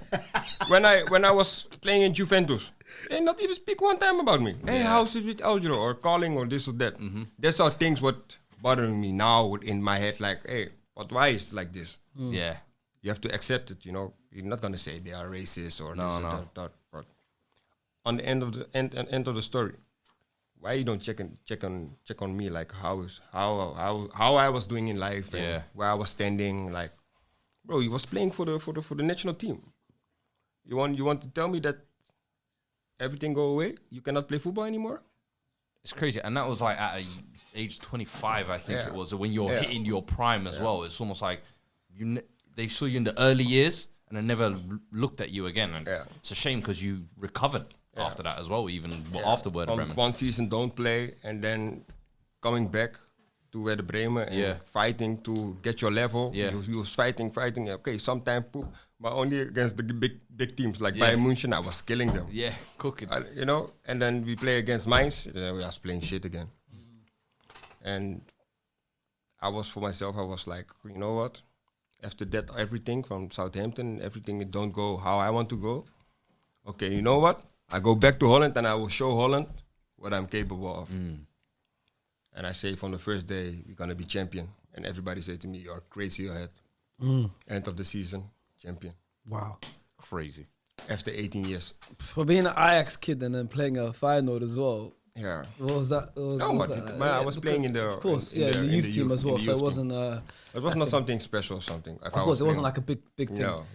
when I was playing in Juventus, they not even speak one time about me. Hey, how's it with Algero or calling or this or that? That's all things what bothering me now in my head. Like, hey, but why is it like this? Yeah. You have to accept it. You know, you're not gonna say they are racist or this or that. But on the end of the story, why you don't check on me, like how I was doing in life and where I was standing? Like, bro, you was playing for the national team. You want to tell me that everything go away? You cannot play football anymore? It's crazy, and that was like at age 25, I think it was, when you're hitting your prime as well. It's almost like they saw you in the early years and they never looked at you again. And it's a shame because you recovered after that as well, even after Werder Bremen. One season don't play and then coming back to Werder Bremen and fighting to get your level. You was fighting. Okay, sometimes poop, but only against the big teams like Bayern München. I was killing them. Yeah, cooking. You know, and then we play against Mainz. Then we was playing shit again. And I was for myself. I was like, you know what? After that, everything from Southampton, everything it don't go how I want to go. Okay, you know what? I go back to Holland and I will show Holland what I'm capable of. And I say from the first day, we're going to be champion. And everybody said to me, you're crazy your head. End of the season, champion. Wow. Crazy. After 18 years. For being an Ajax kid and then playing a Feyenoord as well. Yeah. What was that? I was playing in the... Of course, in the youth team as well. So it wasn't... it was not something special or something. Of course, it wasn't like a big thing. No.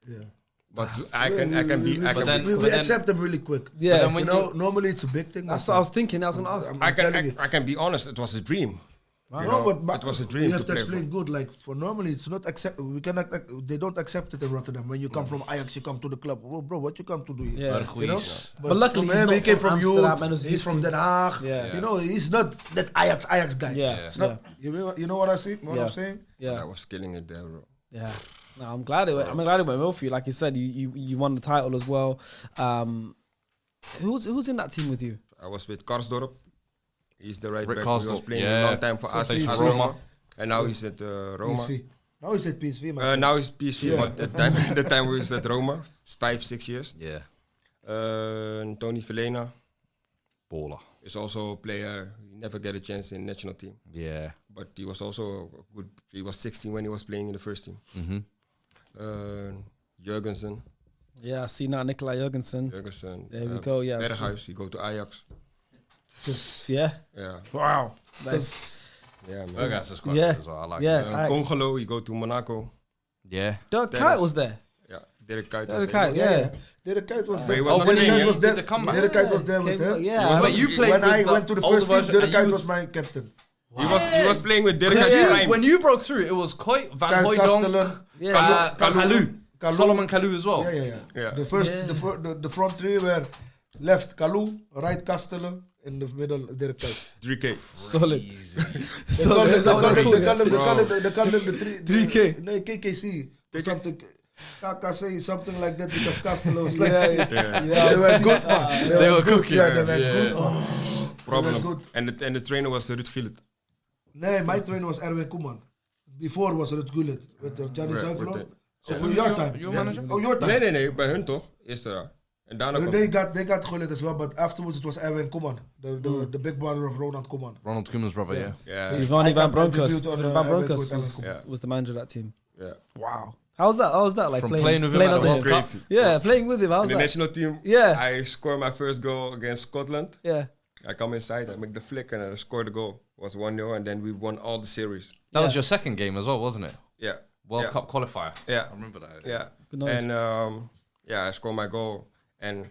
Yeah. But I can be... We accept them really quick. Yeah. You know, normally it's a big thing. That's what I was thinking. I was going to ask. I can be honest, it was a dream. Wow. No, but it was a dream. You have to to explain good. Like for normally, it's not accept. We cannot. They don't accept it in Rotterdam. When you come from Ajax, you come to the club. Oh, bro, what you come to do here? Yeah. You know. But luckily, from him, he came from Amsterdam you. He's from Den Haag. Yeah. You know, he's not that Ajax guy. Yeah. It's not, you know what I see? What I'm saying? Yeah. I was killing it there, bro. Yeah. No, I'm glad it went well for you. Like you said, you won the title as well. Who's in that team with you? I was with Karsdorp. He's the right Rick back. Karsdorp. He was playing a long time for us at Roma. And now he's at Roma. PSV. Now he's at PSV, man. Now he's PSV, but at the time we was at Roma, 5-6 years. Yeah. Tony Feyeenord Baller. is also a player. He never get a chance in national team. Yeah. But he was also good. He was 16 when he was playing in the first team. Jurgensen. Yeah, I see now Nicolai Jurgensen. There we go, yeah. Berghuis, he go to Ajax. Just, yeah. Wow. That's... Yeah, man. Berghuis is quite good as well. I like that. Congolo, he go to Monaco. Yeah. Dirk Kuyt was there. Yeah, Dirk Kuyt. Dirk Kuyt, yeah. Dirk Kuyt was But there. he was not When playing, Kuyt yeah. was there, Did the comeback. Dirk Kuyt was there with him. Yeah. But you played When with I the went to the older first team, version Dirk and Kuyt you was my captain. He was playing with Dirk Kuyt prime. When you broke through, it was Kuyt, Van Hooijdonk, Kalou, Solomon Kalou as well. Yeah. The front three were left Kalou, right Kastelen, in the middle Dirk Kuyt. 3K. Solid. They call him the 3K. No, KKC. Something. KKC, something like that, because Kastelen was like... They were good, man. They were cooking. Yeah, they were good. Problem. Good. And the trainer was Ruud Gullit. Nee, my trainer was Erwin Koeman. Before was Ruud Gullit with Johnny Zuiverloon. So your time. Your manager? Oh, your time. Nee, bij hun toch? Eerste jaar. En daarna kwam... They got Gullit as well, but afterwards it was Erwin Koeman, the big brother of Ronald Koeman. Ronald Koeman's brother, Yeah. Giovanni Van Bronckhorst. Van Van Bronckhorst Bronckhorst was the manager of that team. Yeah. Wow. How was that? Like From playing with him at the under World him? Cup. Crazy. Yeah, playing with him. How was In the that? national team, Yeah. I scored my first goal against Scotland. Yeah. I come inside, I make the flick, and I score the goal. It was 1-0, and then we won all the series. That was your second game as well, wasn't it? Yeah. World Cup qualifier. Yeah. I remember that. Yeah. Good knowledge. And I score my goal. And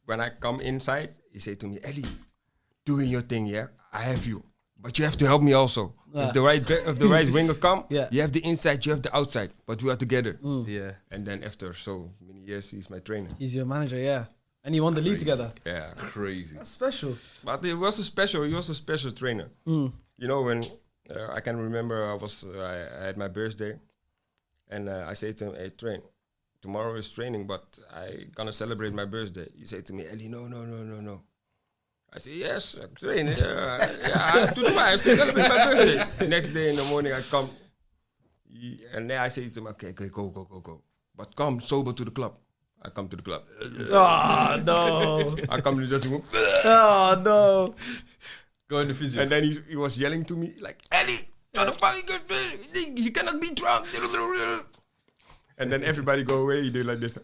when I come inside, he said to me, Ellie, doing your thing, yeah? I have you. But you have to help me also. If the right winger come, you have the inside, you have the outside. But we are together. Yeah. And then after so many years, he's my trainer. He's your manager, yeah. And you won the league together. Yeah. Crazy. That's special. But he was a special trainer. You know, when I can remember I had my birthday, and I said to him, "Hey, train. Tomorrow is training, but I gonna celebrate my birthday." He said to me, "Ellie, no." I said, "Yes, train. I have to do. I have to celebrate my birthday." Next day in the morning, I come, and then I say to him, "Okay, go. But come sober to the club." I come to the club. Oh, no. I come to the dressing room. Oh, no. Go in the physio. And then he was yelling to me like, Ellie, shut the fucking good. You cannot be drunk. And then everybody go away. He did like this.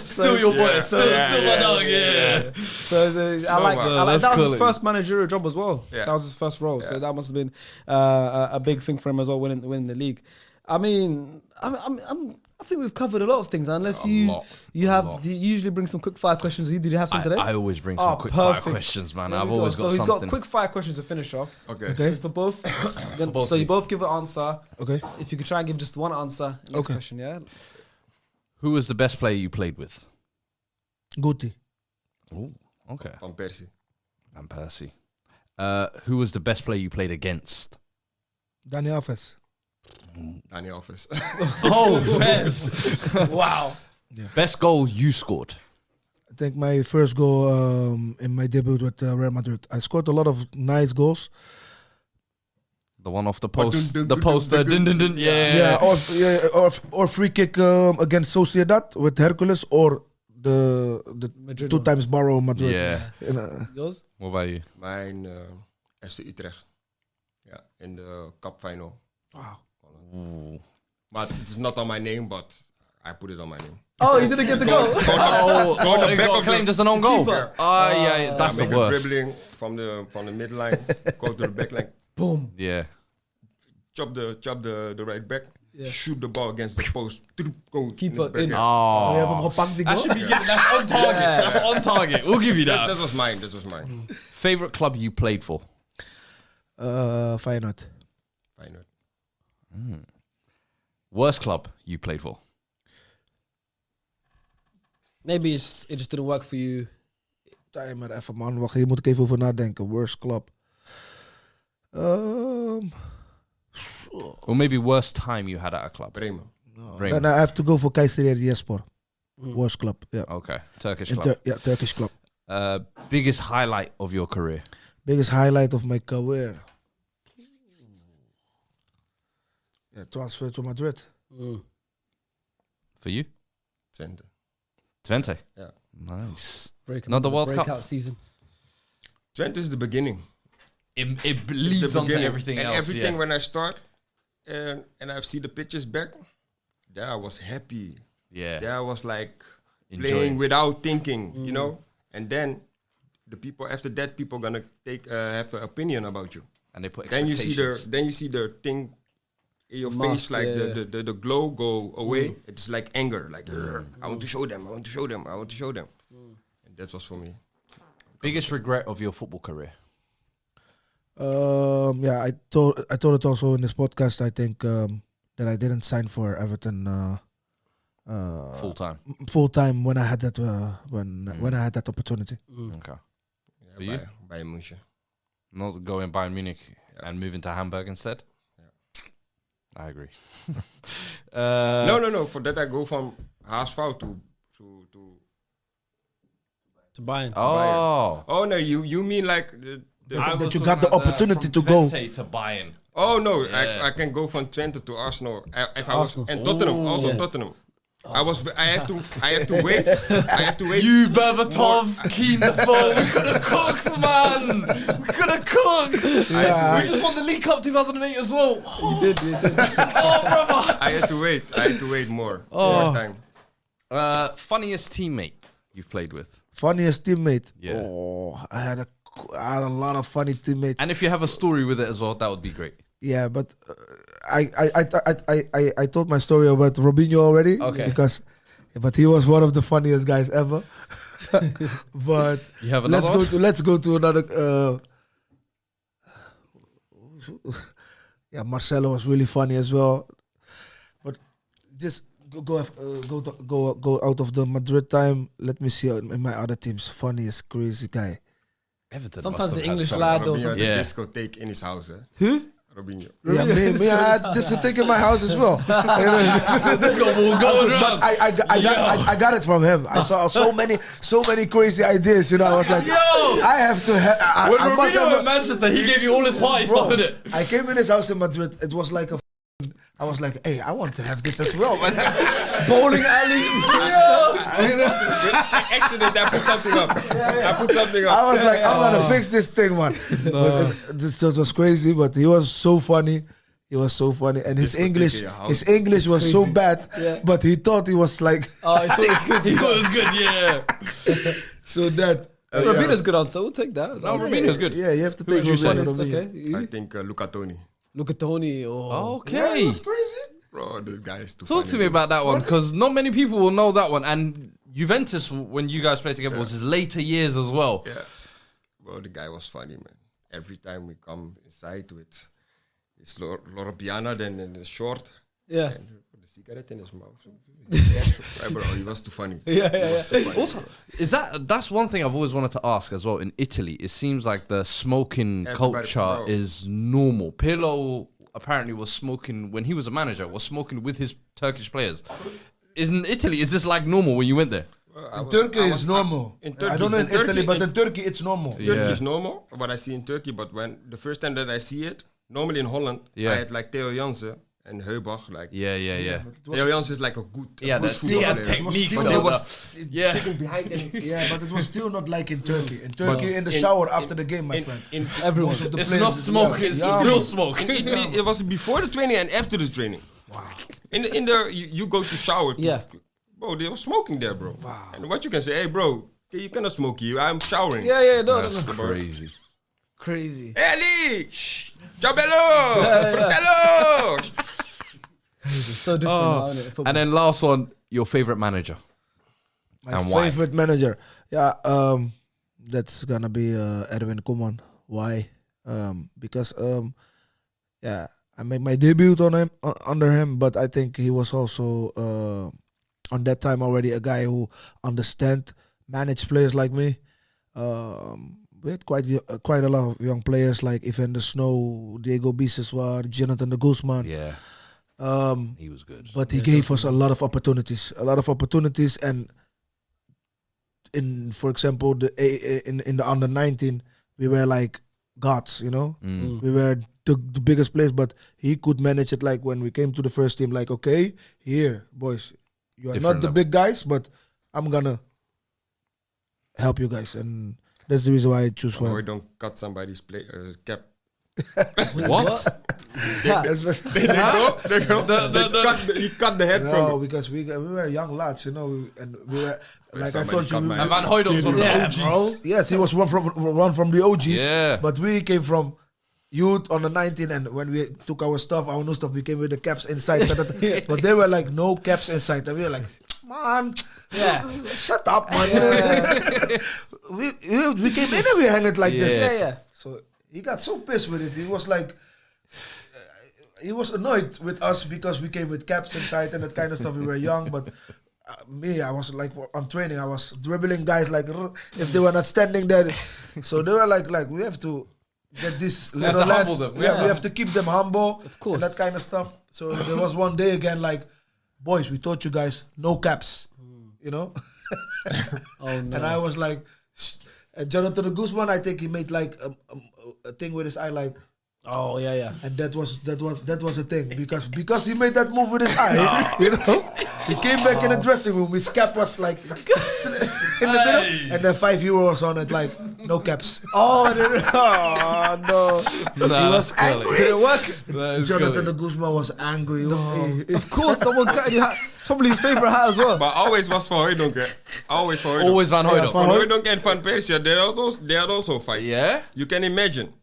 Still your boy. Still my dog. Yeah. So I like that was his first managerial job as well. Yeah. That was his first role. So that must have been a big thing for him as well, winning the league. I mean, I think we've covered a lot of things. Unless A you lot. do you usually bring some quick fire questions. Did you have some today? I always bring some quick fire perfect. questions, man. There I've we go. always got So something. he's got quick fire questions to finish off. Okay. Okay. For both. both So of you you. both give an answer. Okay. If you could try and give just one answer. Next Okay. question, yeah. Who was the best player you played with? Guti. Oh, okay. Van Persie. Van Persie. Who was the best player you played against? Dani Alves. Dani Alves. Oh, Fez. Wow. Best goal you scored? I think my first goal in my debut with Real Madrid. I scored a lot of nice goals. The one off the post. dun, The dun, poster. dun, dun, Dun, dun, dun. Yeah. Or free kick against Sociedad with Hercules, or the Madrid 2 one. times Barrow Madrid. Yeah. And, Yours? What about you? Mijn FC Utrecht. Ja, in de cup final. Wow. Ooh. But it's not on my name, but I put it on my name. Oh, you didn't get the goal. Oh, it got claimed as an own goal. Keeper. Oh, yeah, that's the Make a worst. dribbling from the midline, go to the back line, Boom. Yeah. chop the right back, Yeah. shoot the ball against the post. Go Keeper back in. end. Oh, je hebt Oh. hem gepakt, die That goal? should be given. That's on target. Yeah. That's on target. We'll give you That that. was mine. That was mine. Favorite club you played for? Feyenoord. Feyenoord. Worst club you played for? Maybe it just didn't work for you. Timer, even man. Wacht, hier moet ik even over nadenken. Worst club. Or maybe worst time you had at a club? Bremen. Bremen. Then I have to go for Kayserispor. Worst club. Yeah. Okay. Turkish In club. Turkish club. Biggest highlight of your career? Biggest highlight of my career. Yeah, transfer to Madrid. For you? Twente. Twente. Yeah. Nice. Break, Not the World Cup? breakout season. Twente is the beginning. It leads The on to beginning. everything and else. everything yeah. when I start and I see the pictures back, there I was happy. Yeah. There I was like Enjoying. playing without thinking, you know. And then the people after that, people gonna have an opinion about you. And they put Then expectations. you see the thing in your Mask, face, like yeah. the glow go away. It's like anger, like I want to show them, I want to show them, I want to show them. And that was for me. Biggest regret of your football career? Yeah, I told it also in this podcast. I think that I didn't sign for Everton Full time. full time when I had that when I had that opportunity. Okay. Yeah, For you? By München. Not going Bayern Munich and moving to Hamburg instead? I agree. No. For that I go from HSV to To Bayern. Oh. Oh no, you mean like That you got the opportunity to go. to Bayern. Oh no, Yeah. I can go from Twente to Arsenal. If I was Arsenal. and Tottenham, Ooh. also Yeah. Tottenham. I have to wait. I have to wait. You Berbatov, Keane the foe. We could have cooked, man. We could have cooked. Yeah. We just won the League Cup 2008 as well. You did. Oh, brother. I had to wait. I had to wait more time. Funniest teammate you've played with? Funniest teammate. Yeah. Oh, I had a lot of funny teammates. And if you have a story with it as well, that would be great. Yeah, but I told my story about Robinho already. Okay. But he was one of the funniest guys ever. But You have another one? let's go to another. Yeah, Marcelo was really funny as well. But just go out of the Madrid time. Let me see in my other teams. Funniest crazy guy. Everton Sometimes must the have had English some. lad or Robinho had something. a Yeah. discotheque in his house. Huh? Robinho. Yeah, me, I had discotheque in my house as well. Let's go, we'll go But I got it from him. I saw so many crazy ideas. You know, I was like, I have to. When I must Robinho have. in Manchester, he gave you all his party Bro, stuff, innit? I came in his house in Madrid. It was like I was like, hey, I want to have this as well. Man. Bowling alley. Accident. I put something up. I put something up. I was like, I'm gonna fix this thing, man. But it was crazy, but he was so funny. He was so funny, and his English was so bad. Yeah. But he thought he was like, Oh, it's good. He thought it was good, yeah. so that. Robinho's good answer. We'll take that. No, Robinho's good. Yeah, you have to Who take would you say? Robinho. Okay. I think Luca Toni. Look at Tony. Oh. Okay. That's crazy. Bro, this guy is too Talk funny. to me about that one, because not many people will know that one. And Juventus, when you guys played together, was his later years as well. Yeah. Bro, the guy was funny, man. Every time we come inside with his Loro Piana, then in the short. Yeah. And put the cigarette in his mouth. Yeah, bro, he was too funny. Yeah. Also, that's one thing I've always wanted to ask as well. In Italy, it seems like the smoking Everybody- culture bro. is normal. Pirlo apparently was smoking when he was a manager, was smoking with his Turkish players. In Italy, is this like normal when you went there? In Turkey, it's normal. in I Turkey- don't know in in Turkey- Italy, but in- in Turkey, it's normal. Yeah. Turkey is normal, what I see in Turkey, but when the first time that I see it, normally in Holland, Yeah. I had like Theo Jansen and Heubach, like Yeah. Theo Jansen is like a good, Yeah, good the footballer. technique. still- But Yeah, they was yeah. sitting behind them. Yeah, but it was still not like in Turkey. In Turkey, in the in- shower after the game, my friend. Everyone. Most of the It's players- not smoke, yeah, it's yeah, real man. smoke. In Italy, it was before the training and after the training. Wow. In the you go to shower. Yeah. Bro, they were smoking there, bro. Wow. And what you can say, hey, bro, you cannot smoke here. I'm showering. Yeah, no. That's crazy. Crazy. Eli, ciao bello, fratello. It's so different now, isn't it? Football. And then last one, your favorite manager. My And why? favorite manager, that's gonna be Erwin Koeman. Why? Because I made my debut on him under him, but I think he was also on that time already a guy who manage players like me. We had quite a lot of young players like Ivan de Snow, Diego Biseswar, Jonathan de Guzman. Yeah, he was good. But he gave us a lot of opportunities, and for example, in the under 19, we were like gods, you know. We were the biggest players, but he could manage it. Like when we came to the first team, like okay, here boys, you are Different not the level. big guys, but I'm gonna help you guys, and that's the reason why I choose for Boy, him. don't cut somebody's cap. What? That's what- He cut the head no, from it. because we were young lads, you know, and we were like I Somebody told you. cut we- my And Van Hooydonk was one of the Yeah, OGs. bro. Yes, he was one from the OGs. Yeah. But we came from youth on the 19, and when we took our new stuff, we came with the caps inside. But they were like no caps inside, and we were like, man, shut up, man. we came in and we hang it like this. Yeah. So he got so pissed with it. He was like, he was annoyed with us because we came with caps inside and that kind of stuff. We were young, but me, I was like on training, I was dribbling guys like if they were not standing there. So they were like we have to get these We have little to lads. humble them, Yeah, yeah. we have to keep them humble, Of course. and that kind of stuff. So there was one day again, like, boys, we taught you guys no caps, you know. Oh no. And I was like, shh. And Jonathan de Guzman, I think he made like a thing with his eye, like, Oh yeah. and that was a thing because he made that move with his eye, you know. He came back in the dressing room. His cap was like in the middle, and then €5 on it, like no caps. Oh no. He was angry. Did it work? Jonathan de Guzman was angry. Of course, someone got your hat. It's probably his favorite hat as well. But always was Van Hooydonk. Always Van Hooydonk. Always Van Hooydonk. Van Van Hooydonk and Van Persie, they are also fight. Yeah? You can imagine.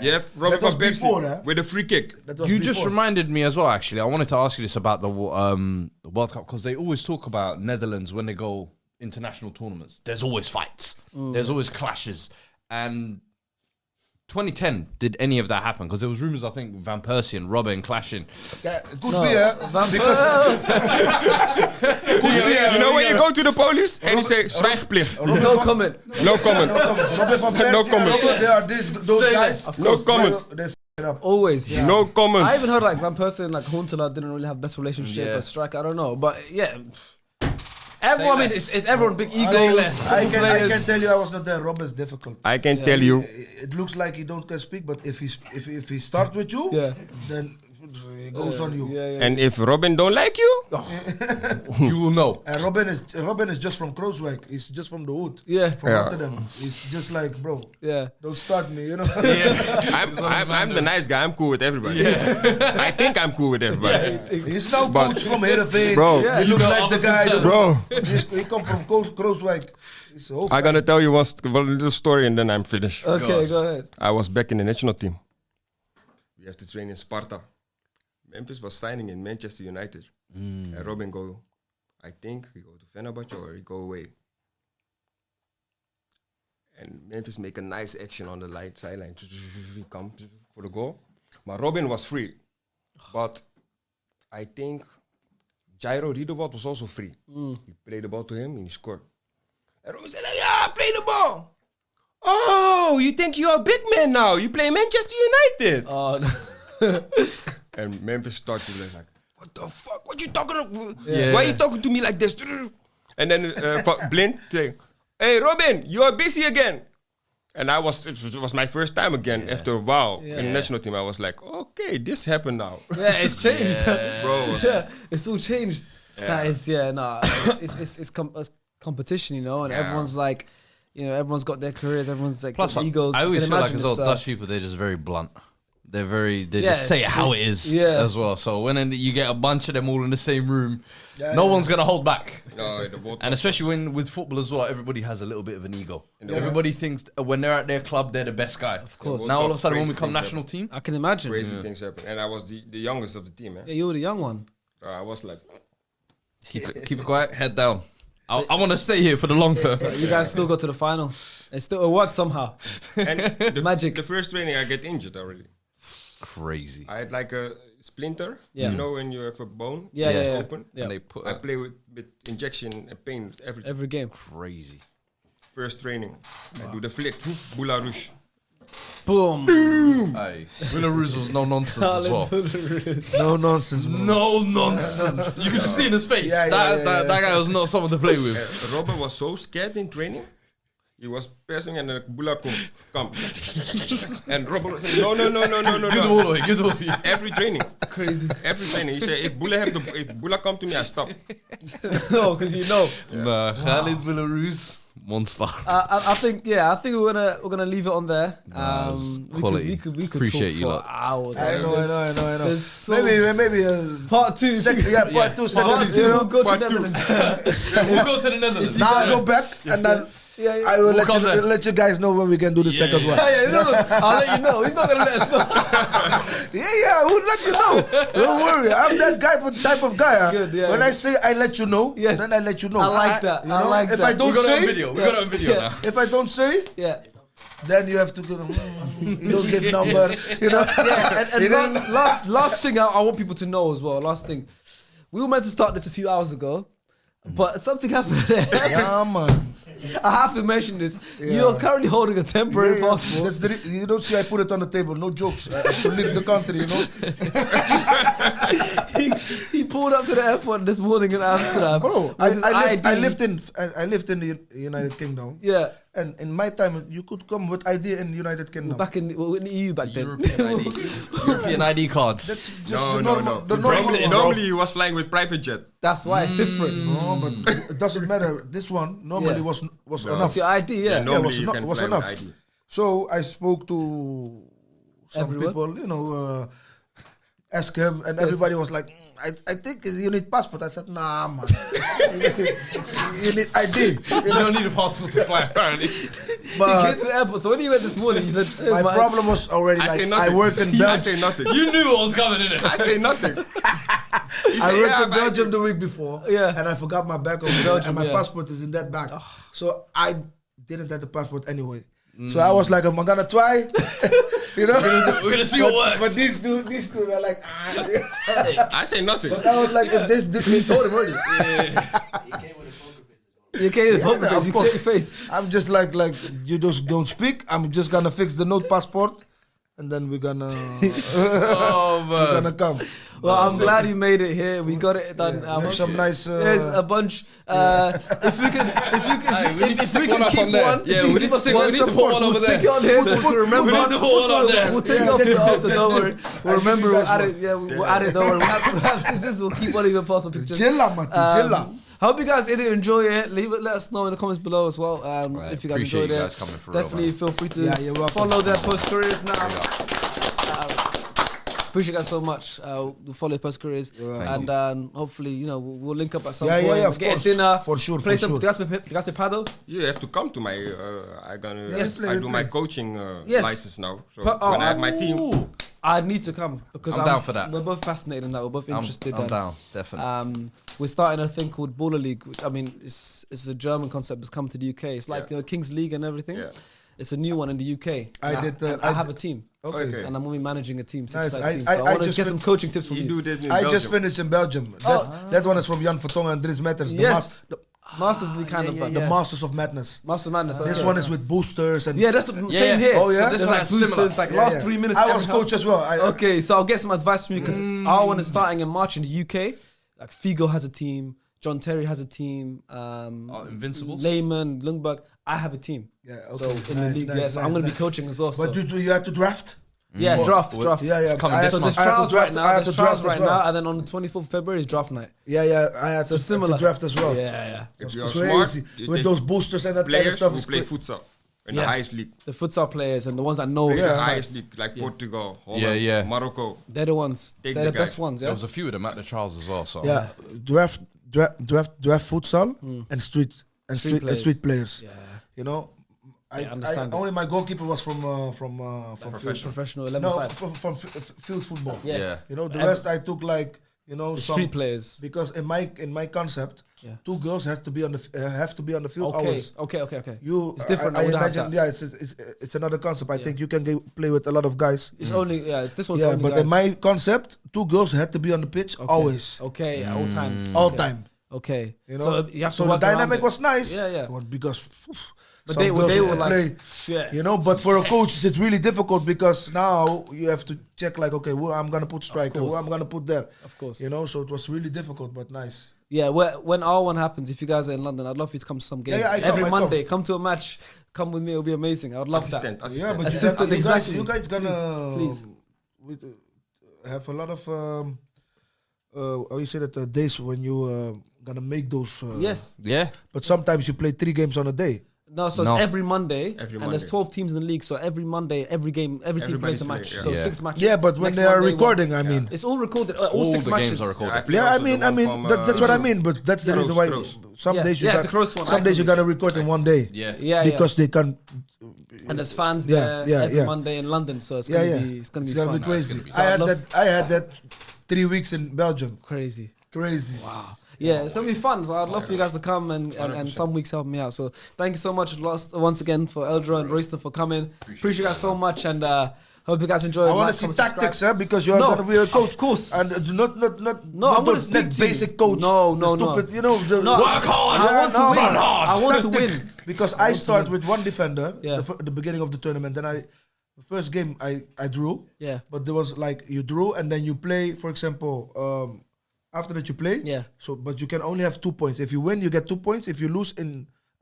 You have Robin That was van Persie before, huh? with a free kick. That was You just before. reminded me as well, actually. I wanted to ask you this about the World Cup, because they always talk about Netherlands when they go international tournaments. There's always fights. There's always clashes. And 2010, did any of that happen? Because there was rumours, I think, Van Persie and Robin clashing. Yeah, it could be, huh? You know when you go to the police and you say zwijgplicht. No comment. No comment. Robin van Persie, No comment. Robin, they are those guys. Of No course. comment. They f it up. Always. No comment. I even heard like Van Persie and like Huntelaar didn't really have best relationship Yeah. or strike. I don't know, but yeah. Everyone, I mean, less. it's everyone big egos. I can players. tell you, I was not there. Robin's difficult. I can tell you. It looks like he don't can speak, but if he start with you, Yeah. then he goes on you. Yeah. And if Robin don't like you, You will know. And Robin is just from Krooswijk. He's just from the hood. Yeah. From Yeah. Rotterdam. He's just like, bro, Yeah. don't start me, you know. I'm the nice guy. I'm cool with everybody. I think I'm cool with everybody. He's now But- coach from Heerenveen. Bro. He Yeah, looks you know, like the opposite guy. side. Bro, He come from Krooswijk. He's a I'm gonna tell you one little story and then I'm finished. Okay, go ahead. I was back in the national team. We have to train in Sparta. Memphis was signing in Manchester United. And Robin go, I think we go to Fenerbahce or we go away. And Memphis make a nice action on the sideline. We come for the goal. But Robin was free. But I think Jairo Riedewald was also free. He played the ball to him and he scored. And Robin said, yeah, play the ball. Oh, you think you're a big man now? You play Manchester United. Oh, no. And Memphis started to be like, what the fuck? What you talking about? Yeah. Why are you talking to me like this? And then Blind saying, hey, Robin, you are busy again. And it was my first time again after a while in the national team. I was like, okay, this happened now. Yeah, it's changed. Bro. Yeah, it's all changed. Guys, it's competition, you know, and everyone's like, you know, everyone's got their careers, everyone's like Plus, got egos. I always can feel like imagine as well, this, Dutch people, they're just very blunt. They Yeah, just say it it's how true. it is Yeah. as well. So when you get a bunch of them all in the same room, no one's going to hold back. No, And especially with football as well, everybody has a little bit of an ego. Everybody thinks when they're at their club, they're the best guy. Of course. Now all of a sudden when we Crazy come things national team, I can imagine. crazy things happen. And I was the youngest of the team, man. Yeah, you were the young one. I was like, keep it quiet, head down. I want to stay here for the long term. You guys still got to the final. It still worked somehow. and Magic. The first training, I get injured already. Crazy. I had like a splinter. Yeah. You know when you have a bone, Yeah, it's yeah, open. yeah. And they put I play with injection and pain Every game. crazy. First training, I do the flick, Boula Rouge. Boom. Hey, Belarus was no nonsense as well. No nonsense, man. No nonsense. You could just see in his face. That guy was not someone to play with. Robert was so scared in training. He was passing and the Boula come. And Robert was saying, no. Give the ball away, give the ball away. Every training. Crazy. Every training. He said, if Boula come to me, I stop. No, because you know. Nah, Khalid Belarus, monster. I think we're gonna leave it on there. quality. We could Appreciate talk you for lot. hours. I know. There's so Maybe part two. part two, second, Part two, you know. we'll go Part to two. Netherlands. We'll go to the Netherlands. Now I go back and then Yeah. I will come there. let you guys know when we can do the second one. Yeah, no, I'll let you know. He's not gonna let us know. Yeah, I will let you know. Don't worry, I'm that type of guy. Good, yeah. When I say I let you know, Yes. then I let you know. I like that. You know, I like if that. I don't We got it on say, video. We got it on video Yeah. now. if I don't say, Yeah. then you have to go. You don't give number. You know. Yeah, and You know? last thing I want people to know as well. Last thing, we were meant to start this a few hours ago, but something happened. Yeah, man. I have to mention this. You're currently holding a temporary passport. That's you don't see I put it on the table. No jokes. I have to leave the country. You know. he pulled up to the airport this morning in Amsterdam. Bro, with his I ID. lived in the United Kingdom. Yeah, And in my time, you could come with ID in the United Kingdom. back in the EU back then. European ID cards. That's just No. the normal one. Normally he was flying with private jet. That's why it's different. No, but it doesn't matter. This one normally Yeah. was No. enough. It's your ID, yeah. Normally was you not- can was fly enough. with ID. So I spoke to some Everyone? people, you know, ask him, and everybody was like, I think you need passport. I said, nah, man. You need ID. You don't need a passport to fly, apparently. He came But to the airport. So when he went this morning, he said, "Here's my my problem was already I say like, nothing. I worked in I Belgium. say nothing. You knew what was coming in it. I say nothing. I worked in Belgium the week before, Yeah. and I forgot my bag over Belgium, and my yeah. passport is in that bag. So I didn't have the passport anyway. So I was like, I'm gonna try, you know. We're gonna see what works. But these two were like, I say nothing. But I was like, if this, he told him already. You came Yeah, home of face, you course. shake your face. I'm just like you just don't speak. I'm just gonna fix the note passport, and then we're gonna Oh, we're man. gonna come. Well, I'm glad you made it here. We got it done. Yeah, we have some nice. There's a bunch. If we can keep one, Yeah, we need to stick- we need to put one over stick there. it on here. We'll remember. We need to put one on there. We'll take Yeah, it off let's here do after. it. Don't worry. We'll remember. you We'll guys add it. Yeah, we'll add it. Don't worry. We'll have scissors. We'll keep one of your passport pictures. Jilla, Mati, Jilla. I hope you guys did enjoy it. Leave it. Let us know in the comments below as well. Right, If you guys appreciate enjoyed you it, guys coming through, definitely man. feel free to Yeah, you're welcome. follow their post careers now. Appreciate you guys so much. We'll follow your post careers, and hopefully, we'll link up at some point. Yeah, of get course. a dinner For sure, Play for some. sure. Do you guys play paddle? You have to come to my. Yes. I do my coaching Yes. license now. So Oh, when I have my team, I need to come because I'm down for that. We're both fascinated in that. We're both interested. I'm down, definitely. We're starting a thing called Baller League, which I mean, it's a German concept that's come to the UK. It's like Kings League and everything. Yeah. It's a new one in the UK. I have a team. Okay. And I'm only managing a team. Nice. Team. So I want to get some coaching tips from you. do this in I Belgium. just finished in Belgium. That one is from Jan Vertongen and Dries Metters. Yes. Masters League kind of. The Masters of Madness. Masters of Madness. This one is with boosters and that's the same here. Oh yeah. So this there's one like is similar. boosters, like last 3 minutes. I was every coach as well. Okay, so I'll get some advice from you because our one is starting in March in the UK. Like Figo has a team, John Terry has a team, Invincibles? Lehman, Lundberg. I have a team. Yeah, So okay. in the league, so I'm going to be coaching as well. But So. do you have to draft? Draft. Yeah. coming I this had So to- there's I had to trials draft- right now. I had There's to draft trials right as well. now, and then on the 24th of February is draft night. Yeah. I had So to similar. draft as well. Yeah. If you are Crazy. smart, you With take those boosters and that kind of players stuff. who is play cra- futsal in the highest league. The futsal players and the ones that know. The Yeah. highest league, like Portugal, Holland, Yeah. Morocco. They're the ones. Take They're the the best guy. ones. There Yeah. was a few of them at the trials as well. So Yeah, draft futsal and street players. Yeah. You know, I understand it. only my goalkeeper was from Professional 11 no side. from field football. Yes. Yeah. You know, the rest I took like some Street players. because in my concept, Yeah. 2 girls have to be on the field Okay. always. Okay. You, It's different. I I would have imagine. that. Yeah, it's another concept. I think you can play with a lot of guys. It's only this one's Yeah, only but guys. in my concept, 2 girls had to be on the pitch always, Okay, at all times. all Okay. time. Okay. You know, So you have to so the work around dynamic it. was nice. Yeah. Well, because But some they girls were have to like, play. yeah. You know, but for a coach, it's really difficult because now you have to check like, okay, who I'm gonna put striker, who course. I'm gonna put there. Of course. You know, so it was really difficult, but nice. Yeah, when R1 happens, if you guys are in London, I'd love for you to come to some games. I Every come. Monday, come to a match. Come with me, it'll be amazing. I would love Assistant. Yeah, but Assistant, you guys, exactly. you guys gonna Please. have a lot of how you say that days when you gonna make those. that. Yes. yeah. But sometimes you play 3 games on a day. No, so No. it's every Monday. Every and there's Monday. 12 teams in the league. So every Monday, every team Everybody's plays a match. playing, So yeah. 6 matches. Yeah, but when Next they are Monday, recording, I mean. it's all recorded. All All 6 the matches. games are recorded. I play Yeah, I also mean, the one from, that's what I mean. But that's the Kroos, reason why Kroos. some Yeah, days you yeah, got the Kroos one, I some days you agree. gotta record in one day. Yeah. Yeah, Because they can. And there's fans Yeah, there yeah, every yeah. Monday in London. So it's Yeah, gonna yeah. be it's gonna It's be gonna fun. be crazy. gonna be I had that 3 weeks in Belgium. Crazy. Crazy. Wow. Yeah, it's gonna be fun. So I'd love for you guys to come and some weeks help me out. So thank you so much once again for Eldro and Royston for coming. Appreciate you guys so much and hope you guys enjoy. I want to see tactics, because you're gonna be a coach. Of course. And not I'm gonna those speak to you. basic coach. No, the stupid, you know. Work hard. I want to win. I want to Tactics. win. Because I start with 1 defender. Yeah. The beginning of the tournament. Then the first game I drew. Yeah. But there was like you drew and then you play. For example, after that you play. Yeah. So, but you can only have 2 points. If you win, you get 2 points. If you lose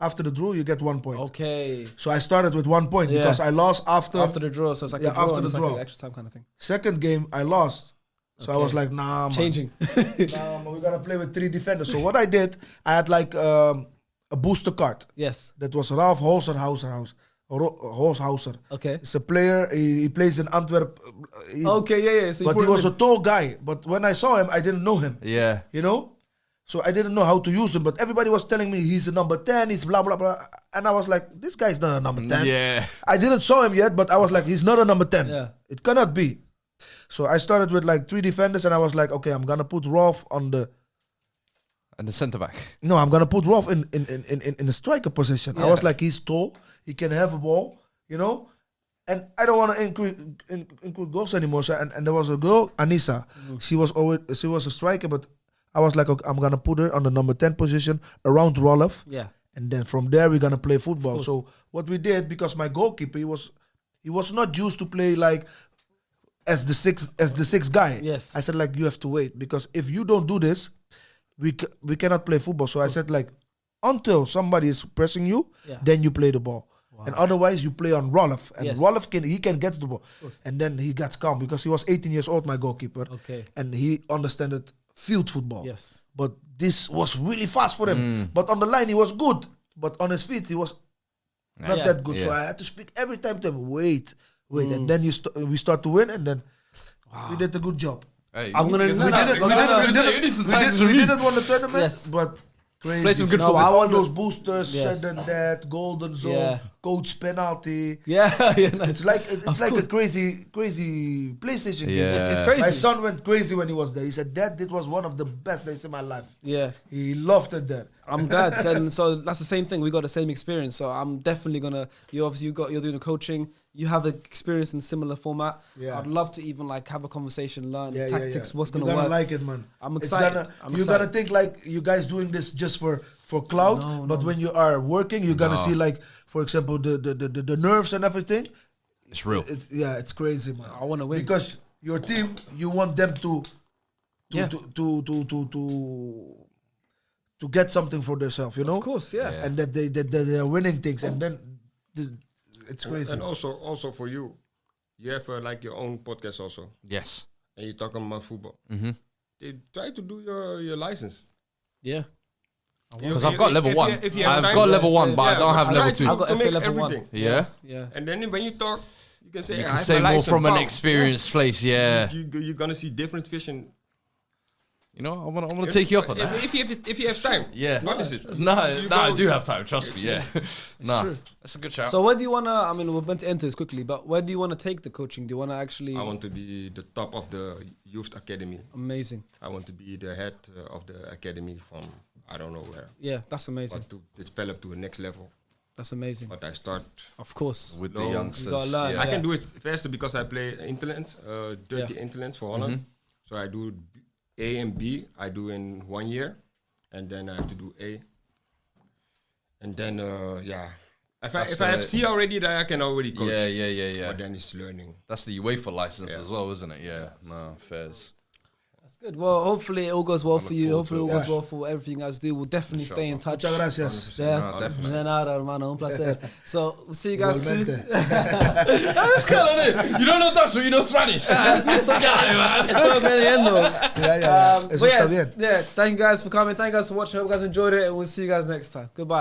after the draw, you get 1 point. Okay. So I started with 1 point because I lost after the draw, so it's like Yeah, a draw after and the it's like draw. an extra time kind of thing. Second game I lost. So I was like, nah, man. Changing. Nah, man, we gotta play with 3 defenders. So what I did, I had like a booster card. Yes. That was Ralph Holzhauser. Okay. It's a player. He plays in Antwerp. Okay. Yeah. So you But put he him was in. a tall guy. But when I saw him, I didn't know him. Yeah. You know. So I didn't know how to use him. But everybody was telling me he's a number 10. He's blah blah blah. And I was like, this guy's not a number 10. Yeah. I didn't saw him yet, but I was like, he's not a number 10. Yeah. It cannot be. So I started with like 3 defenders, and I was like, okay, I'm gonna put Rolf on the. And the centre back. No, I'm gonna put Rolf in the striker position. I Yeah. was like, he's tall, he can have a ball, you know, and I don't want to include goals anymore. So and there was a girl, Anissa. She was a striker, but I was like, okay, I'm gonna put her on the number 10 position around Rolf. Yeah. And then from there we're gonna play football. So what we did, because my goalkeeper he was not used to play like as the sixth guy. Yes. I said like, you have to wait, because if you don't do this, we cannot play football. So I said like, until somebody is pressing you, then you play the ball. Wow. And otherwise you play on Rolf. And Rolf can get the ball. And then he got calm because he was 18 years old, my goalkeeper. Okay. And he understood field football. Yes. But this was really fast for him. But on the line he was good. But on his feet he was not that good. Yeah. So I had to speak every time to him, wait. And then we start to win, and then we did a good job. Hey, I'm gonna. We didn't win the tournament, Yes. but crazy. Play some good with football. all those boosters, Yes. said and that, golden zone, Yeah. coach penalty. Yeah, It's like a crazy PlayStation game. Yeah. It's crazy. My son went crazy when he was there. He said, "Dad, this was one of the best days in my life." Yeah. He loved it there. I'm glad. And so that's the same thing. We got the same experience. So I'm definitely gonna. You're doing the coaching. You have the experience in similar format. Yeah. I'd love to even like have a conversation, learn tactics, what's You're gonna gonna work. like it, man. I'm It's excited. You're gonna think like you guys doing this just for clout, No, but no. when you are working, you're gonna see like, for example, the nerves and everything. It's real. It's crazy, man. I wanna win. Because your team, you want them to get something for themselves, you know. Of course, yeah. And that they are winning things, and then it's crazy. And also for you, you have like your own podcast also, Yes. and you're talking about football. Mm-hmm. They try to do your license. Yeah. Because I've got level 1. If you have I've time, got level 1, but I yeah, don't have try level to 2. I've got to FA make level 1. everything. Yeah. Yeah. And then when you talk, you can say, You I can have say my more license, from an bam. experienced place, yeah. You're gonna see different vision. You know, I'm gonna take you up on that. If you have time, Yeah. what is it? No, You I go- do have time. Trust me. Yeah. Nah, true. that's a good shout. So where do you wanna? I mean, we're going to enter this quickly, but where do you wanna take the coaching? Do you wanna actually? I want to be the top of the youth academy. Amazing. I want to be the head of the academy from I don't know where, Yeah, that's amazing. but to develop to the next level. That's amazing. But I start. Of course. with No, the you youngsters, gotta learn. yeah. I can do it faster because I play interlands, 30 Yeah. interlands for Holland. So I do A and B. I do in 1 year, and then I have to do A. And then if I have C already, then I can already coach. Yeah. But then it's learning. That's the UEFA license Yeah. as well, isn't it? Yeah. No, fairs. That's good. Well, hopefully it all goes well I for look you. forward Hopefully to it it. all goes well for everything you guys do. We'll definitely stay in touch. Muchas gracias. Yeah. No, definitely. De nada, hermano. Un placer. So we'll see you guys soon. Igualmente. You don't know Dutch, but you know Spanish. This guy, man. Estoy aprendiendo. Yeah. Eso But está bien. yeah, thank you guys for coming. Thank you guys for watching. Hope you guys enjoyed it, and we'll see you guys next time. Goodbye.